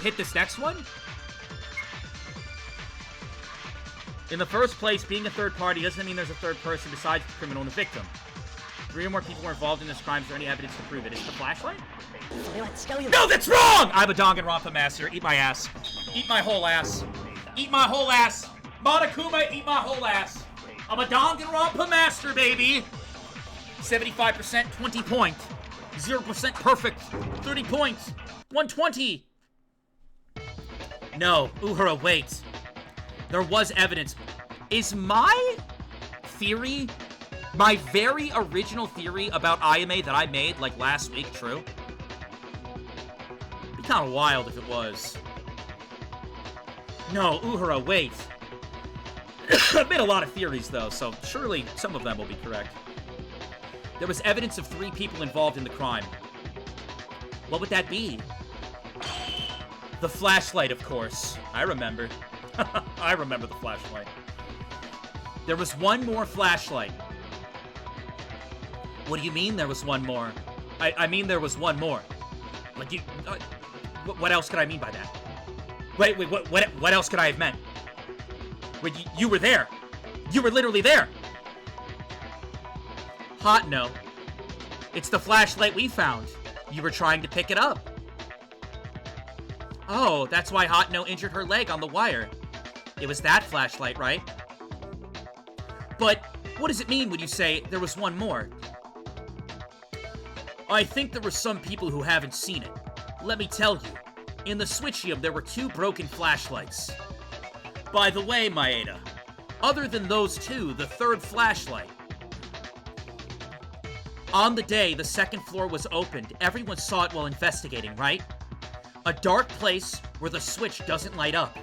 hit this next one? In the first place, being a third party doesn't mean there's a third person besides the criminal and the victim. 3 or more people were involved in this crime. Is there any evidence to prove it? Is it the flashlight? No, that's wrong! I'm a Danganronpa master. Eat my ass. Eat my whole ass. Eat my whole ass. Monokuma, eat my whole ass. I'm a Danganronpa master, baby. 75%, 20 points. 0% perfect. 30 points. 120. No, Uhura, wait. There was evidence. Is my theory, my very original theory about Ayame that I made, like, last week, true? It'd be kind of wild if it was. No, Uhura, wait. I've made a lot of theories, though, so surely some of them will be correct. There was evidence of 3 people involved in the crime. What would that be? The flashlight, of course. I remember. I remember the flashlight. There was one more flashlight. What do you mean there was one more? I mean there was one more. Like you... what else could I mean by that? Wait, what else could I have meant? Wait, you were there. You were literally there. Hot no. It's the flashlight we found. You were trying to pick it up. Oh, that's why Hot No injured her leg on the wire. It was that flashlight, right? But what does it mean when you say there was one more? I think there were some people who haven't seen it. Let me tell you. In the Switchium, there were 2 broken flashlights. By the way, Maeda, other than those 2, the third flashlight. On the day the second floor was opened, everyone saw it while investigating, right? A dark place where the switch doesn't light up.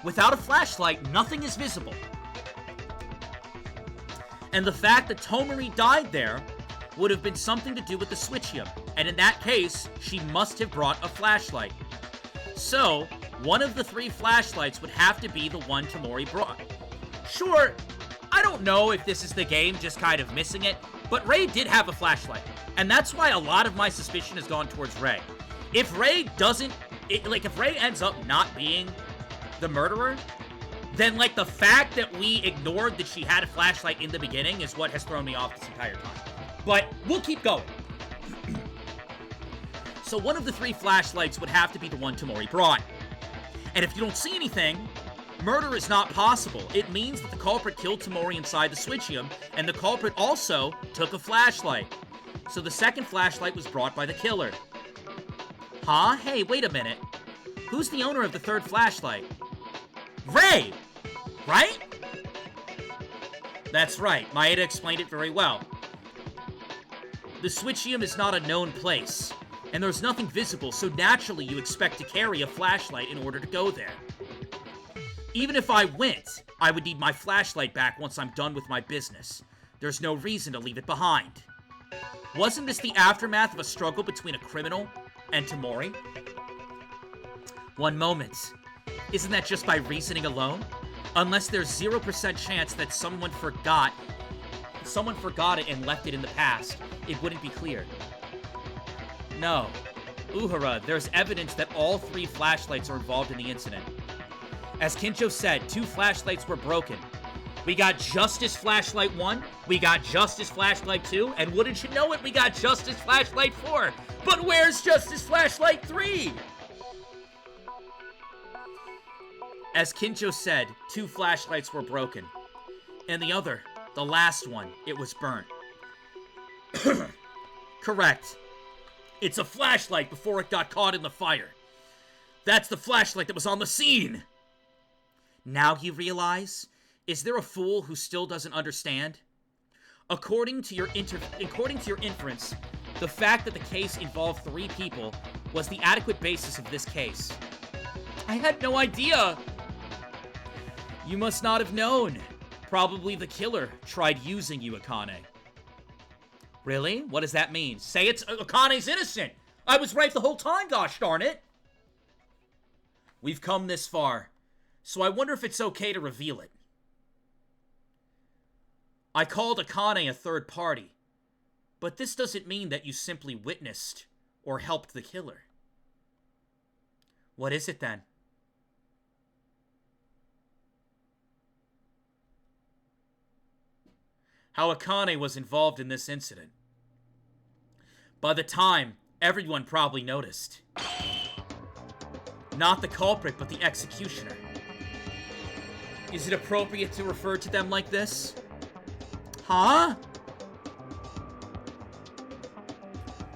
Without a flashlight, nothing is visible. And the fact that Tomori died there would have been something to do with the Switchium, and in that case, she must have brought a flashlight. So, one of the 3 flashlights would have to be the one Tamori brought. Sure, I don't know if this is the game just kind of missing it, but Ray did have a flashlight, and that's why a lot of my suspicion has gone towards Ray. If Ray if Ray ends up not being the murderer, then, like, the fact that we ignored that she had a flashlight in the beginning is what has thrown me off this entire time. But we'll keep going. So one of the 3 flashlights would have to be the one Tamori brought. And if you don't see anything, murder is not possible. It means that the culprit killed Tamori inside the Switchium, and the culprit also took a flashlight. So the second flashlight was brought by the killer. Huh? Hey, wait a minute. Who's the owner of the 3rd flashlight? Ray! Right? That's right. Maeda explained it very well. The Switchium is not a known place, and there's nothing visible, so naturally you expect to carry a flashlight in order to go there. Even if I went, I would need my flashlight back once I'm done with my business. There's no reason to leave it behind. Wasn't this the aftermath of a struggle between a criminal and Tamori? One moment. Isn't that just by reasoning alone? Unless there's 0% chance that someone forgot it and left it in the past, it wouldn't be clear. No. Uhura, there's evidence that all 3 flashlights are involved in the incident. As Kincho said, 2 flashlights were broken. We got Justice Flashlight 1, we got Justice Flashlight 2, and wouldn't you know it, we got Justice Flashlight 4. But where's Justice Flashlight 3? As Kincho said, 2 flashlights were broken. And the other, the last one, it was burnt. Correct. It's a flashlight before it got caught in the fire. That's the flashlight that was on the scene! Now you realize? Is there a fool who still doesn't understand? According to your inference, the fact that the case involved 3 people was the adequate basis of this case. I had no idea! You must not have known. Probably the killer tried using you, Akane. Really? What does that mean? Say Akane's innocent! I was right the whole time, gosh darn it! We've come this far, so I wonder if it's okay to reveal it. I called Akane a 3rd party, but this doesn't mean that you simply witnessed or helped the killer. What is it then? How Akane was involved in this incident. By the time, everyone probably noticed. Not the culprit, but the executioner. Is it appropriate to refer to them like this? Huh?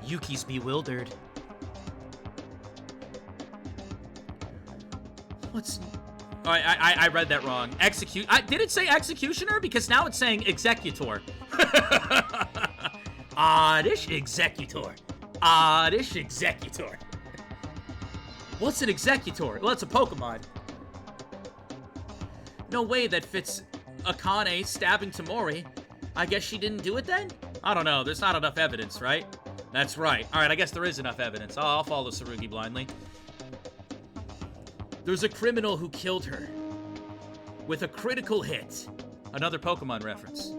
Yuki's bewildered. What's... I read that wrong. Did it say executioner? Because now it's saying executor. This executor. This executor. What's an executor? Well, it's a Pokemon. No way that fits Akane stabbing Tamori. I guess she didn't do it then? I don't know. There's not enough evidence, right? That's right. All right, I guess there is enough evidence. I'll follow Tsurugi blindly. There's a criminal who killed her with a critical hit. Another Pokemon reference.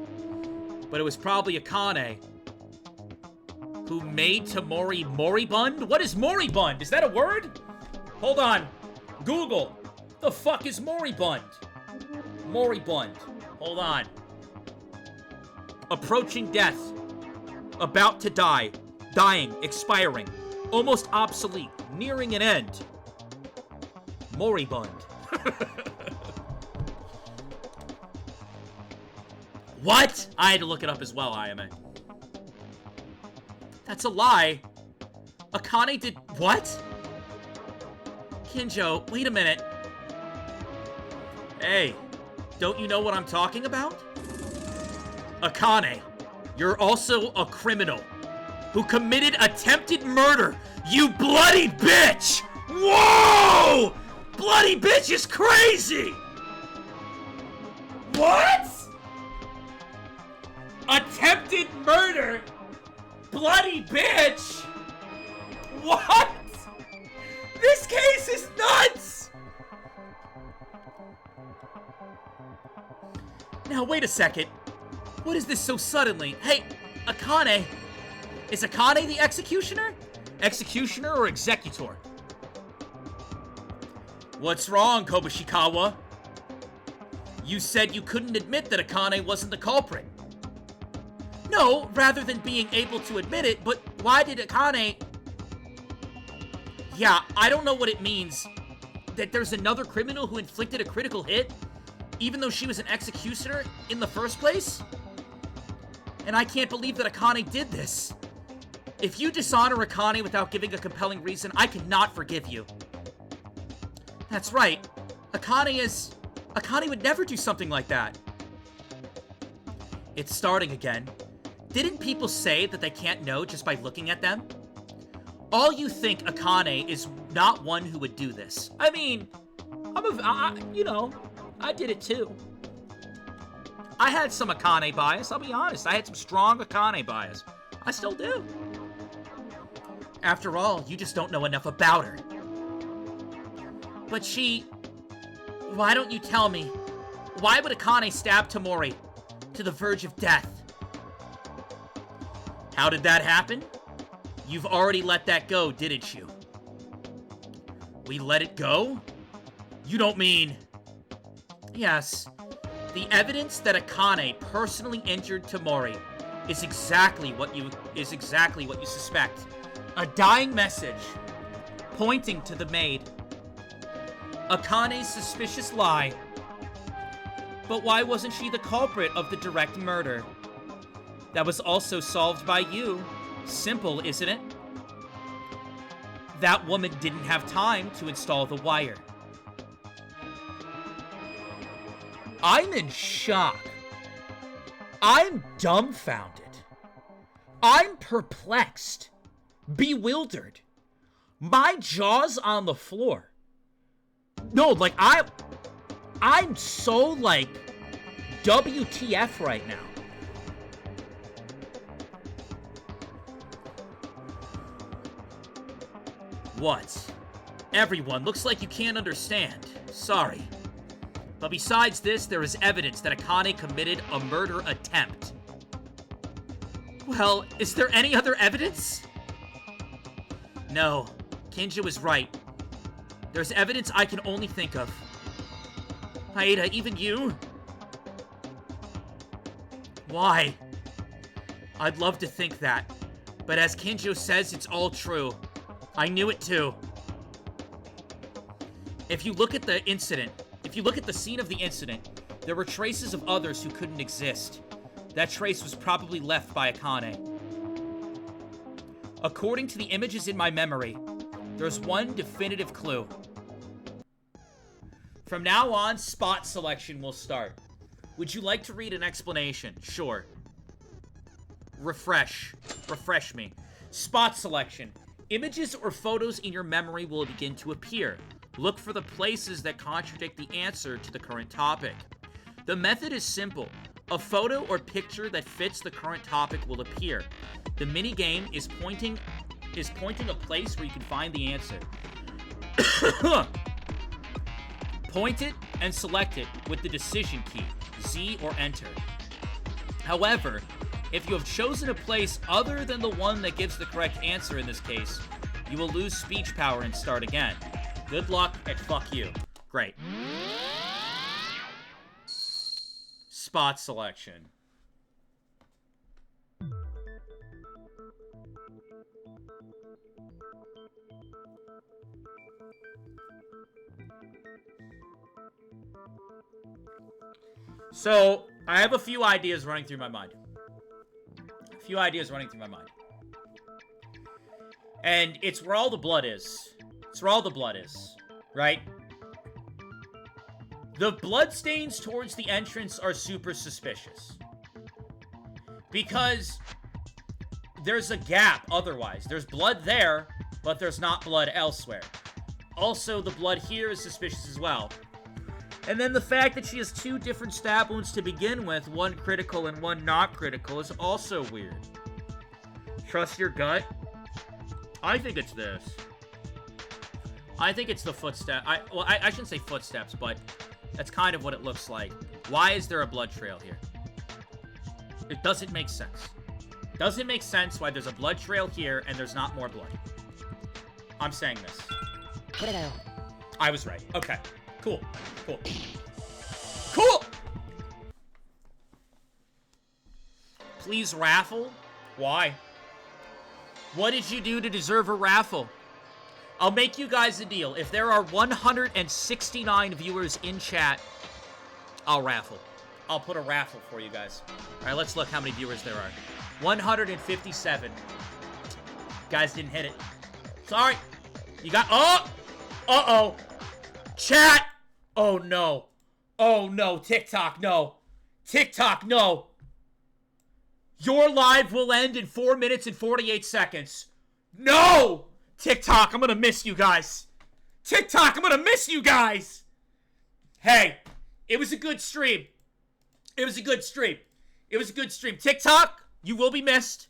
But it was probably Akane who made Tamori moribund? What is moribund? Is that a word? Hold on. Google. The fuck is moribund? Moribund. Hold on. Approaching death. About to die. Dying. Expiring. Almost obsolete. Nearing an end. Moribund. What? I had to look it up as well, IMA. That's a lie. Akane did... What? Kinjo, wait a minute. Hey, don't you know what I'm talking about? Akane, you're also a criminal who committed attempted murder. You bloody bitch! Whoa! Bloody bitch is crazy! What? Attempted murder? Bloody bitch? What? This case is not Now, wait a second. What is this so suddenly? Hey, Akane. Is Akane the executioner? Executioner or executor? What's wrong, Kobushikawa? You said you couldn't admit that Akane wasn't the culprit. No, rather than being able to admit it, but why did Akane... Yeah, I don't know what it means. That there's another criminal who inflicted a critical hit, even though she was an executioner in the first place? And I can't believe that Akane did this. If you dishonor Akane without giving a compelling reason, I cannot forgive you. That's right. Akane would never do something like that. It's starting again. Didn't people say that they can't know just by looking at them? All you think Akane is not one who would do this. I mean, I did it too. I had some Akane bias, I'll be honest. I had some strong Akane bias. I still do. After all, you just don't know enough about her. But why don't you tell me? Why would Akane stab Tamori to the verge of death? How did that happen? You've already let that go, didn't you? We let it go? You don't mean... Yes. The evidence that Akane personally injured Tamori is exactly what you suspect. A dying message pointing to the maid. Akane's suspicious lie. But why wasn't she the culprit of the direct murder? That was also solved by you. Simple, isn't it? That woman didn't have time to install the wire. I'm in shock. I'm dumbfounded. I'm perplexed. Bewildered. My jaw's on the floor. No, like, I'm so, like, WTF right now. What? Everyone, looks like you can't understand. Sorry. But besides this, there is evidence that Akane committed a murder attempt. Well, is there any other evidence? No, Kinja was right. There's evidence I can only think of. Haida, even you? Why? I'd love to think that, but as Kinjo says, it's all true. I knew it too. If you look at the scene of the incident, there were traces of others who couldn't exist. That trace was probably left by Akane. According to the images in my memory, there's one definitive clue. From now on, spot selection will start. Would you like to read an explanation? Sure. Refresh me. Spot selection. Images or photos in your memory will begin to appear. Look for the places that contradict the answer to the current topic. The method is simple. A photo or picture that fits the current topic will appear. The minigame is pointing a place where you can find the answer. Point it and select it with the decision key, Z or enter. However, if you have chosen a place other than the one that gives the correct answer in this case, you will lose speech power and start again. Good luck and fuck you. Great. Spot selection. So, I have a few ideas running through my mind. And it's where all the blood is. Right? The bloodstains towards the entrance are super suspicious. Because there's a gap otherwise. There's blood there, but there's not blood elsewhere. Also, the blood here is suspicious as well. And then the fact that she has two different stab wounds to begin with, one critical and one not critical, is also weird. Trust your gut? I think it's this. I think it's the footstep. I shouldn't say footsteps, but that's kind of what it looks like. Why is there a blood trail here? It doesn't make sense. Doesn't make sense why there's a blood trail here and there's not more blood. I'm saying this. I was right. Okay. Cool. Cool. Cool! Please raffle? Why? What did you do to deserve a raffle? I'll make you guys a deal. If there are 169 viewers in chat, I'll raffle. I'll put a raffle for you guys. All right, let's look how many viewers there are. 157. Guys didn't hit it. Sorry. You got... Oh! Uh-oh. Chat! Oh, no. Oh, no. TikTok, no. TikTok, no. Your live will end in 4 minutes and 48 seconds. No! TikTok, I'm gonna miss you guys. TikTok, I'm gonna miss you guys. Hey, it was a good stream. It was a good stream. It was a good stream. TikTok, you will be missed.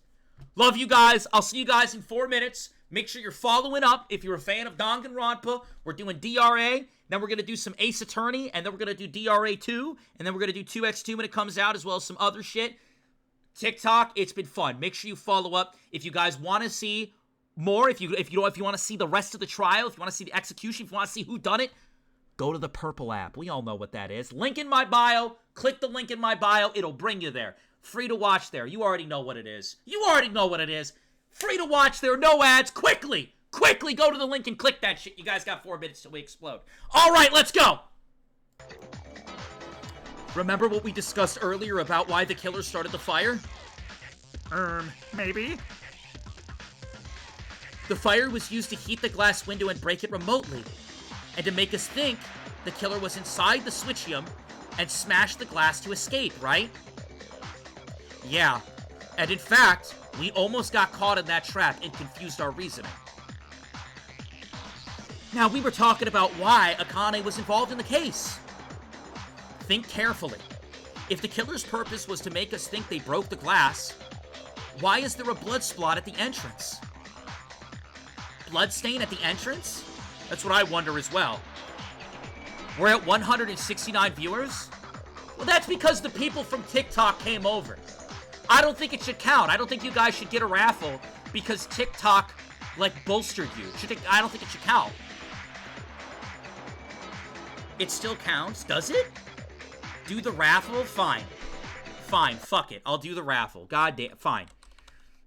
Love you guys. I'll see you guys in 4 minutes. Make sure you're following up if you're a fan of Danganronpa. We're doing DRA. Then we're going to do some Ace Attorney. And then we're going to do DRA 2. And then we're going to do 2X2 when it comes out, as well as some other shit. TikTok, it's been fun. Make sure you follow up. If you guys want to see more, if you want to see the rest of the trial, if you want to see the execution, if you want to see who done it, go to the Purple app. We all know what that is. Link in my bio. Click the link in my bio. It'll bring you there. Free to watch there. You already know what it is. You already know what it is. Free to watch there. No ads. Quickly. Quickly go to the link and click that shit. You guys got 4 minutes till we explode. All right, let's go. Remember what we discussed earlier about why the killer started the fire? Maybe. The fire was used to heat the glass window and break it remotely, and to make us think the killer was inside the switchium and smashed the glass to escape, right? Yeah, and in fact, we almost got caught in that trap and confused our reasoning. Now, we were talking about why Akane was involved in the case. Think carefully. If the killer's purpose was to make us think they broke the glass, why is there a blood spot at the entrance? Blood stain at the entrance? That's what I wonder as well. We're at 169 viewers? Well, that's because the people from TikTok came over. I don't think it should count. I don't think you guys should get a raffle because TikTok, bolstered you. I don't think it should count. It still counts, does it? Do the raffle? Fine. Fine, fuck it. I'll do the raffle. God damn, fine.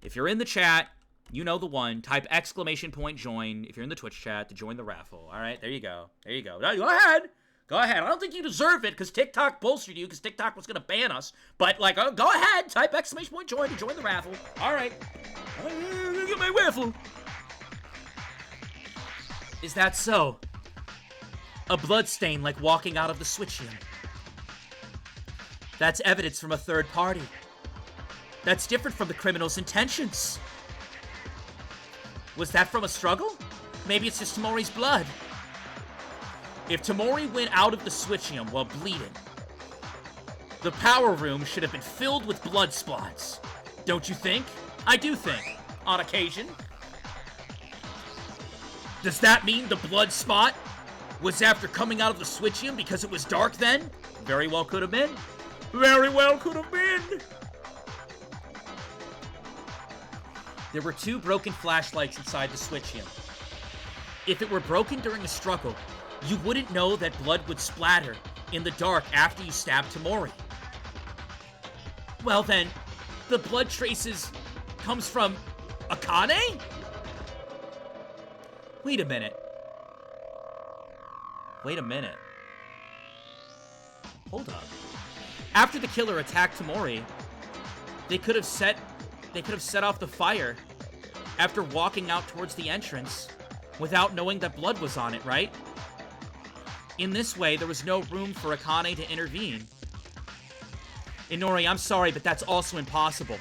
If you're in the chat, you know the one. Type !join if you're in the Twitch chat to join the raffle. All right, there you go. There you go. Now, go ahead. Go ahead. I don't think you deserve it because TikTok bolstered you because TikTok was going to ban us. But, go ahead. Type !join to join the raffle. All right. I'm going to get my raffle. Is that so? A blood stain like walking out of the switchium. That's evidence from a third party. That's different from the criminal's intentions. Was that from a struggle? Maybe it's just Tamori's blood. If Tamori went out of the switchium while bleeding, the power room should have been filled with blood spots. Don't you think? I do think, on occasion. Does that mean the blood spot was after coming out of the switchium because it was dark then? Very well could have been. Very well could have been. There were 2 broken flashlights inside the switchium. If it were broken during a struggle, you wouldn't know that blood would splatter in the dark after you stabbed Tamori. Well then, the blood traces comes from Akane? Wait a minute. Wait a minute. Hold up. After the killer attacked Tamori, they could have set off the fire after walking out towards the entrance without knowing that blood was on it, right? In this way, there was no room for Akane to intervene. Inori, I'm sorry, but that's also impossible.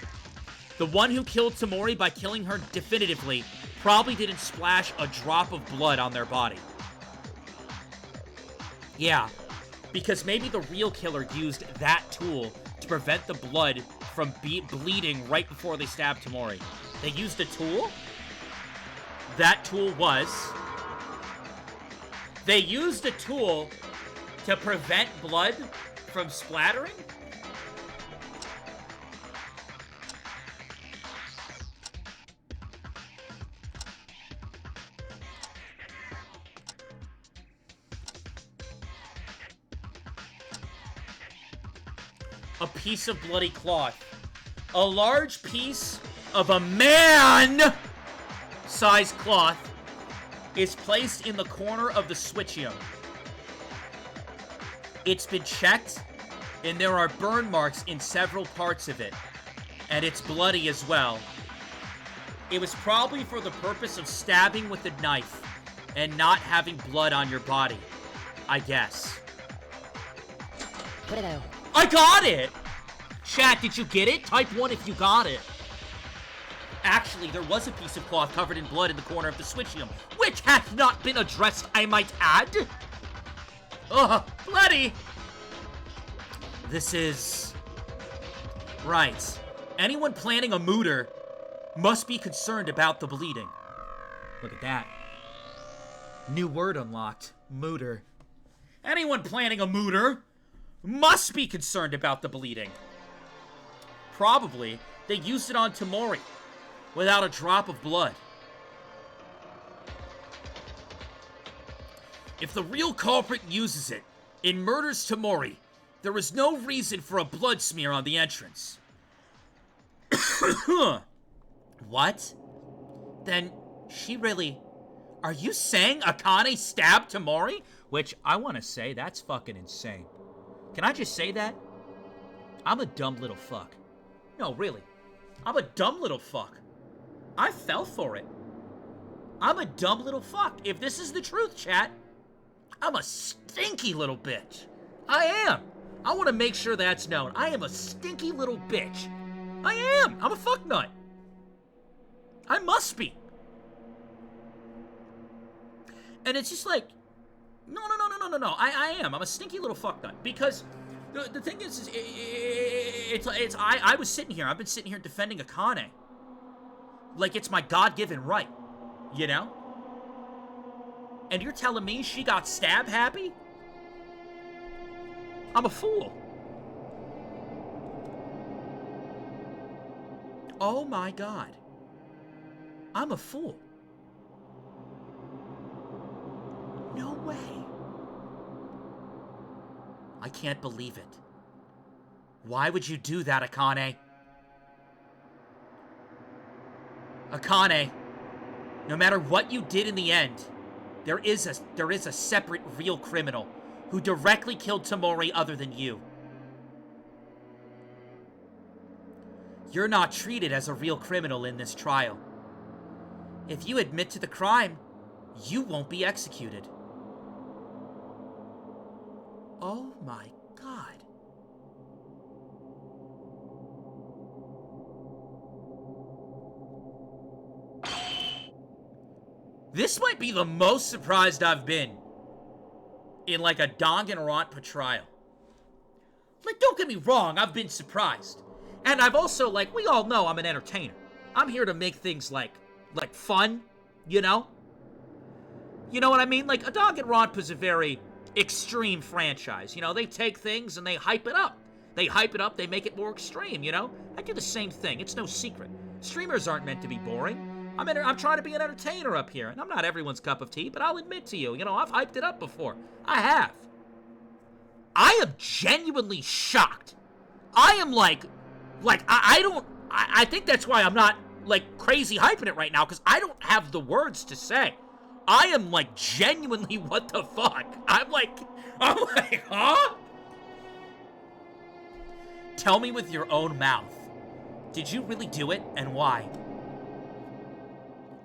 The one who killed Tamori by killing her definitively probably didn't splash a drop of blood on their body. Yeah, because maybe the real killer used that tool to prevent the blood from bleeding right before they stabbed Tamori. They used a tool? That tool was... They used a tool to prevent blood from splattering? A piece of bloody cloth. A large piece of a man-sized cloth is placed in the corner of the switchium. It's been checked, and there are burn marks in several parts of it. And it's bloody as well. It was probably for the purpose of stabbing with a knife and not having blood on your body, I guess. I got it! Chat, did you get it? Type 1 if you got it. Actually, there was a piece of cloth covered in blood in the corner of the switchium, which hath not been addressed, I might add. Ugh, bloody! This is... right. Anyone planning a mooter must be concerned about the bleeding. Look at that. New word unlocked. Mooter. Anyone planning a mooter must be concerned about the bleeding. Probably, they used it on Tamori without a drop of blood. If the real culprit uses it and murders Tamori, there is no reason for a blood smear on the entrance. What? Then, she really... Are you saying Akane stabbed Tamori? Which, I want to say, that's fucking insane. Can I just say that? I'm a dumb little fuck. No, really. I'm a dumb little fuck. I fell for it. I'm a dumb little fuck. If this is the truth, chat, I'm a stinky little bitch. I am. I want to make sure that's known. I am a stinky little bitch. I am. I'm a fucknut. I must be. And it's just like, no. I am. I'm a stinky little fucknut. Because the thing is I was sitting here. I've been sitting here defending Akane. Like it's my God-given right. You know? And you're telling me she got stab happy? I'm a fool. Oh my God. I'm a fool. No way. I can't believe it. Why would you do that, Akane? Akane, no matter what you did in the end, there is a separate real criminal who directly killed Tamori other than you. You're not treated as a real criminal in this trial. If you admit to the crime, you won't be executed. Oh my God. This might be the most surprised I've been in like a Danganronpa trial. Like, don't get me wrong, I've been surprised. And I've also, like, we all know I'm an entertainer. I'm here to make things like fun, you know? You know what I mean? Like, a Danganronpa's a very extreme franchise. You know, they take things and they hype it up. They hype it up, they make it more extreme, you know? I do the same thing. It's no secret. Streamers aren't meant to be boring. I'm trying to be an entertainer up here, and I'm not everyone's cup of tea, but I'll admit to you, you know, I've hyped it up before. I have. I am genuinely shocked. I am I think that's why I'm not, like, crazy hyping it right now, because I don't have the words to say. I am, like, genuinely, what the fuck? I'm like, huh? Tell me with your own mouth. Did you really do it, and why?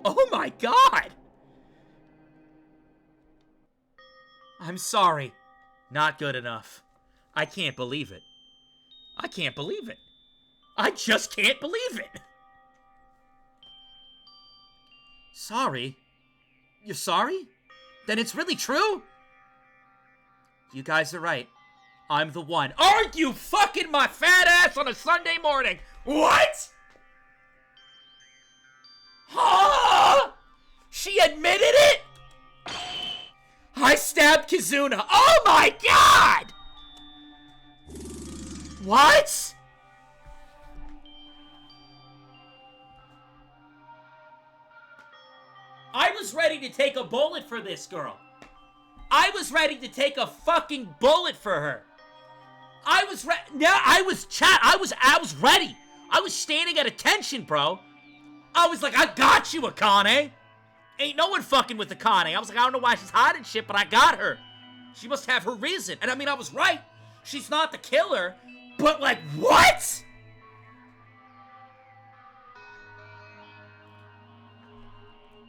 Oh my God! I'm sorry. Not good enough. I can't believe it. I can't believe it. I just can't believe it. Sorry? You're sorry? Then it's really true? You guys are right. I'm the one. Aren't you fucking my fat ass on a Sunday morning? What? Huh? She admitted it? I stabbed Kizuna. Oh my God! What? I was ready to take a bullet for this girl. I was ready to take a fucking bullet for her. I was ready. Yeah, I was ready. I was standing at attention, bro. I was like, I got you, Akane. Ain't no one fucking with Akane. I was like, I don't know why she's hiding shit, but I got her. She must have her reason. And I mean, I was right. She's not the killer. But like, what?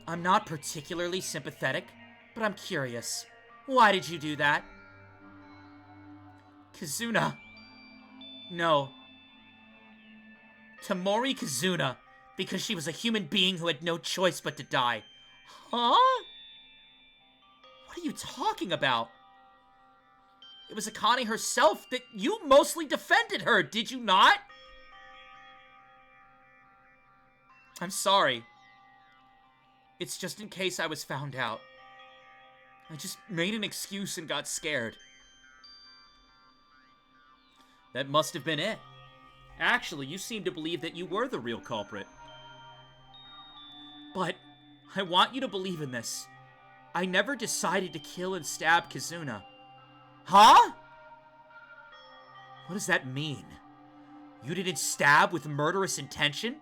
I'm not particularly sympathetic, but I'm curious. Why did you do that? Kazuna. No. Tomori Kazuna, because she was a human being who had no choice but to die. Huh? What are you talking about? It was Akane herself that you mostly defended her, did you not? I'm sorry. It's just in case I was found out. I just made an excuse and got scared. That must have been it. Actually, you seem to believe that you were the real culprit. But I want you to believe in this. I never decided to kill and stab Kazuna. Huh? What does that mean? You didn't stab with murderous intention?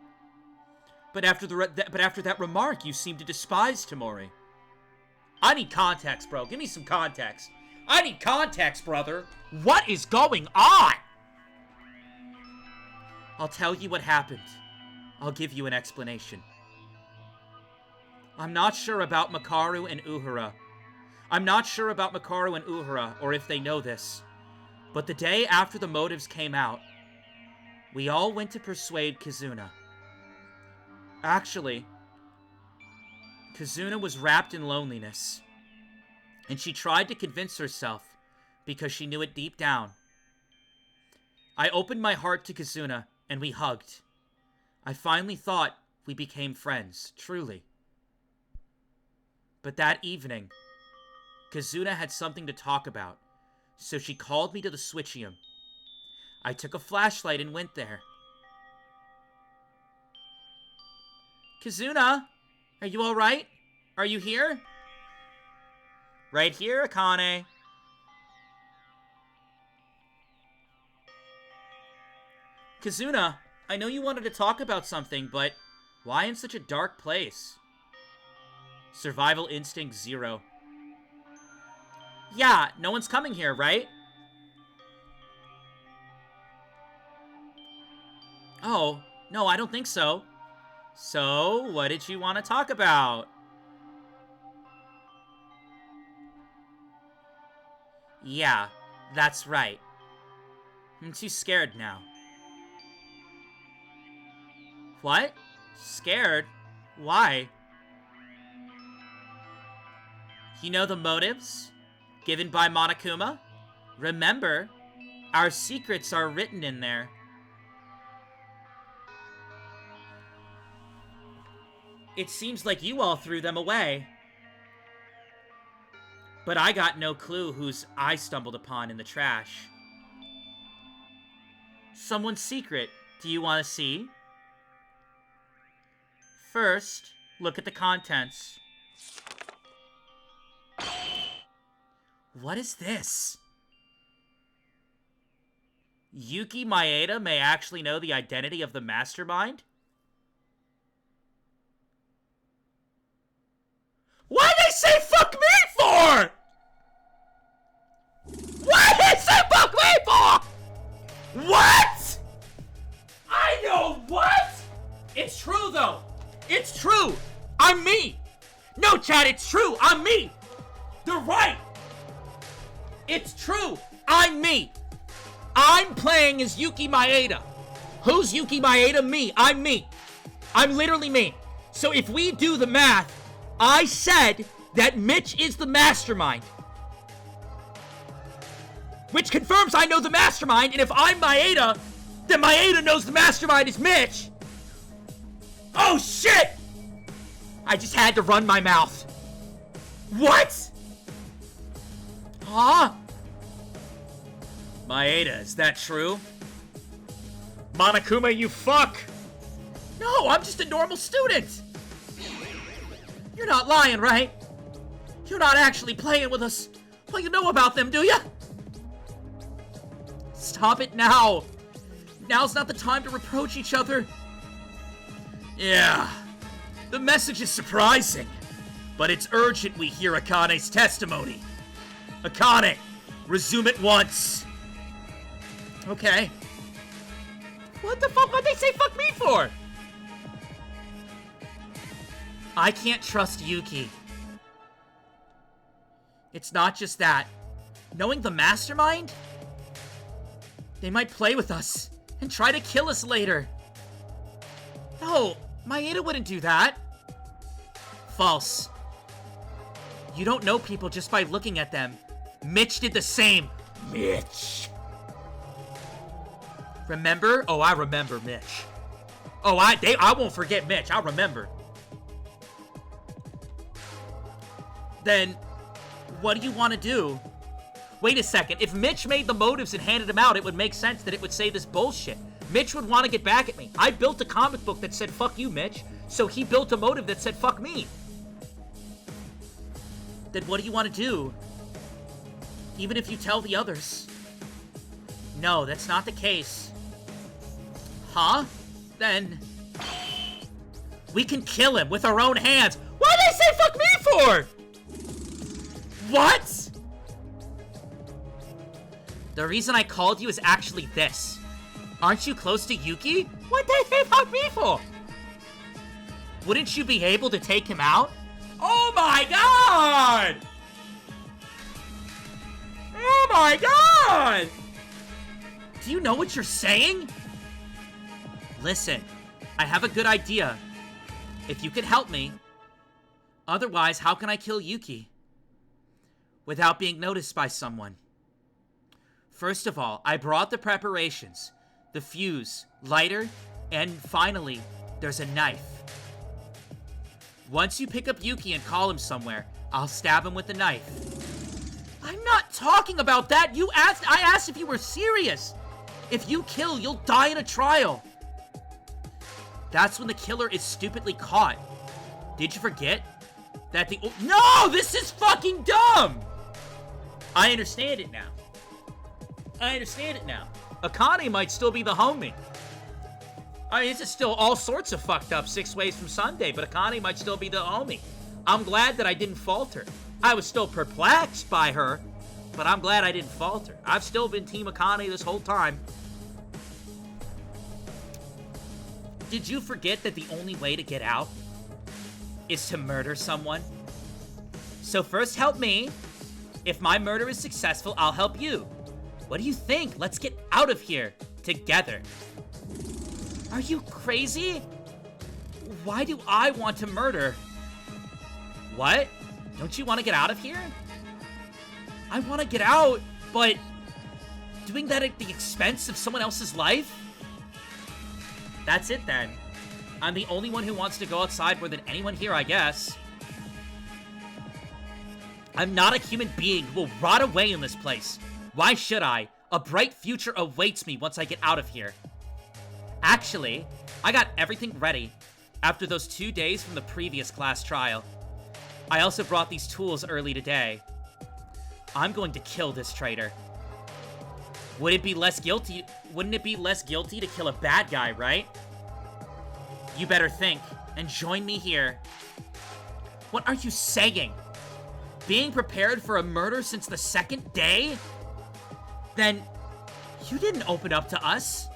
But after that remark, you seem to despise Tomori. I need context, bro. Give me some context. I need context, brother. What is going on? I'll tell you what happened. I'll give you an explanation. I'm not sure about Makaru and Uhura. Or if they know this. But the day after the motives came out, we all went to persuade Kazuna. Actually, Kazuna was wrapped in loneliness. And she tried to convince herself, because she knew it deep down. I opened my heart to Kazuna, and we hugged. I finally thought we became friends, truly. But that evening, Kazuna had something to talk about, so she called me to the Switchium. I took a flashlight and went there. Kazuna, are you alright? Are you here? Right here, Akane. Kazuna, I know you wanted to talk about something, but why in such a dark place? Survival instinct 0. Yeah, no one's coming here, right? Oh, no, I don't think so. So, what did you want to talk about? Yeah, that's right. I'm too scared now. What? Scared? Why? You know the motives given by Monokuma? Remember, our secrets are written in there. It seems like you all threw them away. But I got no clue whose I stumbled upon in the trash. Someone's secret. Do you want to see? First, look at the contents. What is this? Yuki Maeda may actually know the identity of the mastermind? Why'd they say fuck me for? Why'd they say fuck me for? What? I know what? It's true though. It's true. I'm me. No, Chad, it's true. I'm me. They're right. It's true. I'm me. I'm playing as Yuki Maeda. Who's Yuki Maeda? Me. I'm me. I'm literally me. So if we do the math, I said that Mitch is the mastermind. Which confirms I know the mastermind, and if I'm Maeda, then Maeda knows the mastermind is Mitch. Oh shit! I just had to run my mouth. What? Huh? Maeda, is that true? Monokuma, you fuck! No, I'm just a normal student! You're not lying, right? You're not actually playing with us. Well, you know about them, do ya? Stop it now. Now's not the time to reproach each other. Yeah, the message is surprising, but it's urgent we hear Akane's testimony. Akane, resume at once. Okay. What the fuck would they say fuck me for? I can't trust Yuki. It's not just that. Knowing the mastermind? They might play with us and try to kill us later. No, Maeda wouldn't do that. False. You don't know people just by looking at them. Mitch did the same. Mitch. Remember? Oh, I remember Mitch. Oh, I won't forget Mitch. I'll remember. Then, what do you want to do? Wait a second. If Mitch made the motives and handed them out, it would make sense that it would say this bullshit. Mitch would want to get back at me. I built a comic book that said, fuck you, Mitch. So he built a motive that said, fuck me. Then what do you want to do? Even if you tell the others. No, that's not the case. Huh? Then we can kill him with our own hands. Why'd they say fuck me for? What? The reason I called you is actually this. Aren't you close to Yuki? What'd they say fuck me for? Wouldn't you be able to take him out? Oh my god! Oh my god! Do you know what you're saying? Listen, I have a good idea. If you could help me. Otherwise, how can I kill Yuki? Without being noticed by someone. First of all, I brought the preparations. The fuse, lighter, and finally, there's a knife. Once you pick up Yuki and call him somewhere, I'll stab him with the knife. I'm not talking about that! I asked if you were serious! If you kill, you'll die in a trial. That's when the killer is stupidly caught. Did you forget? That the... No! This is fucking dumb! I understand it now. Akane might still be the homie. I mean, it's still all sorts of fucked up 6 ways from Sunday, but Akane might still be the homie. I'm glad that I didn't falter. I was still perplexed by her, but I'm glad I didn't falter. I've still been Team Akane this whole time. Did you forget that the only way to get out is to murder someone? So first help me. If my murder is successful, I'll help you. What do you think? Let's get out of here together. Are you crazy? Why do I want to murder? What? Don't you want to get out of here? I want to get out, but doing that at the expense of someone else's life? That's it then. I'm the only one who wants to go outside more than anyone here, I guess. I'm not a human being who will rot away in this place. Why should I? A bright future awaits me once I get out of here. Actually, I got everything ready after those 2 days from the previous class trial. I also brought these tools early today. I'm going to kill this traitor. Wouldn't it be less guilty to kill a bad guy, right? You better think and join me here. What are you saying? Being prepared for a murder since the 2nd day? Then you didn't open up to us.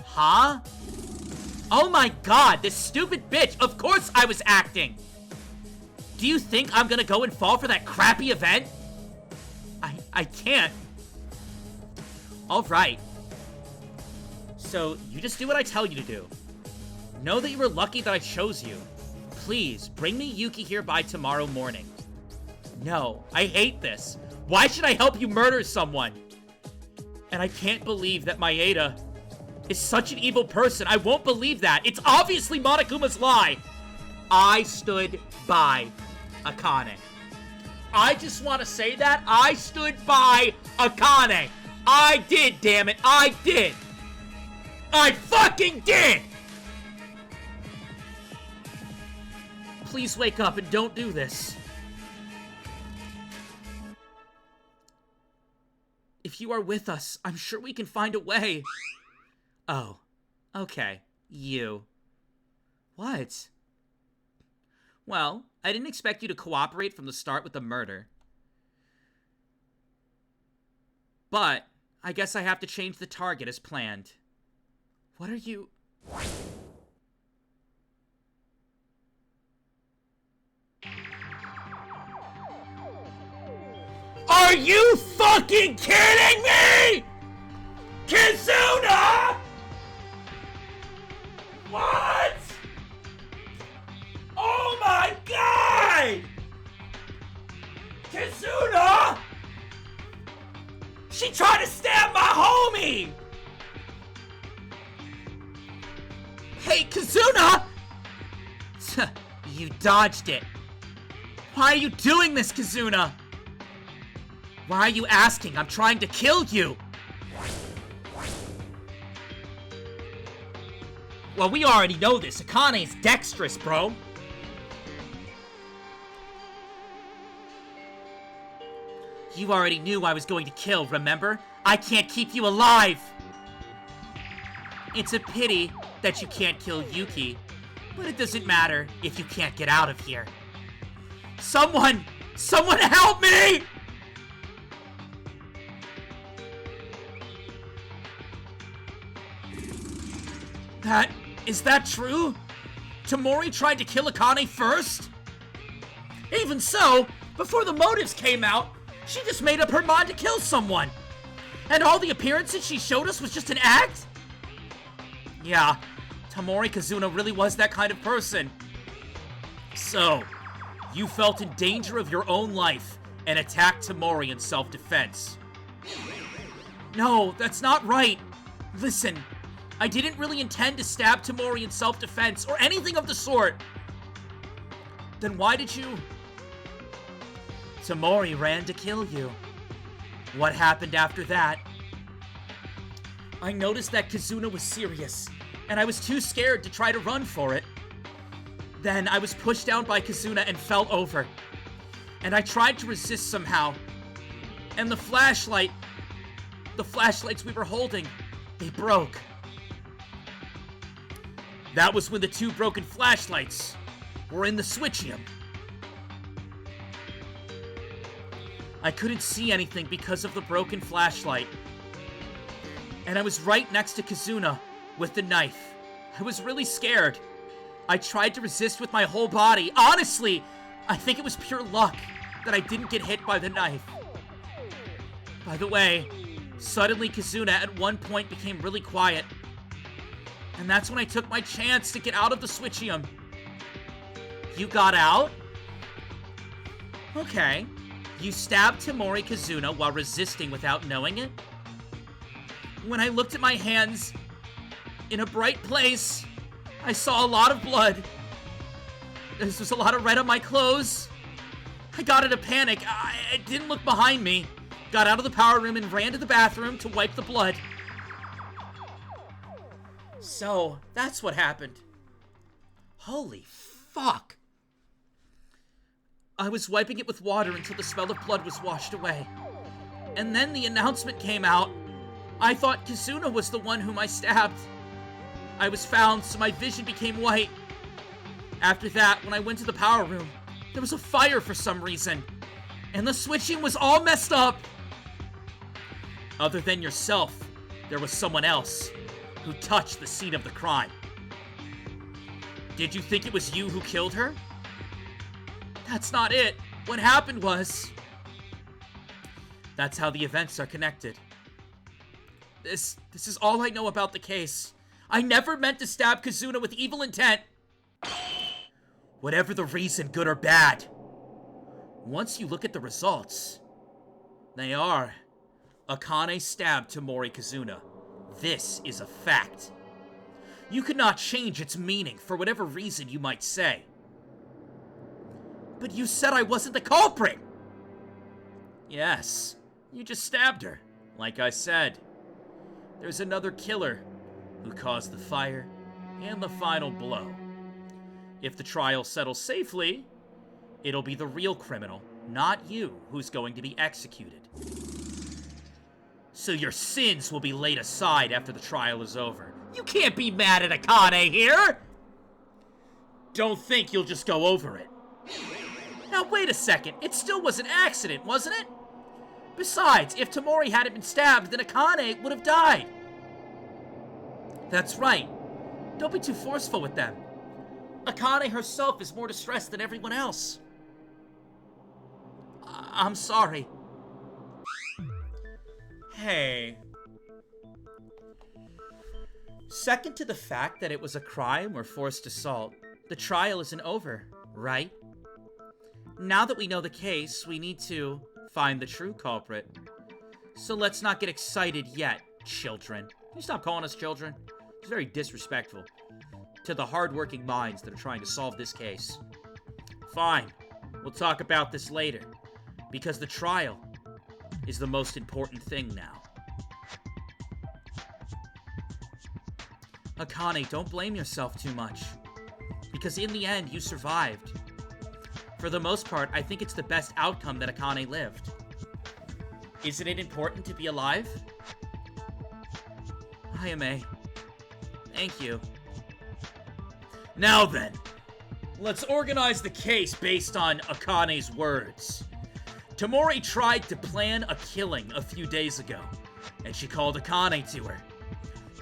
Huh? Oh my god, this stupid bitch. Of course I was acting. Do you think I'm gonna go and fall for that crappy event? I can't. Alright. So, you just do what I tell you to do. Know that you were lucky that I chose you. Please, bring me Yuki here by tomorrow morning. No, I hate this. Why should I help you murder someone? And I can't believe that Maeda is such an evil person. I won't believe that. It's obviously Monokuma's lie. I stood by Akane. I just want to say that. I stood by Akane. I did, damn it. I did. I fucking did! Please wake up and don't do this. If you are with us, I'm sure we can find a way. Oh, okay. You. What? Well, I didn't expect you to cooperate from the start with the murder. But I guess I have to change the target as planned. What are you... Are you fucking kidding me? Kizuna! What? Oh my god! Kizuna! She tried to stab my homie! Hey, Kizuna! You dodged it. Why are you doing this, Kizuna? Why are you asking? I'm trying to kill you! Well, we already know this. Akane's dexterous, bro. You already knew I was going to kill, remember? I can't keep you alive! It's a pity that you can't kill Yuki, but it doesn't matter if you can't get out of here. Someone help me! Is that true? Tamori tried to kill Akane first? Even so, before the motives came out, she just made up her mind to kill someone. And all the appearances she showed us was just an act? Yeah, Tamori Kazuna really was that kind of person. So, you felt in danger of your own life and attacked Tamori in self-defense. No, that's not right. Listen, I didn't really intend to stab Tamori in self-defense or anything of the sort. Then why did you... Tamori ran to kill you. What happened after that? I noticed that Kizuna was serious, and I was too scared to try to run for it. Then I was pushed down by Kizuna and fell over. And I tried to resist somehow. And the flashlights we were holding, they broke. That was when the two broken flashlights were in the switchium. I couldn't see anything because of the broken flashlight. And I was right next to Kizuna with the knife. I was really scared. I tried to resist with my whole body. Honestly, I think it was pure luck that I didn't get hit by the knife. By the way, suddenly Kizuna at one point became really quiet. And that's when I took my chance to get out of the switchium. You got out? Okay. You stabbed Tamori Kazuna while resisting without knowing it? When I looked at my hands, in a bright place, I saw a lot of blood. There was a lot of red on my clothes. I got in a panic. I didn't look behind me. Got out of the power room and ran to the bathroom to wipe the blood. So, that's what happened. Holy fuck. I was wiping it with water until the smell of blood was washed away. And then the announcement came out. I thought Kizuna was the one whom I stabbed. I was found, so my vision became white. After that, when I went to the power room, there was a fire for some reason. And the switching was all messed up. Other than yourself, there was someone else who touched the scene of the crime. Did you think it was you who killed her? That's not it. What happened was... That's how the events are connected. This is all I know about the case. I never meant to stab Kazuna with evil intent. Whatever the reason, good or bad. Once you look at the results, they are... Akane stabbed Tamori Kazuna. This is a fact. You could not change its meaning for whatever reason you might say. But you said I wasn't the culprit! Yes, you just stabbed her, like I said. There's another killer, who caused the fire and the final blow. If the trial settles safely, it'll be the real criminal, not you, who's going to be executed. So your sins will be laid aside after the trial is over. You can't be mad at Akane here! Don't think you'll just go over it. Now wait a second, it still was an accident, wasn't it? Besides, if Tamori hadn't been stabbed, then Akane would have died. That's right. Don't be too forceful with them. Akane herself is more distressed than everyone else. I'm sorry. Hey. Second to the fact that it was a crime or forced assault, the trial isn't over, right? Now that we know the case, we need to find the true culprit. So let's not get excited yet, children. Can you stop calling us children? It's very disrespectful to the hardworking minds that are trying to solve this case. Fine, we'll talk about this later, because the trial is the most important thing now. Akane, don't blame yourself too much, because in the end, you survived. For the most part, I think it's the best outcome that Akane lived. Isn't it important to be alive? Ayame, thank you. Now then, let's organize the case based on Akane's words. Tamori tried to plan a killing a few days ago, and she called Akane to her,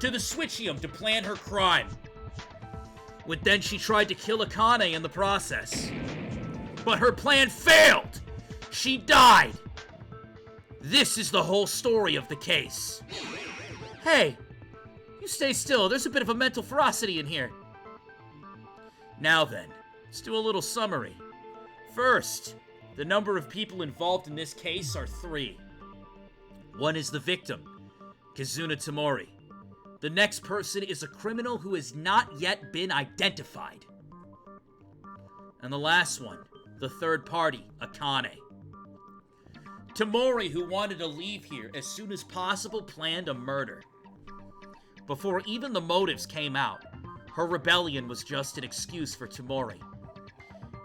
to the Switchium to plan her crime. But then she tried to kill Akane in the process. But her plan failed! She died! This is the whole story of the case. Hey, you stay still. There's a bit of a mental ferocity in here. Now then, let's do a little summary. First, the number of people involved in this case are 3. One is the victim, Kazuna Tamori. The next person is a criminal who has not yet been identified. And the last one, the third party, Akane. Tamori, who wanted to leave here as soon as possible, planned a murder. Before even the motives came out, her rebellion was just an excuse for Tamori.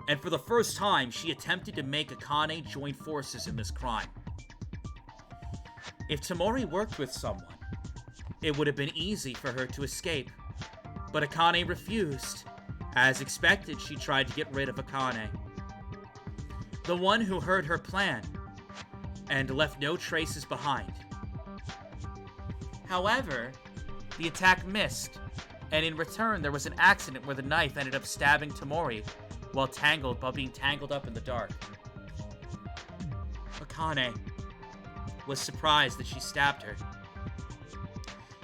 And for the first time, she attempted to make Akane join forces in this crime. If Tamori worked with someone, it would have been easy for her to escape. But Akane refused. As expected, she tried to get rid of Akane, the one who heard her plan and left no traces behind. However, the attack missed, and in return there was an accident where the knife ended up stabbing Tamori while being tangled up in the dark. Akane was surprised that she stabbed her,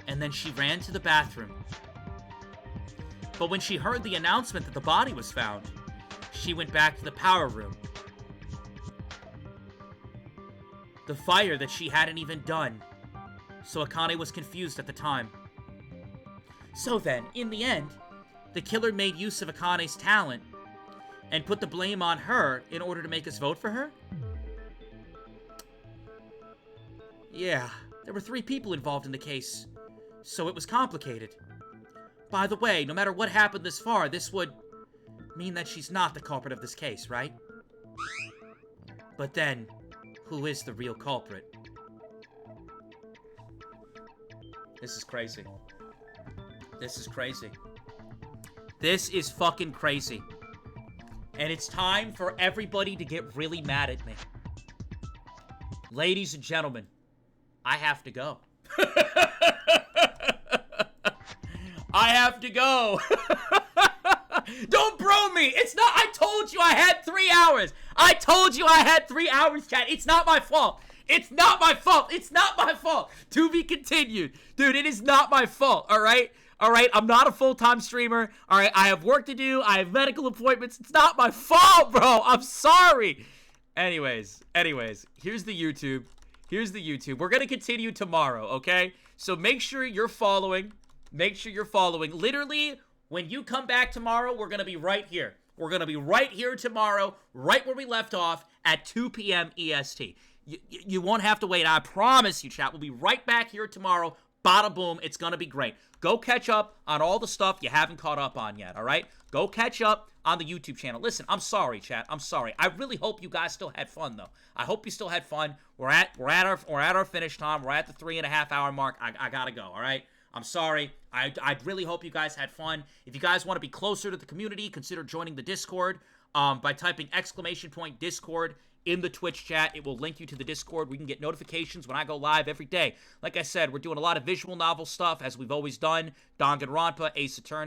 and then she ran to the bathroom. But when she heard the announcement that the body was found, she went back to the power room. The fire that she hadn't even done, so Akane was confused at the time. So then, in the end, the killer made use of Akane's talent and put the blame on her in order to make us vote for her? Yeah, there were 3 people involved in the case, so it was complicated. By the way, no matter what happened this far, this would mean that she's not the culprit of this case, right? But then, who is the real culprit? This is crazy. This is crazy. This is fucking crazy. And it's time for everybody to get really mad at me. Ladies and gentlemen, I have to go. I have to go. Don't bro me. It's not. I told you I had 3 hours. I told you I had 3 hours, chat. It's not my fault. It's not my fault. It's not my fault. To be continued. Dude, it is not my fault, all right? All right, I'm not a full-time streamer. All right, I have work to do. I have medical appointments. It's not my fault, bro. I'm sorry. Anyways, here's the YouTube. We're going to continue tomorrow, okay? So make sure you're following. Literally, when you come back tomorrow, we're going to be right here. We're going to be right here tomorrow, right where we left off at 2 p.m. EST. You won't have to wait. I promise you, chat. We'll be right back here tomorrow, Bada boom, it's gonna be great. Go catch up on all the stuff you haven't caught up on yet, all right? Go catch up on the YouTube channel. Listen, I'm sorry, chat. I'm sorry. I really hope you guys still had fun, though. I hope you still had fun. We're at our finish time. We're at the 3.5 hour mark. I gotta go, all right? I'm sorry. I really hope you guys had fun. If you guys want to be closer to the community, consider joining the Discord by typing !Discord in the Twitch chat. It will link you to the Discord. We can get notifications when I go live every day. Like I said, we're doing a lot of visual novel stuff, as we've always done. Danganronpa, Ace Attorney.